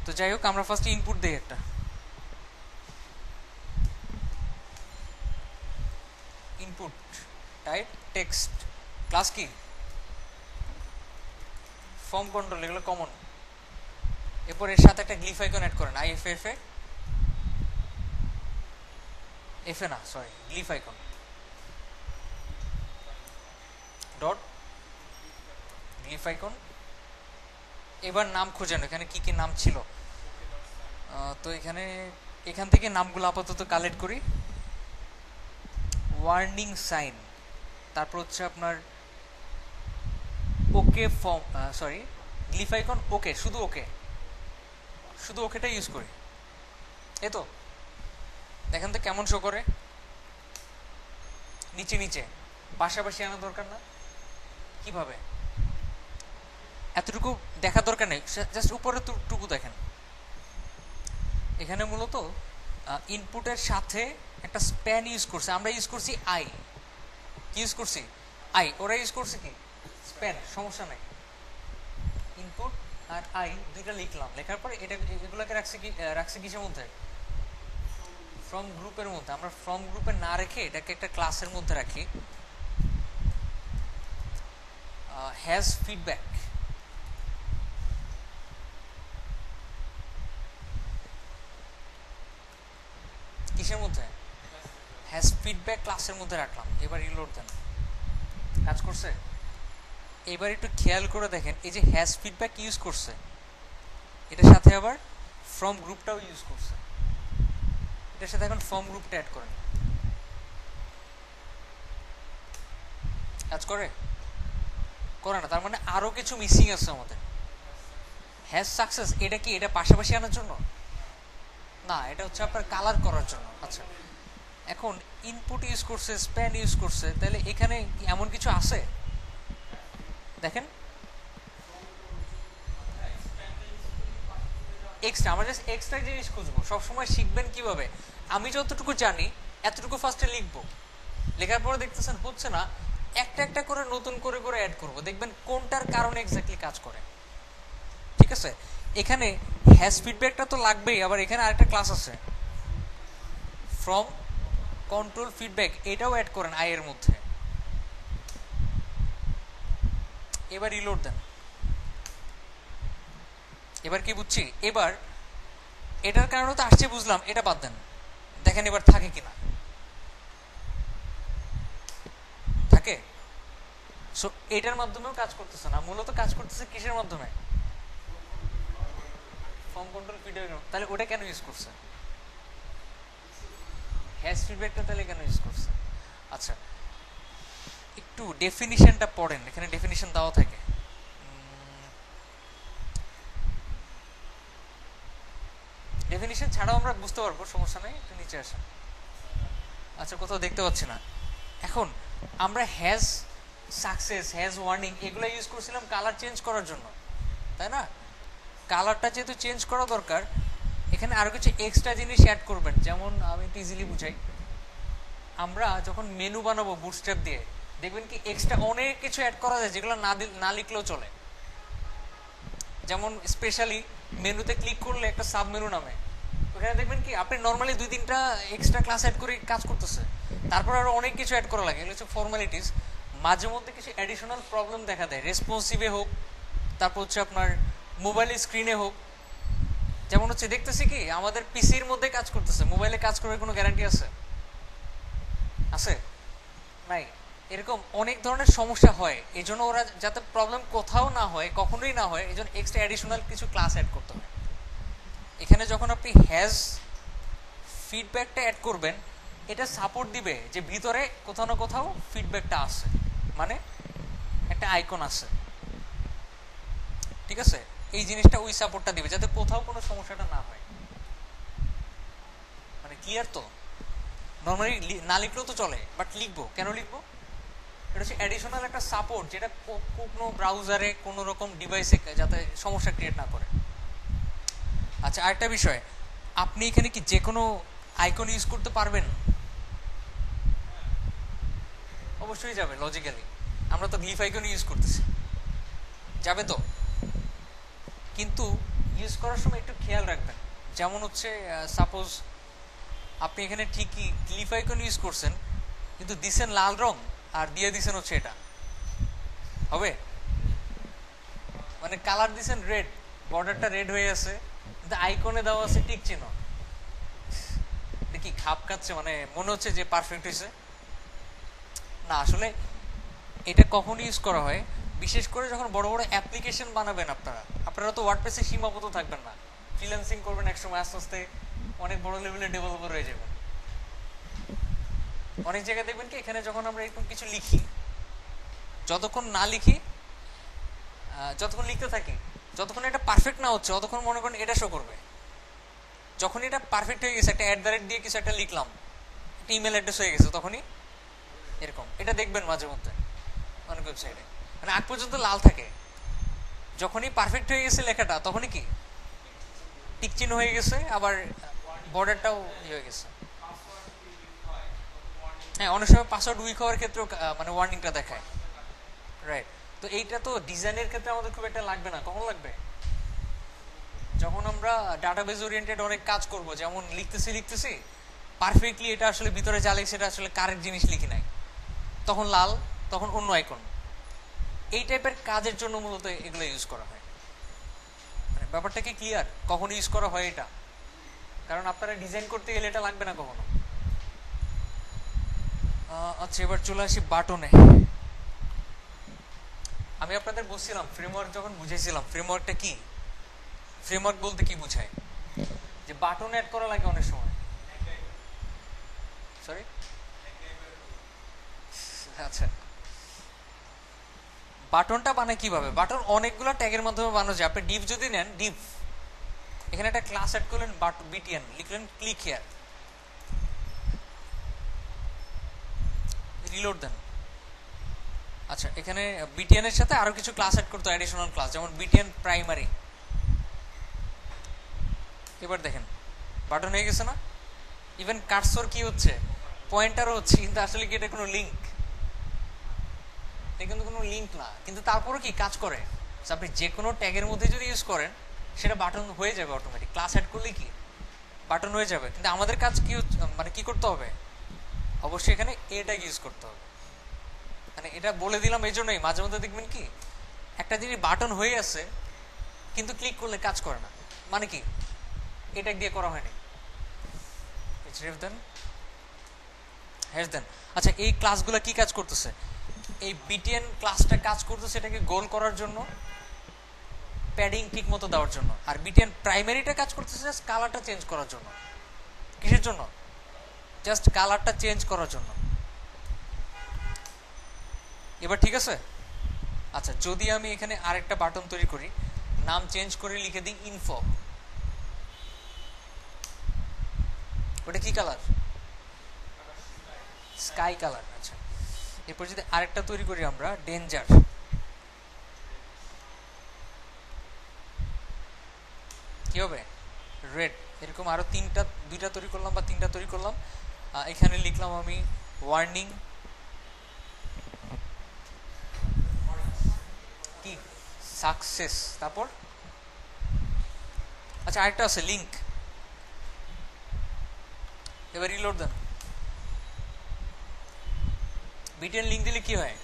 তো যাই হোক, আমরা ফার্স্ট ইনপুট দেই একটা, ইনপুট টাইপ টেক্সট, ক্লাস কি, ফর্ম কন্ট্রোল, এগুলো কমন। এরপর এর সাথে একটা গ্লিফ আইকন অ্যাড করেন, এফ এ না sorry, glyph icon dot glyph icon. এবার নাম খোঁজেন, এখানে কি কি নাম ছিল। তো এখান থেকে নামগুলো আপাতত কালেক্ট করি। ওয়ার্নিং সাইন, তারপর হচ্ছে আপনার okay form, sorry glyph icon okay, শুধু ওকে, শুধু ওকেটা ইউজ করি। এই তো দেখেন তো কেমন শো করে, নিচে নিচে, পাশাপাশি আনা দরকার না। কিভাবে, এতটুকু দেখা দরকার নেই, জাস্ট উপরে টুকু দেখেন। এখানে মূলত ইনপুটের সাথে একটা স্প্যান ইউজ করছে, আমরা ইউজ করছি আই, কি ইউজ করছি আই, ওরা ইউজ করছে কি স্প্যান, সমস্যা নাই। ইনপুট আর আই দুইটা লিখলাম, লেখার পরে এগুলোকে রাখছে কিসের মধ্যে, ফ্রম গ্রুপের মধ্যে। আমরা ফ্রম গ্রুপে না রেখে এটাকে একটা ক্লাসের মধ্যে রাখি, হ্যাজ ফিডব্যাক। কিসের মধ্যে, হ্যাজ ফিডব্যাক ক্লাসের মধ্যে রাখলাম। এবার রিলোড দেন, কাজ করছে। এবার একটু খেয়াল করে দেখেন, এই যে হ্যাজ ফিডব্যাক ইউজ করছে, এটার সাথে আবার ফ্রম গ্রুপটাও ইউজ করছে। এটার সাথে এখন ফর্ম গ্রুপটা অ্যাড করেন, কাজ করে না? তার মানে আরো কিছু মিসিং আছে আমাদের। হ্যাজ সাকসেস, এটা কি এটা পাশাপাশি আনার জন্য না, এটা হচ্ছে আপনার কালার করার জন্য। আচ্ছা এখন ইনপুট ইউজ করছে, স্প্যান ইউজ করছে, তাহলে এখানে এমন কিছু আছে দেখেন এক্সট্রা, আমরা জাস্ট এক্সট্রা জিনিস খুঁজবো। সবসময় শিখবেন কিভাবে, আমি যতটুকু জানি এতটুকু ফার্স্টে লিখবো, লেখার পরে দেখতেছেন হচ্ছে না, একটা একটা করে নতুন করে করে অ্যাড করব, দেখবেন কোনটার কারণে এক্স্যাক্টলি কাজ করে। ঠিক আছে, এখানে হ্যাশ ফিডব্যাকটা তো লাগবেই, আবার এখানে আরেকটা ক্লাস আছে ফ্রম কন্ট্রোল ফিডব্যাক, এটাও অ্যাড করেন আই এর মধ্যে। এবার রিলোড দেন, এবার কি বুঝছি, এবার এটার কারণে তো আসছে বুঝলাম, এটা বাদ দেন, দেখেন এবার থাকে কিনা, থাকে। সো এটার মাধ্যমেও কাজ করতেছে না, মূলত কাজ করতেছে কিসের মাধ্যমে, ফর্ম কন্ট্রোল ফিডব্যাক। তাহলে ওটা কেন ইউজ করছে, হ্যাশ ফিডব্যাকটা তাহলে কেন ইউজ করছে? আচ্ছা একটু ডেফিনিশনটা পড়েন, এখানে ডেফিনিশন দেওয়া থাকে। ডেফিনিশন ছাড়াও আমরা বুঝতে পারবো, সমস্যা নেই, একটু নিচে আসেন। আচ্ছা কোথাও দেখতে পাচ্ছি না। এখন আমরা হ্যাজ সাকসেস, হ্যাজ ওয়ার্নিং এগুলো ইউজ করছিলাম কালার চেঞ্জ করার জন্য, তাই না? কালারটা যেহেতু চেঞ্জ করা দরকার, এখানে আরো কিছু এক্সট্রা জিনিস অ্যাড করবেন। যেমন আমি একটু ইজিলি বুঝাই, আমরা যখন মেনু বানাবো বুটস্ট্র্যাপ দিয়ে, দেখবেন কি এক্সট্রা অনেক কিছু অ্যাড করা যায় যেগুলো না লিখলেও চলে। যেমন স্পেশালি মেনুতে ক্লিক করলে একটা সাব মেনু নামে, ওখানে দেখবেন কি আপনি নর্মালি 2-3টা এক্সট্রা ক্লাস অ্যাড করে কাজ করতেছে, তারপর আরো অনেক কিছু অ্যাড করা লাগে, এগুলো হচ্ছে ফর্মালিটিস। মাঝে মধ্যে কিছু অ্যাডিশনাল প্রবলেম দেখা দেয়, রেসপন্সিভে হোক, তারপর হচ্ছে আপনার মোবাইলের স্ক্রিনে হোক। যেমন হচ্ছে দেখতেছি কি আমাদের পিসির মধ্যে কাজ করতেছে, মোবাইলে কাজ করার কোনো গ্যারান্টি আছে? আছে? নাই। এরকম অনেক ধরনের সমস্যা হয়, এই জন্য ওরা যাতে প্রবলেম কোথাও না হয়, কখনোই না হয়, এই জন্য এক্সট্রা অ্যাডিশনাল কিছু ক্লাস অ্যাড করতে হয়। এখানে যখন আপনি হ্যাজ ফিডব্যাকটা অ্যাড করবেন, এটা সাপোর্ট দিবে যে ভিতরে কোথাও না কোথাও ফিডব্যাকটা আছে, মানে একটা আইকন আছে, ঠিক আছে? এই জিনিসটা ওই সাপোর্টটা দিবে যাতে কোথাও কোনো সমস্যাটা না হয়। মানে ক্লিয়ার তো? নর্মালি না লিখলেও তো চলে, বাট লিখবো, কেন লিখবো? এটা হচ্ছে অ্যাডিশনাল একটা সাপোর্ট, যেটা কোনো ব্রাউজারে কোনো রকম ডিভাইসে যাতে সমস্যা ক্রিয়েট না করে। আচ্ছা আরেকটা বিষয়, আপনি এখানে কি যে কোনো আইকন ইউজ করতে পারবেন? অবশ্যই যাবে, লজিক্যালি আমরা তো গ্লিফ আইকন ইউজ করতেছি, যাবে তো। কিন্তু ইউজ করার সময় একটু খেয়াল রাখবেন, যেমন হচ্ছে সাপোজ আপনি এখানে ঠিকই গ্লিফ আইকন ইউজ করছেন, কিন্তু দিছেন লাল রং আর দিয়ে দিছেন হচ্ছে এটা, হবে? মানে কালার দিছেন রেড, বর্ডারটা রেড হয়ে আছে, কিন্তু আইকনে দেওয়া আছে টিক চিহ্ন। দেখি খাপ খাচ্ছে, মানে মনে হচ্ছে যে পারফেক্ট হয়েছে না। আসলে এটা কখন ইউজ করা হয়, বিশেষ করে যখন বড় বড় অ্যাপ্লিকেশন বানাবেন আপনারা তো ওয়ার্ডপ্রেসে সীমাবদ্ধ থাকবেন না, ফ্রিল্যান্সিং করবেন, একসময় আস্তে আস্তে অনেক বড় লেভেলের ডেভেলপার হয়ে যাবেন। অনেক জায়গায় দেখবেন কি এখানে যখন আমরা এরকম কিছু লিখি, যতক্ষণ না লিখি, যতক্ষণ লিখতে থাকি, যতক্ষণ এটা পারফেক্ট না হচ্ছে ততক্ষণ মনে করেন এটা শো করবে। যখন এটা পারফেক্ট হয়ে গেছে, একটা @ দিয়ে কিছু একটা লিখলাম, একটা ইমেল অ্যাড্রেস হয়ে গেছে, তখনই এরকম এটা দেখবেন মাঝে মধ্যে অনেক ওয়েবসাইটে, মানে আগ পর্যন্ত লাল থাকে। যখনই পারফেক্ট হয়ে গেছে লেখাটা, তখনই কি টিক চিহ্ন হয়ে গেছে, আবার বর্ডারটাও হয়ে গেছে। হ্যাঁ, অনেক সময় পাসওয়ার্ড উইক হওয়ার ক্ষেত্রেও মানে ওয়ার্নিংটা দেখায়, রাইট? তো এইটা তো ডিজাইনের ক্ষেত্রে আমাদের খুব একটা লাগবে না, কখন লাগবে? যখন আমরা ডাটাবেজ ওরিয়েন্টেড অনেক কাজ করব, যেমন লিখতেছি পারফেক্টলি এটা আসলে ভিতরে যা লিখছে এটা আসলে কারেক্ট জিনিস লিখি নাই, তখন লাল, তখন অন্য আইকন। এই টাইপের কাজের জন্য মূলত এগুলো ইউজ করা হয়। মানে ব্যাপারটা কি ক্লিয়ার কখন ইউজ করা হয় এটা? কারণ আপনারা ডিজাইন করতে গেলে এটা লাগবে না কখনো। আচ্ছা এবার চলে আসি বাটনে। আমি আপনাদের বলছিলাম ফ্রেমওয়ার্ক যখন বুঝাইছিলাম, ফ্রেমওয়ার্কটা কি, ফ্রেমওয়ার্ক বলতে কি বোঝায়, যে বাটন অ্যাড করা লাগে অনেক সময়। সরি, আচ্ছা বাটনটা বানায় কিভাবে? বাটন অনেকগুলো ট্যাগের মাধ্যমে বানানো যায়। আপনি ডিভ যদি নেন, ডিভ এখানে একটা ক্লাস অ্যাড করলেন, বিটিএন লিখলেন, ক্লিক হিয়ার, রিলোড দেন। আচ্ছা, এখানে বিটিএন এর সাথে আরো কিছু ক্লাস অ্যাড করতে, অ্যাডিশনাল ক্লাস, যেমন বিটিএন প্রাইমারি। এবার দেখেন বাটন হয়ে গেছে না? ইভেন কার্সর কি হচ্ছে, পয়েন্টারও হচ্ছে, কিন্তু আসলে কি এটা কোনো লিঙ্ক? এটা কিন্তু কোনো লিঙ্ক না, কিন্তু তারপরও কি কাজ করে। আপনি যে কোনো ট্যাগের মধ্যে যদি ইউজ করেন সেটা বাটন হয়ে যাবে অটোমেটিক। ক্লাস অ্যাড করলে কি বাটন হয়ে যাবে, কিন্তু আমাদের কাজ কি মানে কি করতে হবে, অবশ্যই এখানে এটা ইউজ করতে হবে। মানে এটা বলে দিলাম এই জন্যই, মাঝে মধ্যে দেখবেন কি একটা জিনিস বাটন হয়ে আছে কিন্তু ক্লিক করলে কাজ করে না, মানে কি এটা দিয়ে করা হয়নি। আচ্ছা, এই ক্লাসগুলো কি কাজ করতেছে? এই বিটিএন ক্লাসটা কাজ করতেছে এটাকে গোল করার জন্য, প্যাডিং ঠিক মতো দেওয়ার জন্য। আর বিটিএন প্রাইমারিটা কাজ করতেছে জাস্ট কালারটা চেঞ্জ করার জন্য। কিসের জন্য? জাস্ট কালারটা চেঞ্জ করার জন্য। এবার ঠিক আছে? আচ্ছা, যদি আমি এখানে আরেকটা বাটন তৈরি করি, নাম চেঞ্জ করে লিখে দিই ইনফো, ওটা কি কালার? Sky colour. আচ্ছা, এরপর যদি আরেকটা তৈরি করি আমরা ডেঞ্জার, কি হবে? রেড। এরকম আরো দুইটা তৈরি করলাম বা তিনটা তৈরি করলাম। এখানে লিখলাম আমি ওয়ার্নিং, কি সাকসেস। তারপর আচ্ছা, আরেকটা আছে লিঙ্ক। এবার রিলোড দেন। বিটিএন লিঙ্ক দিলে কি হয়?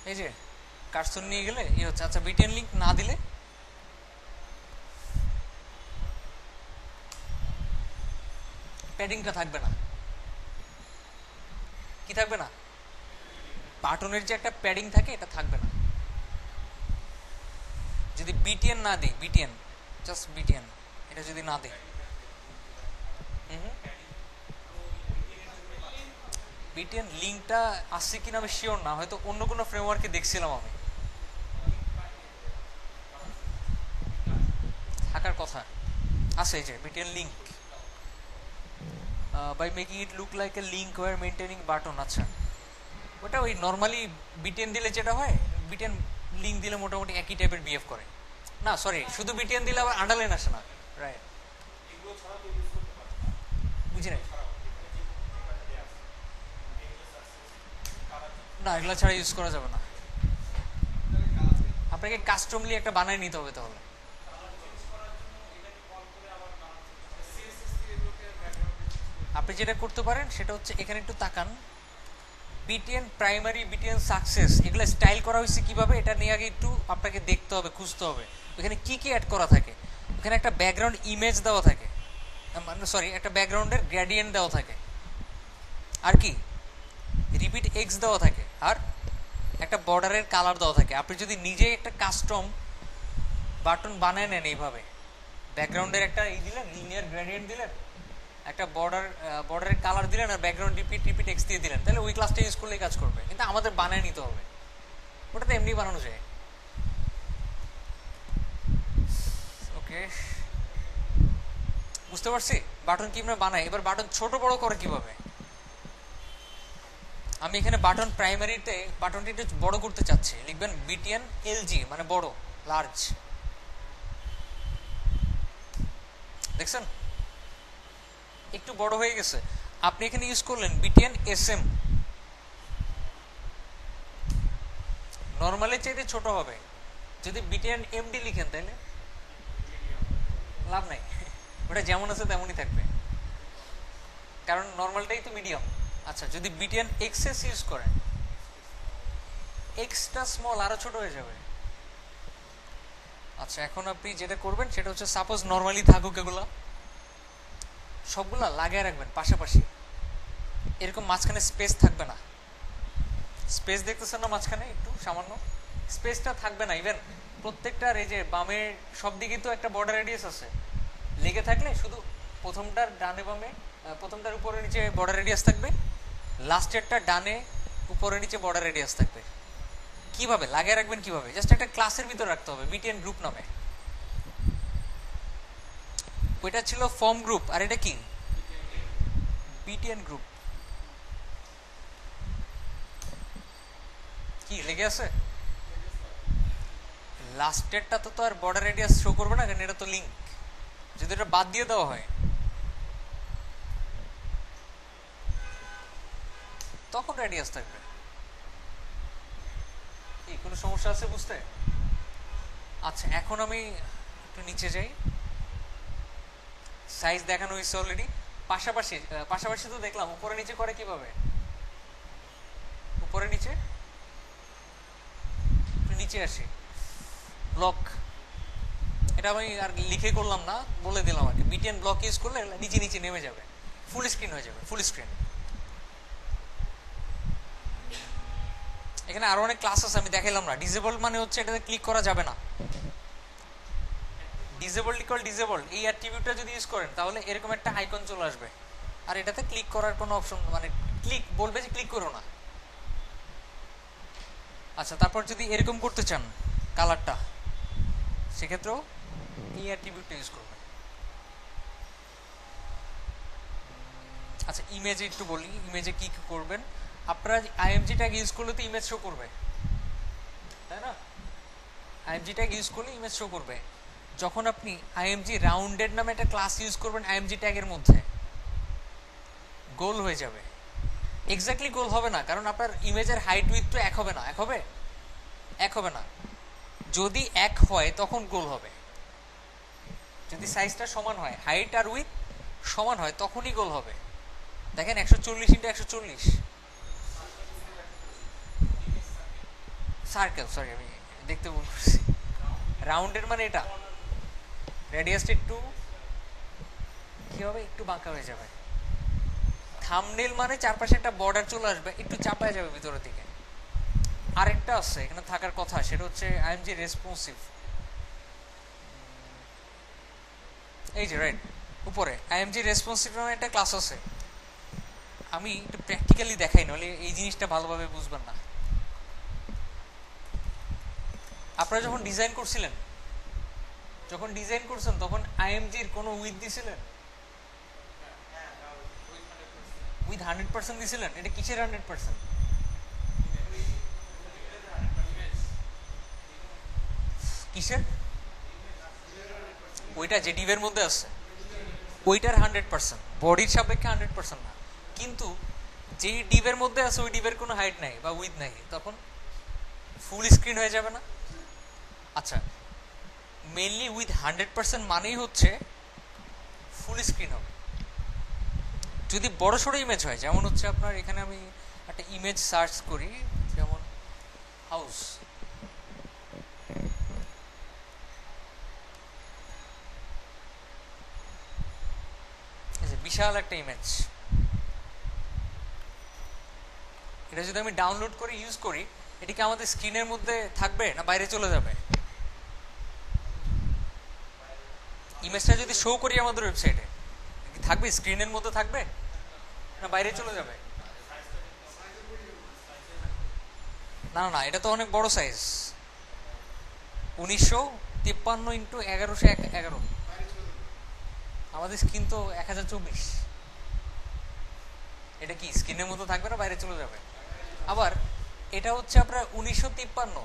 এই যে কার্সর নিয়ে গেলে এই হচ্ছে। আচ্ছা, বিটিএন লিঙ্ক না দিলে প্যাডিংটা থাকবে না। কি থাকবে না? বাটনের যে একটা প্যাডিং থাকে এটা থাকবে না যদি বিটিএন না দিই। বিটিএন, জাস্ট বিটিএন, এটা যদি না দিই, বিটিএন লিঙ্কটা আসছে কিনা আমি শিওর না, হয়তো অন্য কোনো ফ্রেমওয়ার্কে দেখছিলাম আমি, থাকার কথা আছে। এই যে BTN link by making it look like a link or maintaining button. আচ্ছা, ওটা ওই নর্মালি বিটিএন দিলে যেটা হয়, বিটিএন লিঙ্ক দিলে মোটামুটি একই টাইপের বিহেভ করে। না সরি, শুধু বিটিএন দিলে আবার আন্ডারলাইন আসে না। রাইট, বুঝি নাই। না, এগুলো ছাড়া ইউজ করা যাবে না, আপনাকে কাস্টমলি একটা বানায় নিতে হবে। তাহলে আপনি যেটা করতে পারেন সেটা হচ্ছে, এখানে একটু তাকান, বিটিএন প্রাইমারি, বিটিএন সাকসেস, এগুলো স্টাইল করা হয়েছে কিভাবে এটা নিয়ে আগে একটু আপনাকে দেখতে হবে, খুঁজতে হবে ওখানে কি কি অ্যাড করা থাকে। ওখানে একটা ব্যাকগ্রাউন্ড ইমেজ দেওয়া থাকে, সরি একটা ব্যাকগ্রাউন্ডের গ্রেডিয়েন্ট দেওয়া থাকে, আর কি রিপিট এক্স দেওয়া থাকে, আর একটা বর্ডারের কালার দেওয়া থাকে। আপনি যদি নিজে একটা কাস্টম বাটন বানায় নেন এইভাবে, ব্যাকগ্রাউন্ডের একটা এই দিলেন, লিনিয়ার গ্রেডিয়েন্ট দিলেন, একটা বর্ডারের কালার দিলেন, আর ব্যাকগ্রাউন্ড রিপিট এক্স দিয়ে দিলেন, তাহলে ওই ক্লাসটা ইউজ করলেই কাজ করবে। কিন্তু আমাদের বানায় নিতে হবে, ওটা তো এমনি বানানো যায়। ওকে, বুঝতে পারছি বাটন কিভাবে বানায়। এবার বাটন ছোট বড় করে কিভাবে? আমি এখানে বাটন প্রাইমারিতে বাটনটি একটু বড় করতে চাচ্ছি, লিখবেন বিটিএন এলজি, মানে বড়, লার্জ। দেখছেন একটু বড় হয়ে গেছে। আপনি এখানে ইউজ করলেন বিটিএন এসএম, নর্মালের চাইতে ছোট হবে। যদি বিটিএন এমডি লিখেন তাহলে লাভ নাই, ওটা যেমন আছে তেমনই থাকবে, কারণ নর্মালটাই তো মিডিয়াম। আচ্ছা, যদি বিটিএন এক্সএস ইউজ করেন, এক্সটা স্মল, আরো ছোট হয়ে যাবে। আচ্ছা, এখন আপনি যেটা করবেন সেটা হচ্ছে, সাপোজ নর্মালি থাকুক, এগুলা সবগুলা লাগিয়ে রাখবেন পাশাপাশি, এরকম মাঝখানে স্পেস থাকবে না। স্পেস দেখতেছেন না মাঝখানে একটু সামান্য স্পেসটা থাকবে না। ইভেন প্রত্যেকটার এই যে বামের সব দিকে তো একটা বর্ডার রেডিয়াস আছে, লেগে থাকলে শুধু প্রথমটার ডানে বামে, প্রথমটার উপরে নিচে বর্ডার রেডিয়াস থাকবে, লাস্টেরটা ডানে উপরে নিচে বর্ডার রেডিয়াস থাকবে। কিভাবে লাগিয়ে রাখবেন, কিভাবে? জাস্ট একটা ক্লাসের ভিতর রাখতে হবে, বিটিএন গ্রুপ নামে। ওইটা ছিল ফর্ম গ্রুপ, আর এটা কি বিটিএন গ্রুপ। কি লেগে আছে? লাস্টেরটা তো আর বর্ডার রেডিয়াস শো করবে না, কারণ এটা তো লিঙ্ক। যদি এটা বাদ দিয়ে দেওয়া হয় তখন রেডিয়াস থাকবে। এই কোনো সমস্যা আছে বুঝতে? আচ্ছা, এখন আমি একটু নিচে যাই। সাইজ দেখানো হয়েছে অলরেডি। পাশাপাশি পাশাপাশি তো দেখলাম, উপরে নিচে করে কিভাবে? উপরে নিচে, একটু নিচে আসি। ব্লক, এটা আমি আর লিখে করলাম না, বলে দিলাম আর কি। বিটিএন ব্লক ইউজ করলে নিচে নিচে নেমে যাবে, ফুল স্ক্রিন হয়ে যাবে, ফুল স্ক্রিন। এখানে আরো অনেক ক্লাস আছে, আমি দেখাইলাম না। ডিসেবল মানে হচ্ছে এটাতে ক্লিক করা যাবে না। ডিসেবল ইকুয়াল ডিসেবল, এই অ্যাট্রিবিউটটা যদি ইউজ করেন তাহলে এরকম একটা আইকন চলে আসবে, আর এটাতে ক্লিক করার কোনো অপশন, মানে ক্লিক বলবে যে ক্লিক করো না। আচ্ছা, তারপর যদি এরকম করতে চান কালারটা, সেক্ষেত্রেও এই অ্যাট্রিবিউটটা ইউজ করবেন। আচ্ছা, ইমেজে একটু বলি, ইমেজে কি কি করবেন। আপনারা আইএমজি ট্যাগ ইউজ করলে তো ইমেজ শো করবে, তাই না? আইএমজি ট্যাগ ইউজ করলে ইমেজ শো করবে। যখন আপনি আইএমজি রাউন্ডেড নামে একটা ক্লাস ইউজ করবেন আইএমজি ট্যাগের মধ্যে, গোল হয়ে যাবে। এক্স্যাক্টলি গোল হবে না, কারণ আপনার ইমেজের হাইট উইথ তো এক হবে না। এক হবে? এক হবে না। যদি এক হয় তখন গোল হবে। যদি সাইজটা সমান হয়, হাইট আর উইথ সমান হয়, তখনই গোল হবে। দেখেন 140x140 সার্কেল, সরি আমি দেখতে ভুল করছি। রাউন্ডের মানে এটা, রেডিয়াসটা একটু কি হবে, একটু বাঁকা হয়ে যাবে। থাম্বনেল মানে চারপাশে একটা বর্ডার চলে আসবে, একটু চাপায় যাবে ভিতরের দিকে। আরেকটা আছে এখানে থাকার কথা, সেটা হচ্ছে আইএমজি রেসপন্সিভ। এই যে রাইট উপরে আইএমজি রেসপন্সিভ নামে একটা ক্লাস আছে। আমি একটু প্র্যাকটিক্যালি দেখাই, নাহলে এই জিনিসটা ভালোভাবে বুঝবেন না। আপনারা যখন ডিজাইন করছিলেন, তখন আইএমজির কোনো উইথ দিছিলেন? উইথ 100% দিছিলেন? এটা কিসের 100%? কিসের? ওইটা যে ডিভের মধ্যে আছে ওইটার 100%, বডির সাপেক্ষে 100% না। কিন্তু যেই ডিভের মধ্যে আছে ওই ডিভের কোনো হাইট নাই বা উইথ নাই, তখন ফুল স্ক্রিন হয়ে যাবে না? আচ্ছা, মেইনলি উইথ 100% মানেই হচ্ছে ফুল স্ক্রিন হবে। যদি বড় সড়ো ইমেজ হয়, যেমন হচ্ছে আপনার এখানে আমি একটা ইমেজ সার্চ করি, যেমন হাউস, বিশাল একটা ইমেজ। এটা যদি আমি ডাউনলোড করে ইউজ করি, এটা কি আমাদের স্ক্রিনের মধ্যে থাকবে না বাইরে চলে যাবে? ইমেজটা যদি শো করি আমাদের ওয়েবসাইটে, থাকবে স্ক্রিনের মধ্যে থাকবে না বাইরে চলে যাবে? না না, এটা তো অনেক বড় সাইজ, 1953x1111। আমাদের স্ক্রিন তো 1024। এটা কি স্ক্রিনের মধ্যে থাকবে না বাইরে চলে যাবে? আবার এটা হচ্ছে আপনার 1953,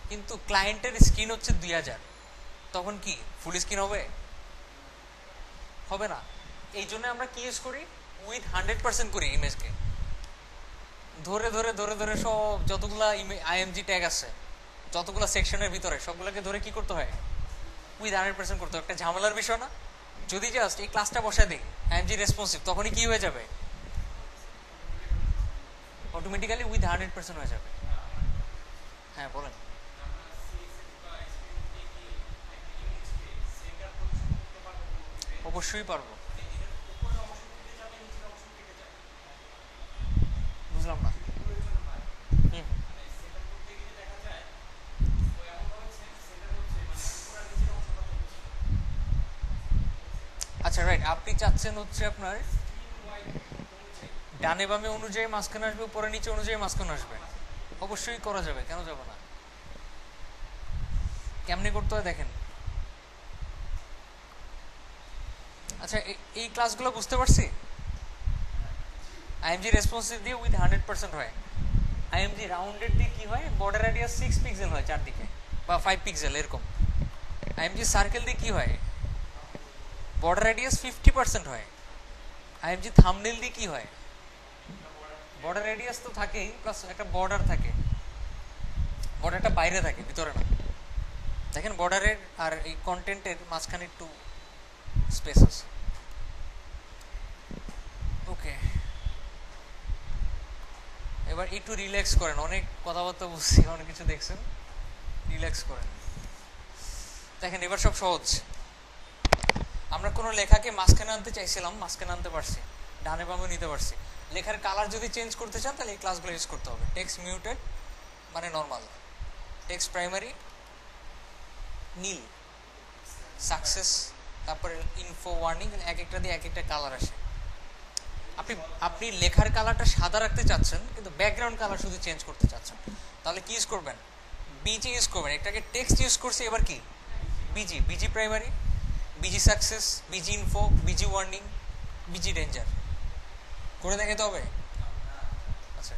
কিন্তু ক্লায়েন্টের স্ক্রিন হচ্ছে 2000, তখন কি ফুল স্ক্রিন হবে? হবে না। এই জন্য আমরা কি ইউজ করি, উইথ 100% করি ইমেজকে। ধরে ধরে ধরে ধরে সব যতগুলা আইএমজি ট্যাগ আছে, যতগুলা সেকশনের ভিতরে, সবগুলোকে ধরে কি করতে হয়, উইথ 100% করতে হয়। একটা ঝামেলার বিষয় না? যদি জাস্ট এই ক্লাসটা বসায় দিই আইএমজি রেসপন্সিভ, তখনই কি হয়ে যাবে, অটোমেটিক্যালি উইথ 100% হয়ে যাবে। হ্যাঁ বলেন। অবশ্যই পারবো। বুঝলাম না। আচ্ছা রাইট, আপনি চাচ্ছেন হচ্ছে আপনার ডানে বামে অনুযায়ী মাঝখানে আসবে, উপরে নিচে অনুযায়ী মাঝখানে আসবে। অবশ্যই করা যাবে, কেন যাবে না? কেমনি করতে হয় দেখেন। আচ্ছা, এই ক্লাসগুলো বুঝতে পারছি। আইএমজি রেসপন্সিভ দিয়ে উইথ 100% হয়। আইএমজি রাউন্ডেড দিয়ে কি হয়, বর্ডার রেডিয়াস 6 পিক্সেল হয় চারদিকে বা 5 পিক্সেল এরকম। আইএমজি সার্কেল দিয়ে কি হয়, বর্ডার রেডিয়াস 50% হয়। আইএমজি থাম্বনেল দিয়ে কি হয়, বর্ডার রেডিয়াস তো থাকেই প্লাস একটা বর্ডার থাকে, বর্ডারটা বাইরে থাকে ভিতরে না। দেখেন বর্ডারের আর এই কন্টেন্টের মাঝখানে একটু স্পেস আছে। ওকে, এবার একটু রিল্যাক্স করেন, অনেক কথাবার্তা বুঝছি, অনেক কিছু দেখছেন, রিল্যাক্স করেন। দেখেন এবার সব সহজ। আমরা কোনো লেখাকে মাঝখানে আনতে চাইছিলাম, মাঝখানে আনতে পারছি, ডানে বামে নিতে পারছি। লেখার কালার যদি চেঞ্জ করতে চান তাহলে এই ক্লাসগুলো ইউজ করতে হবে। টেক্সট মিউটেড মানে নর্মাল, টেক্সট প্রাইমারি নীল, সাকসেস, তারপরে ইনফো, ওয়ার্নিং, এক একটা দিয়ে এক একটা কালার আসে। আপনি আপনি লেখার কালারটা সাদা রাখতে চাচ্ছেন কিন্তু ব্যাকগ্রাউন্ড কালার শুধু চেঞ্জ করতে চাচ্ছেন, তাহলে কি ইউজ করবেন, বিজি ইউজ করবেন। একটাকে টেক্সট ইউজ করছি, এবার কি busy, busy primary, busy success, busy info, busy warning, busy danger করে দেখাতে হবে। আচ্ছা,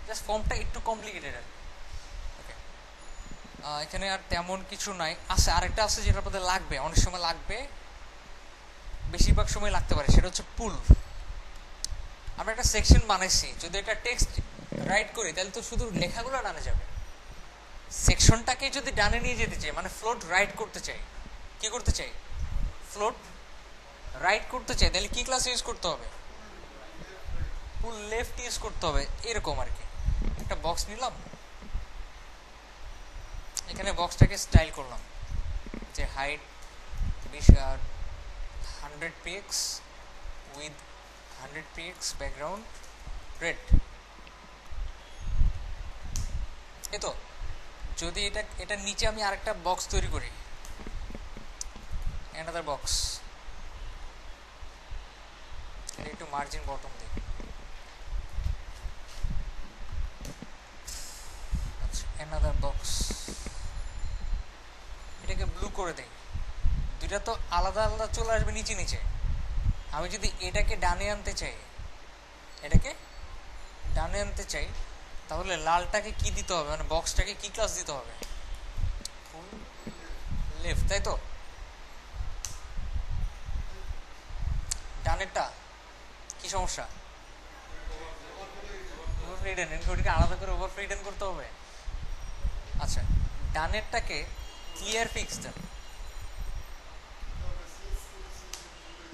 জাস্ট ফর্মটা একটু কমপ্লিকেটেড আর ওকে। এখানে আর তেমন কিছু নাই। আছে আরেকটা আছে যেটার মধ্যে লাগবে, অনেক সময় লাগবে, বেশিরভাগ সময় লাগতে পারে, সেটা হচ্ছে পুল। আমরা একটা সেকশন বানাইছি, যদি একটা টেক্সট রাইট করি তাহলে তো শুধু লেখাগুলো ডানে যাবে। সেকশনটাকে যদি ডানে নিয়ে যেতে চাই, মানে ফ্লোট রাইট করতে চাই, কি করতে চাই, ফ্লোট রাইট করতে চাই, তাহলে কি ক্লাস ইউজ করতে হবে, পুল লেফট ইউজ করতে হবে। এরকম আর কি। একটা বক্স নিলাম, এখানে বক্সটাকে স্টাইল করলাম যে height 100 px with 100 px background red. এই তো, যদি এটা নিচে আমি আরেকটা বক্স তৈরি করি, অ্যানাদার বক্স, একটু মার্জিন বটম দিই, আচ্ছা অ্যানাদার বক্স, এটাকে ব্লু করে দেই। দুইটা তো আলাদা আলাদা চলে আসবে নিচে নিচে। আমি যদি এটাকে ডানে আনতে চাই, এটাকে ডানে আনতে চাই, তাহলে লালটাকে কি দিতে হবে, মানে বক্সটাকে কি ক্লাস দিতে হবে, ফুল লেফট, তাই তো। ডানেরটা কি সমস্যা, ওভারফ্লো, ওটাকে আলাদা করে ওভারফ্লো করতে হবে। আচ্ছা, ডানেরটাকে ক্লিয়ার ফিক্স দেন,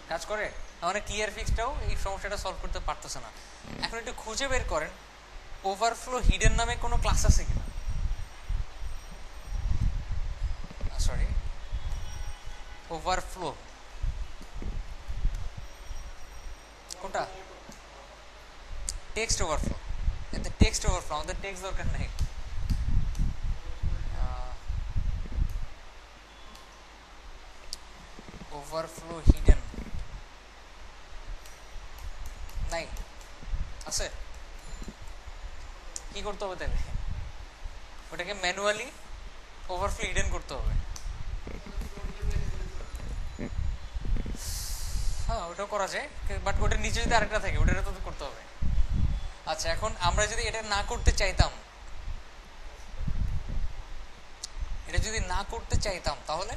কাজ করে। মানে ক্লিয়ার ফিক্সটাও এই সমস্যাটা সলভ করতে পারতেছে না। এখন একটু খুঁজে বের করেন ওভারফ্লো হিডেন নামে কোনো ক্লাস আছে কিনা, সরি ওভারফ্লো কোনটা, টেক্সট ওভারফ্লো, এতে টেক্সট ওভারফ্লো, আমাদের টেক্সট দরকার নেই। ওভারফ্লো হিডেন নাই, আছে, কি করতে হবে তাহলে, ওটাকে ম্যানুয়ালি ওভারফ্লো হিডেন করতে হবে। হ্যাঁ ওটাও করা যায়, বাট ওটার নিচে যদি আরেকটা থাকে ওটারও তো করতে হবে। আচ্ছা, এখন আমরা যদি এটা না করতে চাইতাম, এটা যদি না করতে চাইতাম তাহলে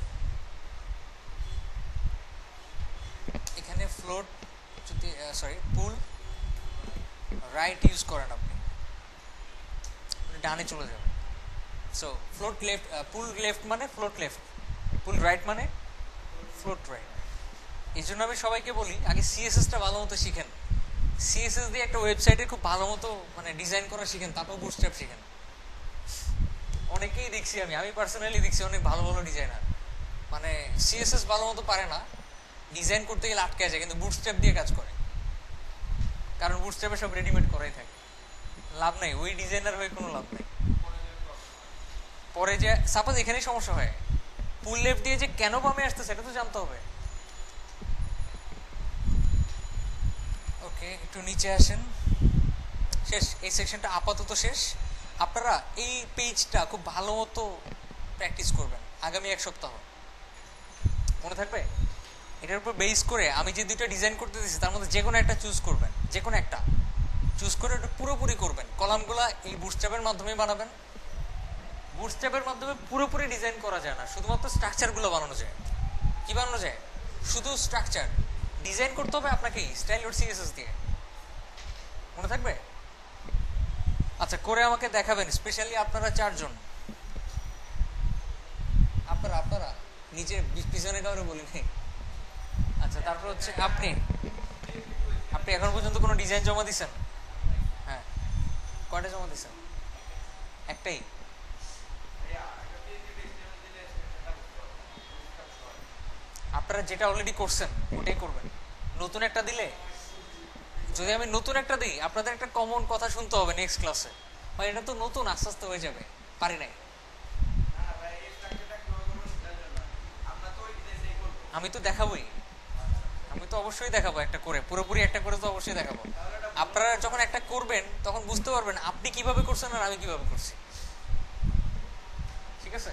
এখানে ফ্লোট যদি সরি পুল রাইট ইউজ করেন আপনি, ডানে চলে যাবে। সো ফ্লোট লেফট, পুল লেফট মানে ফ্লোট লেফট, পুল রাইট মানে ফ্লোট রাইট। এই জন্য আমি সবাইকে বলি আগে সিএসএসটা ভালো মতো শিখেন, সিএসএস দিয়ে একটা ওয়েবসাইটে খুব ভালো মতো মানে ডিজাইন করা শিখেন, তারপর বুটস্ট্র্যাপ শিখেন। অনেকেই দেখছি, আমি পার্সোনালি দেখছি অনেক ভালো ভালো ডিজাইনার মানে সিএসএস ভালো মতো পারে না, ডিজাইন করতে গেলে আটকে যায়, কিন্তু বুটস্ট্র্যাপ দিয়ে কাজ করে, কারণ বুটস্ট্র্যাপে সব রেডিমেড করাই থাকে। লাভ নাই, ওই ডিজাইনার হয়ে কোনো লাভ নাই। পরে যে সাপোজ এখানেই সমস্যা হয়, পুল লেফট দিয়ে যে কেন বামে আসতে সেটা তো জানতে হবে। ওকে, একটু নিচে আসেন, শেষ এই সেকশনটা আপাতত শেষ। আপনারা এই পেজটা খুব ভালো মতো প্র্যাকটিস করবেন আগামী 1 সপ্তাহ, মনে থাকবে। এটার উপর বেস করে আমি যে দুইটা ডিজাইন করতে দিচ্ছি তার মধ্যে যে কোনো একটা চুজ করবেন, যে কোনো একটা চুজ করে এটা পুরোপুরি করবেন। কলামগুলা এই বুটস্ট্র্যাপের মাধ্যমে বানাবেন। বুটস্ট্র্যাপের মাধ্যমে পুরোপুরি ডিজাইন করা যায় না, শুধুমাত্র স্ট্রাকচারগুলো বানানো যায়। কি বানানো যায়? শুধু স্ট্রাকচার। ডিজাইন করতে হবে আপনাকে স্টাইল ডট সিএসএস দিয়ে, মনে থাকবে? আচ্ছা, করে আমাকে দেখাবেন, স্পেশালি আপনারা 4 জন। আপনারা নিচে পিছনে কাউরে বলি নাই। আচ্ছা, তারপর হচ্ছে আপনি এখন পর্যন্ত কোনো ডিজাইন জমা দিছেন? হ্যাঁ, কয়টা জমা দিছেন? একটাই? আপনারা যেটা অলরেডি করছেন ওটাই করবেন। নতুন একটা দিলে, যদি আমি নতুন একটা দিই, আপনাদের একটা কমন কথা শুনতে হবে নেক্সট ক্লাসে, ভাই এটা তো নতুন, আস্তে আস্তে হয়ে যাবে, পারি নাই। আমি তো দেখাবোই, আমি তো অবশ্যই দেখাবো একটা করে, পুরোপুরি একটা করে তো অবশ্যই দেখাবো। আপনারা যখন একটা করবেন তখন বুঝতে পারবেন আপনি কিভাবে করছেন আর আমি কিভাবে করছি। ঠিক আছে?